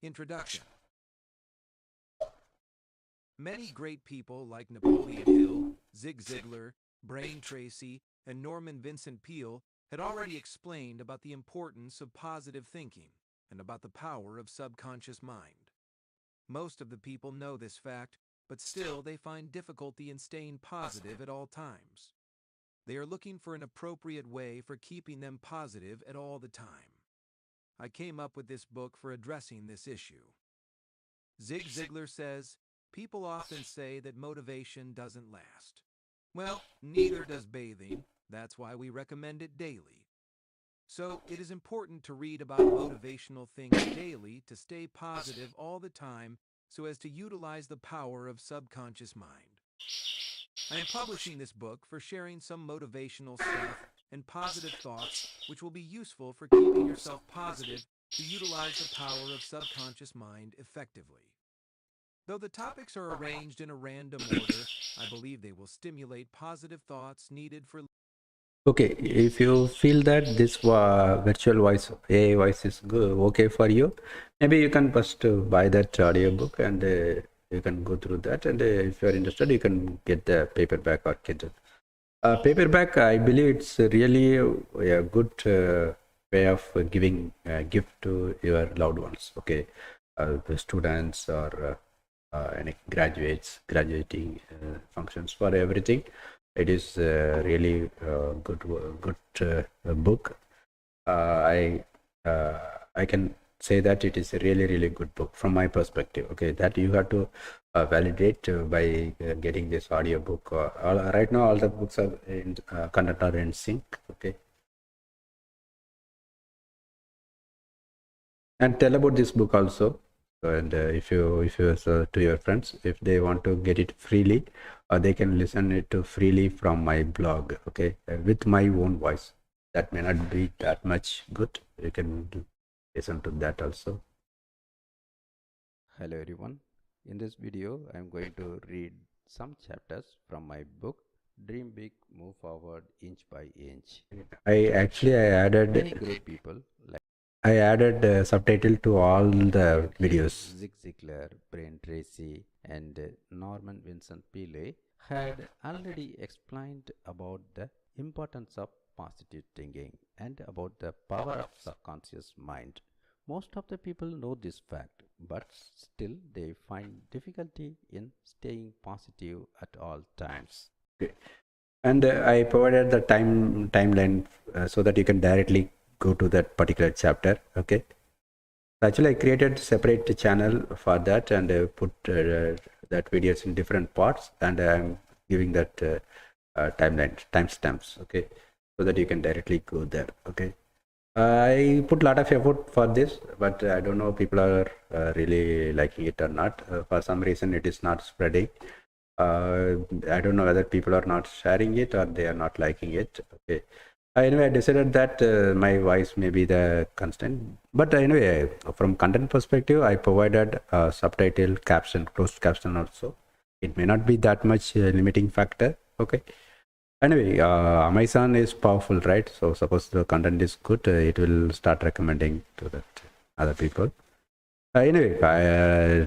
Introduction. Many great people like Napoleon Hill, Zig Ziglar, Brian Tracy, and Norman Vincent Peale had already explained about the importance of positive thinking and about the power of subconscious mind. Most of the people know this fact, but still they find difficulty in staying positive at all times. They are looking for an appropriate way for keeping them positive at all the time. I came up with this book for addressing this issue. Zig Ziglar says, people often say that motivation doesn't last. Well, neither does bathing. That's why we recommend it daily. So, it is important to read about motivational things daily to stay positive all the time so as to utilize the power of subconscious mind. I am publishing this book for sharing some motivational stuff and positive thoughts which will be useful for keeping yourself positive to utilize the power of subconscious mind effectively. Though the topics are arranged in a random order, I believe they will stimulate positive thoughts needed for. Okay, if you feel that this virtual voice, AI voice is good, okay for you, maybe you can first buy that audio book and you can go through that. And if you are interested, you can get the paperback or Kindle. Paperback, I believe it's really a good way of giving a gift to your loved ones. Okay, the students or any graduating functions, for everything. It is really good book. I can say that it is a really good book from my perspective. Okay, that you have to validate by getting this audio book. Right now, all the books are in content are in sync. Okay, and tell about this book also. And if you to your friends, if they want to get it freely, they can listen it to freely from my blog. Okay, with my own voice. That may not be that much good. You can listen to that also. Hello everyone. In this video, I am going to read some chapters from my book Dream Big, Move Forward Inch by Inch. I added many great people. I added subtitle to all the videos. Zig Ziglar, Brian Tracy, and Norman Vincent Peale had already explained about the importance of positive thinking and about the power of subconscious mind. Most of the people know this fact, but still they find difficulty in staying positive at all times. Okay. And I provided the timeline so that you can directly go to that particular chapter. Okay, actually I created separate channel for that and put that videos in different parts, and I'm giving that timeline timestamps. Okay, so that you can directly go there. Okay, I put a lot of effort for this, but I don't know people are really liking it or not. For some reason it is not spreading. I don't know whether people are not sharing it or they are not liking it. Okay, anyway, I decided that my voice may be the constant. But anyway, from content perspective, I provided subtitle, caption, closed caption also it may not be that much limiting factor. Okay. Anyway, Amazon is powerful, right? So suppose the content is good, it will start recommending to that other people. Anyway,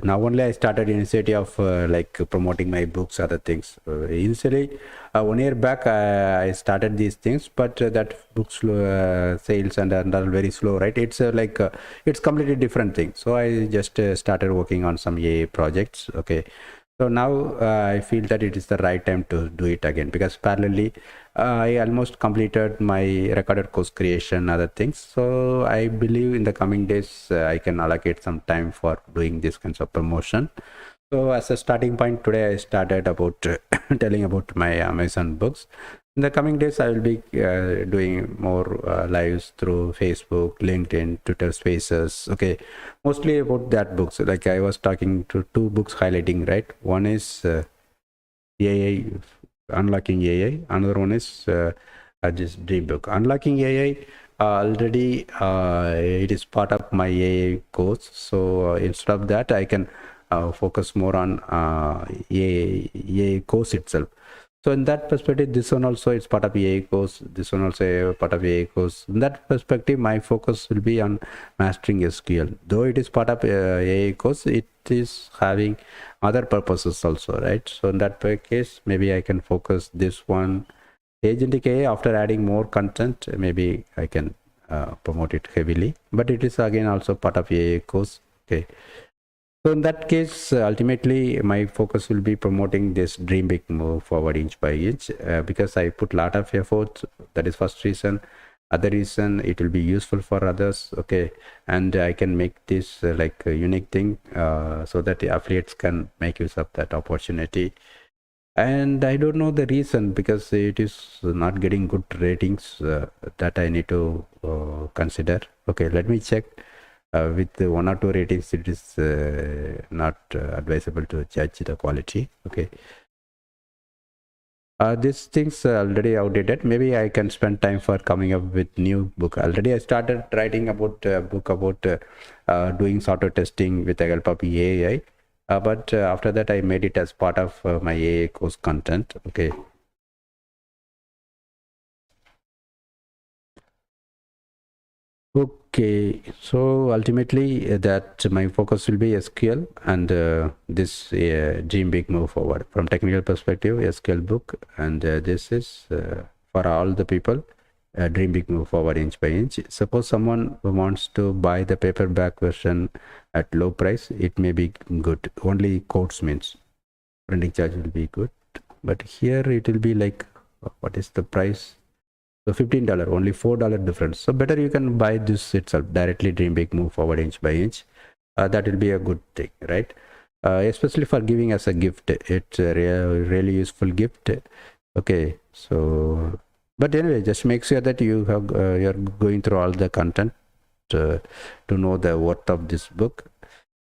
now only I started initiative of like promoting my books, other things. Initially, 1 year back, I started these things, but that book sales and are very slow, right? It's like it's completely different thing. So I just started working on some AI projects. Okay, so now I feel that it is the right time to do it again, because parallelly I almost completed my recorded course creation, other things. So I believe in the coming days I can allocate some time for doing this kinds of promotion. So as a starting point, today I started about telling about my Amazon books. In the coming days, I will be doing more lives through Facebook, LinkedIn, Twitter Spaces. Okay, mostly about that books. Like I was talking to two books highlighting, right? One is AI, Unlocking AI. Another one is this dream book. Unlocking AI. Already, it is part of my AI course. So instead of that, I can focus more on AI course itself. So in that perspective, this one also is part of AI course. This one also a part of AI course. In that perspective, my focus will be on mastering SQL. Though it is part of AI course, it is having other purposes also, right? So in that case, maybe I can focus this one. Agentic AI, after adding more content, maybe I can promote it heavily. But it is again also part of AI course. Okay. So in that case, ultimately, my focus will be promoting this dream big, move forward inch by inch, because I put a lot of effort. That is first reason. Other reason, it will be useful for others. Okay, and I can make this like a unique thing, so that the affiliates can make use of that opportunity. And I don't know the reason, because it is not getting good ratings, that I need to consider. Okay, let me check. With 1 or 2 ratings, it is not advisable to judge the quality. Okay. These things are already outdated. Maybe I can spend time for coming up with new book. Already I started writing about a book about doing software testing with the help of AI. But after that, I made it as part of my AI course content. Okay. Okay, so ultimately that my focus will be SQL and this dream big move forward from technical perspective, SQL book, and this is for all the people, dream big move forward inch by inch. Suppose someone wants to buy the paperback version at low price, it may be good. Only quotes means printing charge will be good, but here it will be like, what is the price? So $15, only $4 difference. So better you can buy this itself directly, dream big, move forward inch by inch. That will be a good thing, right? Especially for giving as a gift. It's a really useful gift. Okay, so but anyway, just make sure that you have you're going through all the content to know the worth of this book.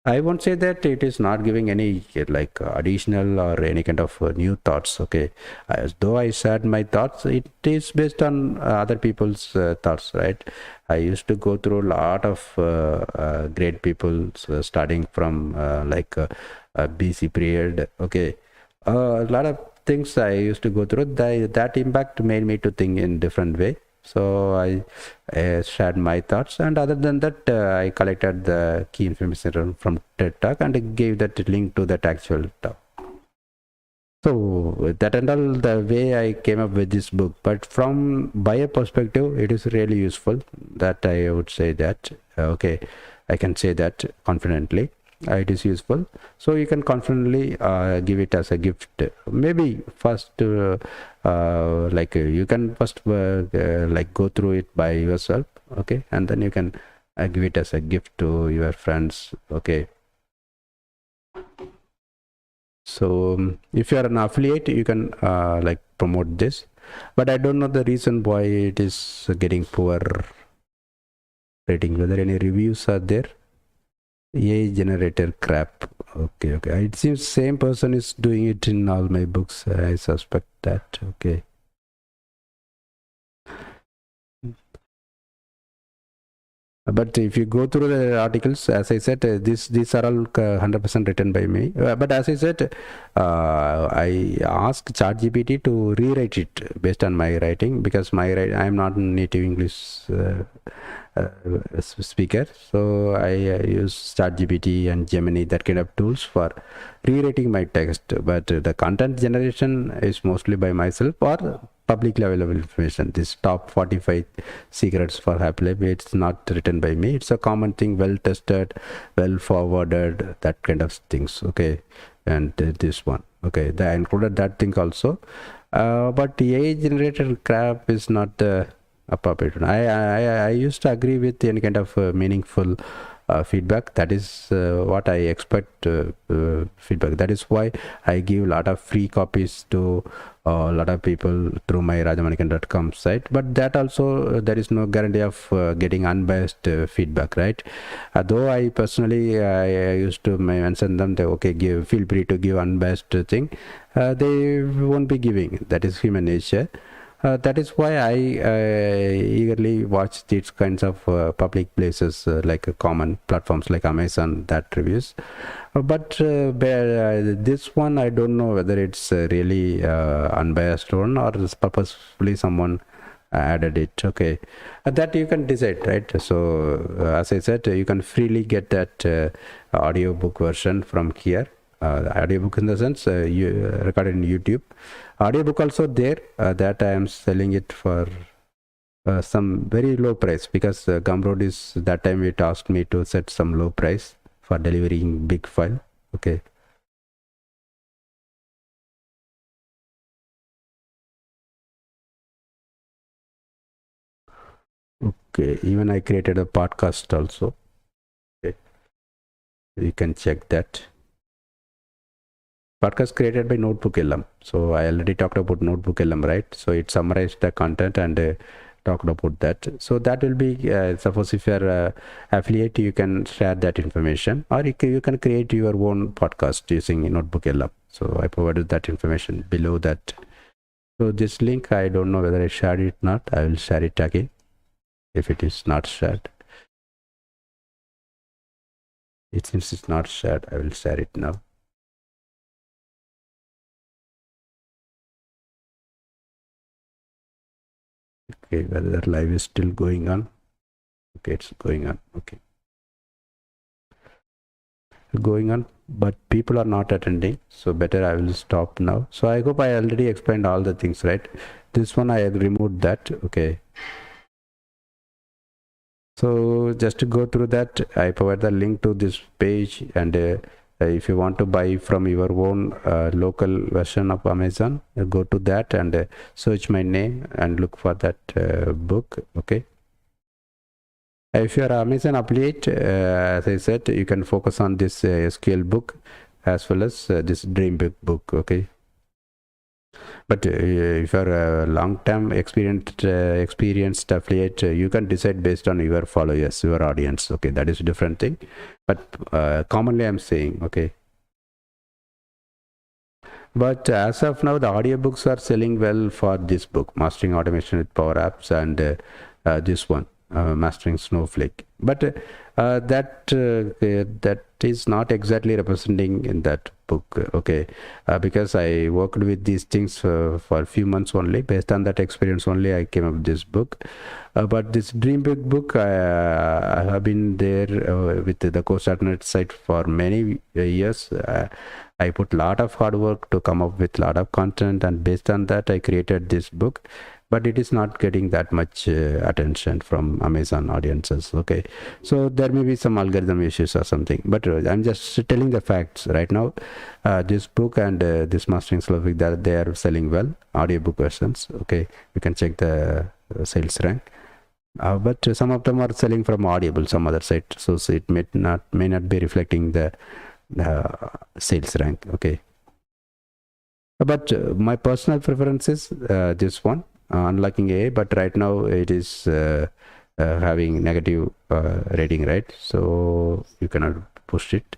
I won't say that it is not giving any like additional or any kind of new thoughts. Okay, as though I shared my thoughts, it is based on other people's thoughts, right? I used to go through a lot of great people, starting from BC period. Okay, a lot of things I used to go through. That impact made me to think in different way. So I shared my thoughts, and other than that, I collected the key information from TED Talk and gave that link to that actual talk. So that and all the way I came up with this book. But from buyer perspective, it is really useful. That I would say that. Okay, I can say that confidently. It is useful, so you can confidently give it as a gift. Maybe first you can first like go through it by yourself, okay, and then you can give it as a gift to your friends. Okay, so if you are an affiliate, you can like promote this, but I don't know the reason why it is getting poor rating, whether any reviews are there. AI generator crap. Okay. It seems same person is doing it in all my books. I suspect that. Okay. But if you go through the articles, as I said, these are all 100% written by me. But as I said, I asked ChatGPT to rewrite it based on my writing, because I am not a native English speaker. So I use ChatGPT and Gemini, that kind of tools, for rewriting my text. But the content generation is mostly by myself or publicly available information. This top 45 secrets for happy life, it's not written by me. It's a common thing, well tested, well forwarded, that kind of things. Okay, and this one. Okay, I included that thing also. But AI generated crap is not appropriate. I used to agree with any kind of meaningful feedback. That is what I expect. Feedback. That is why I give a lot of free copies to a lot of people through my rajamanikan.com site. But that also, there is no guarantee of getting unbiased feedback, right? Though I personally I used to mention them that, okay, feel free to give unbiased thing. They won't be giving. That is human nature. That is why I eagerly watch these kinds of public places, like common platforms like Amazon, that reviews. But this one, I don't know whether it's really unbiased one, or is purposefully someone added it. Okay, that you can decide, right? So as I said, you can freely get that audiobook version from here. Audiobook in the sense recorded in YouTube. Audiobook also there, that I am selling it for some very low price, because Gumroad is, that time it asked me to set some low price for delivering big file. Okay. Okay, even I created a podcast also. Okay, you can check that. Podcast created by Notebook.lm. So I already talked about Notebook.lm, right? So it summarized the content and talked about that. So that will be, suppose if you're affiliate, you can share that information, or you can create your own podcast using Notebook.lm. So I provided that information below that. So this link, I don't know whether I shared it or not. I will share it again if it is not shared. Since it's not shared, I will share it now. Okay, whether live is still going on. Okay, it's going on. Okay, going on, but people are not attending, so better I will stop now. So I hope I already explained all the things, right? This one I removed that. Okay, so just to go through that, I provide the link to this page, and if you want to buy from your own local version of Amazon, go to that and search my name and look for that book. Okay, if you are Amazon affiliate, as I said, you can focus on this SQL book as well as this Dreambook book. Okay, but if you are a long-term experienced affiliate, you can decide based on your followers, your audience. Okay, that is a different thing. But commonly I'm saying, okay. But as of now, the audiobooks are selling well for this book, Mastering Automation with Power Apps, and this one, Mastering Snowflake. But that is not exactly representing in that book. Okay, because I worked with these things for a few months only. Based on that experience only, I came up with this book. But this Dreambook book, I have been there with the Coach.net site for many years. I put a lot of hard work to come up with a lot of content, and based on that, I created this book. But it is not getting that much attention from Amazon audiences. Okay, so there may be some algorithm issues or something, but I'm just telling the facts right now. This book and this Mastering Snowflake, that they are selling well, audiobook versions. Okay, you can check the sales rank. But some of them are selling from Audible, some other site, so it may not be reflecting the sales rank. Okay, but my personal preference is this one, Unlocking AI, but right now it is having negative rating, right? So you cannot push it.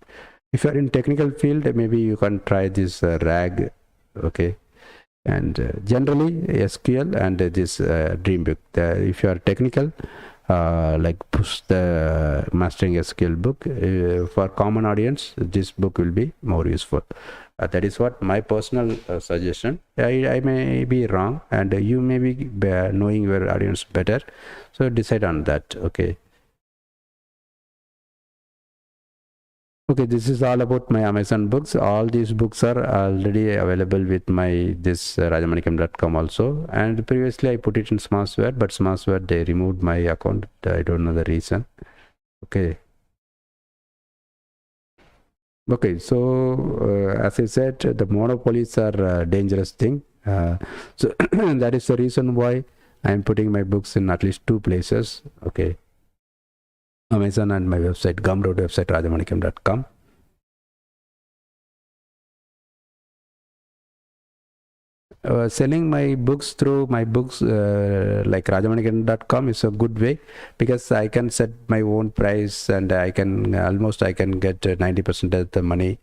If you are in technical field, maybe you can try this RAG. Okay, and generally SQL and this Dreambook. If you are technical, like push the mastering a skill book. For common audience, this book will be more useful. That is what my personal suggestion. I may be wrong, and you may be knowing your audience better, so decide on that. Okay. Okay, this is all about my Amazon books. All these books are already available with my this rajamanikam.com also. And previously I put it in SmartSword, but SmartSword they removed my account. I don't know the reason. Okay. Okay, so as I said, the monopolies are a dangerous thing. So that is the reason why I am putting my books in at least 2 places. Okay. Amazon and my website, Gumroad website, rajamanikam.com. Selling my books through my books like rajamanikam.com is a good way, because I can set my own price, and I can get 90% of the money,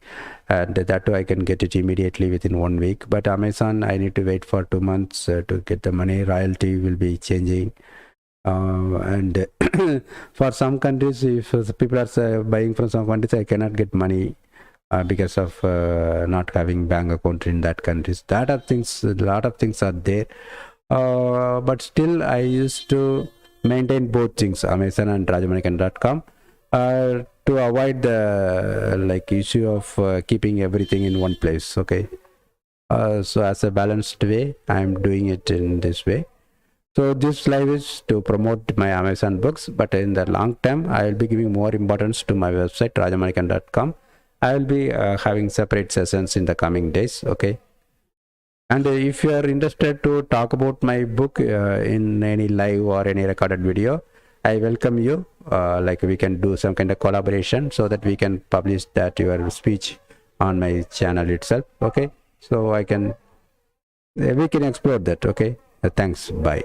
and that too I can get it immediately within 1 week. But Amazon, I need to wait for 2 months to get the money. Royalty will be changing. And for some countries, if people are buying from some countries, I cannot get money because of not having bank account in that countries. A lot of things are there, but still I used to maintain both things, Amazon and rajamanikam.com, to avoid the issue of keeping everything in one place. Okay. So as a balanced way, I am doing it in this way. So this live is to promote my Amazon books, but in the long term, I will be giving more importance to my website, rajamanikam.com. I will be having separate sessions in the coming days. Okay. And if you are interested to talk about my book in any live or any recorded video, I welcome you. We can do some kind of collaboration so that we can publish that your speech on my channel itself. Okay. So we can explore that. Okay. Thanks. Bye.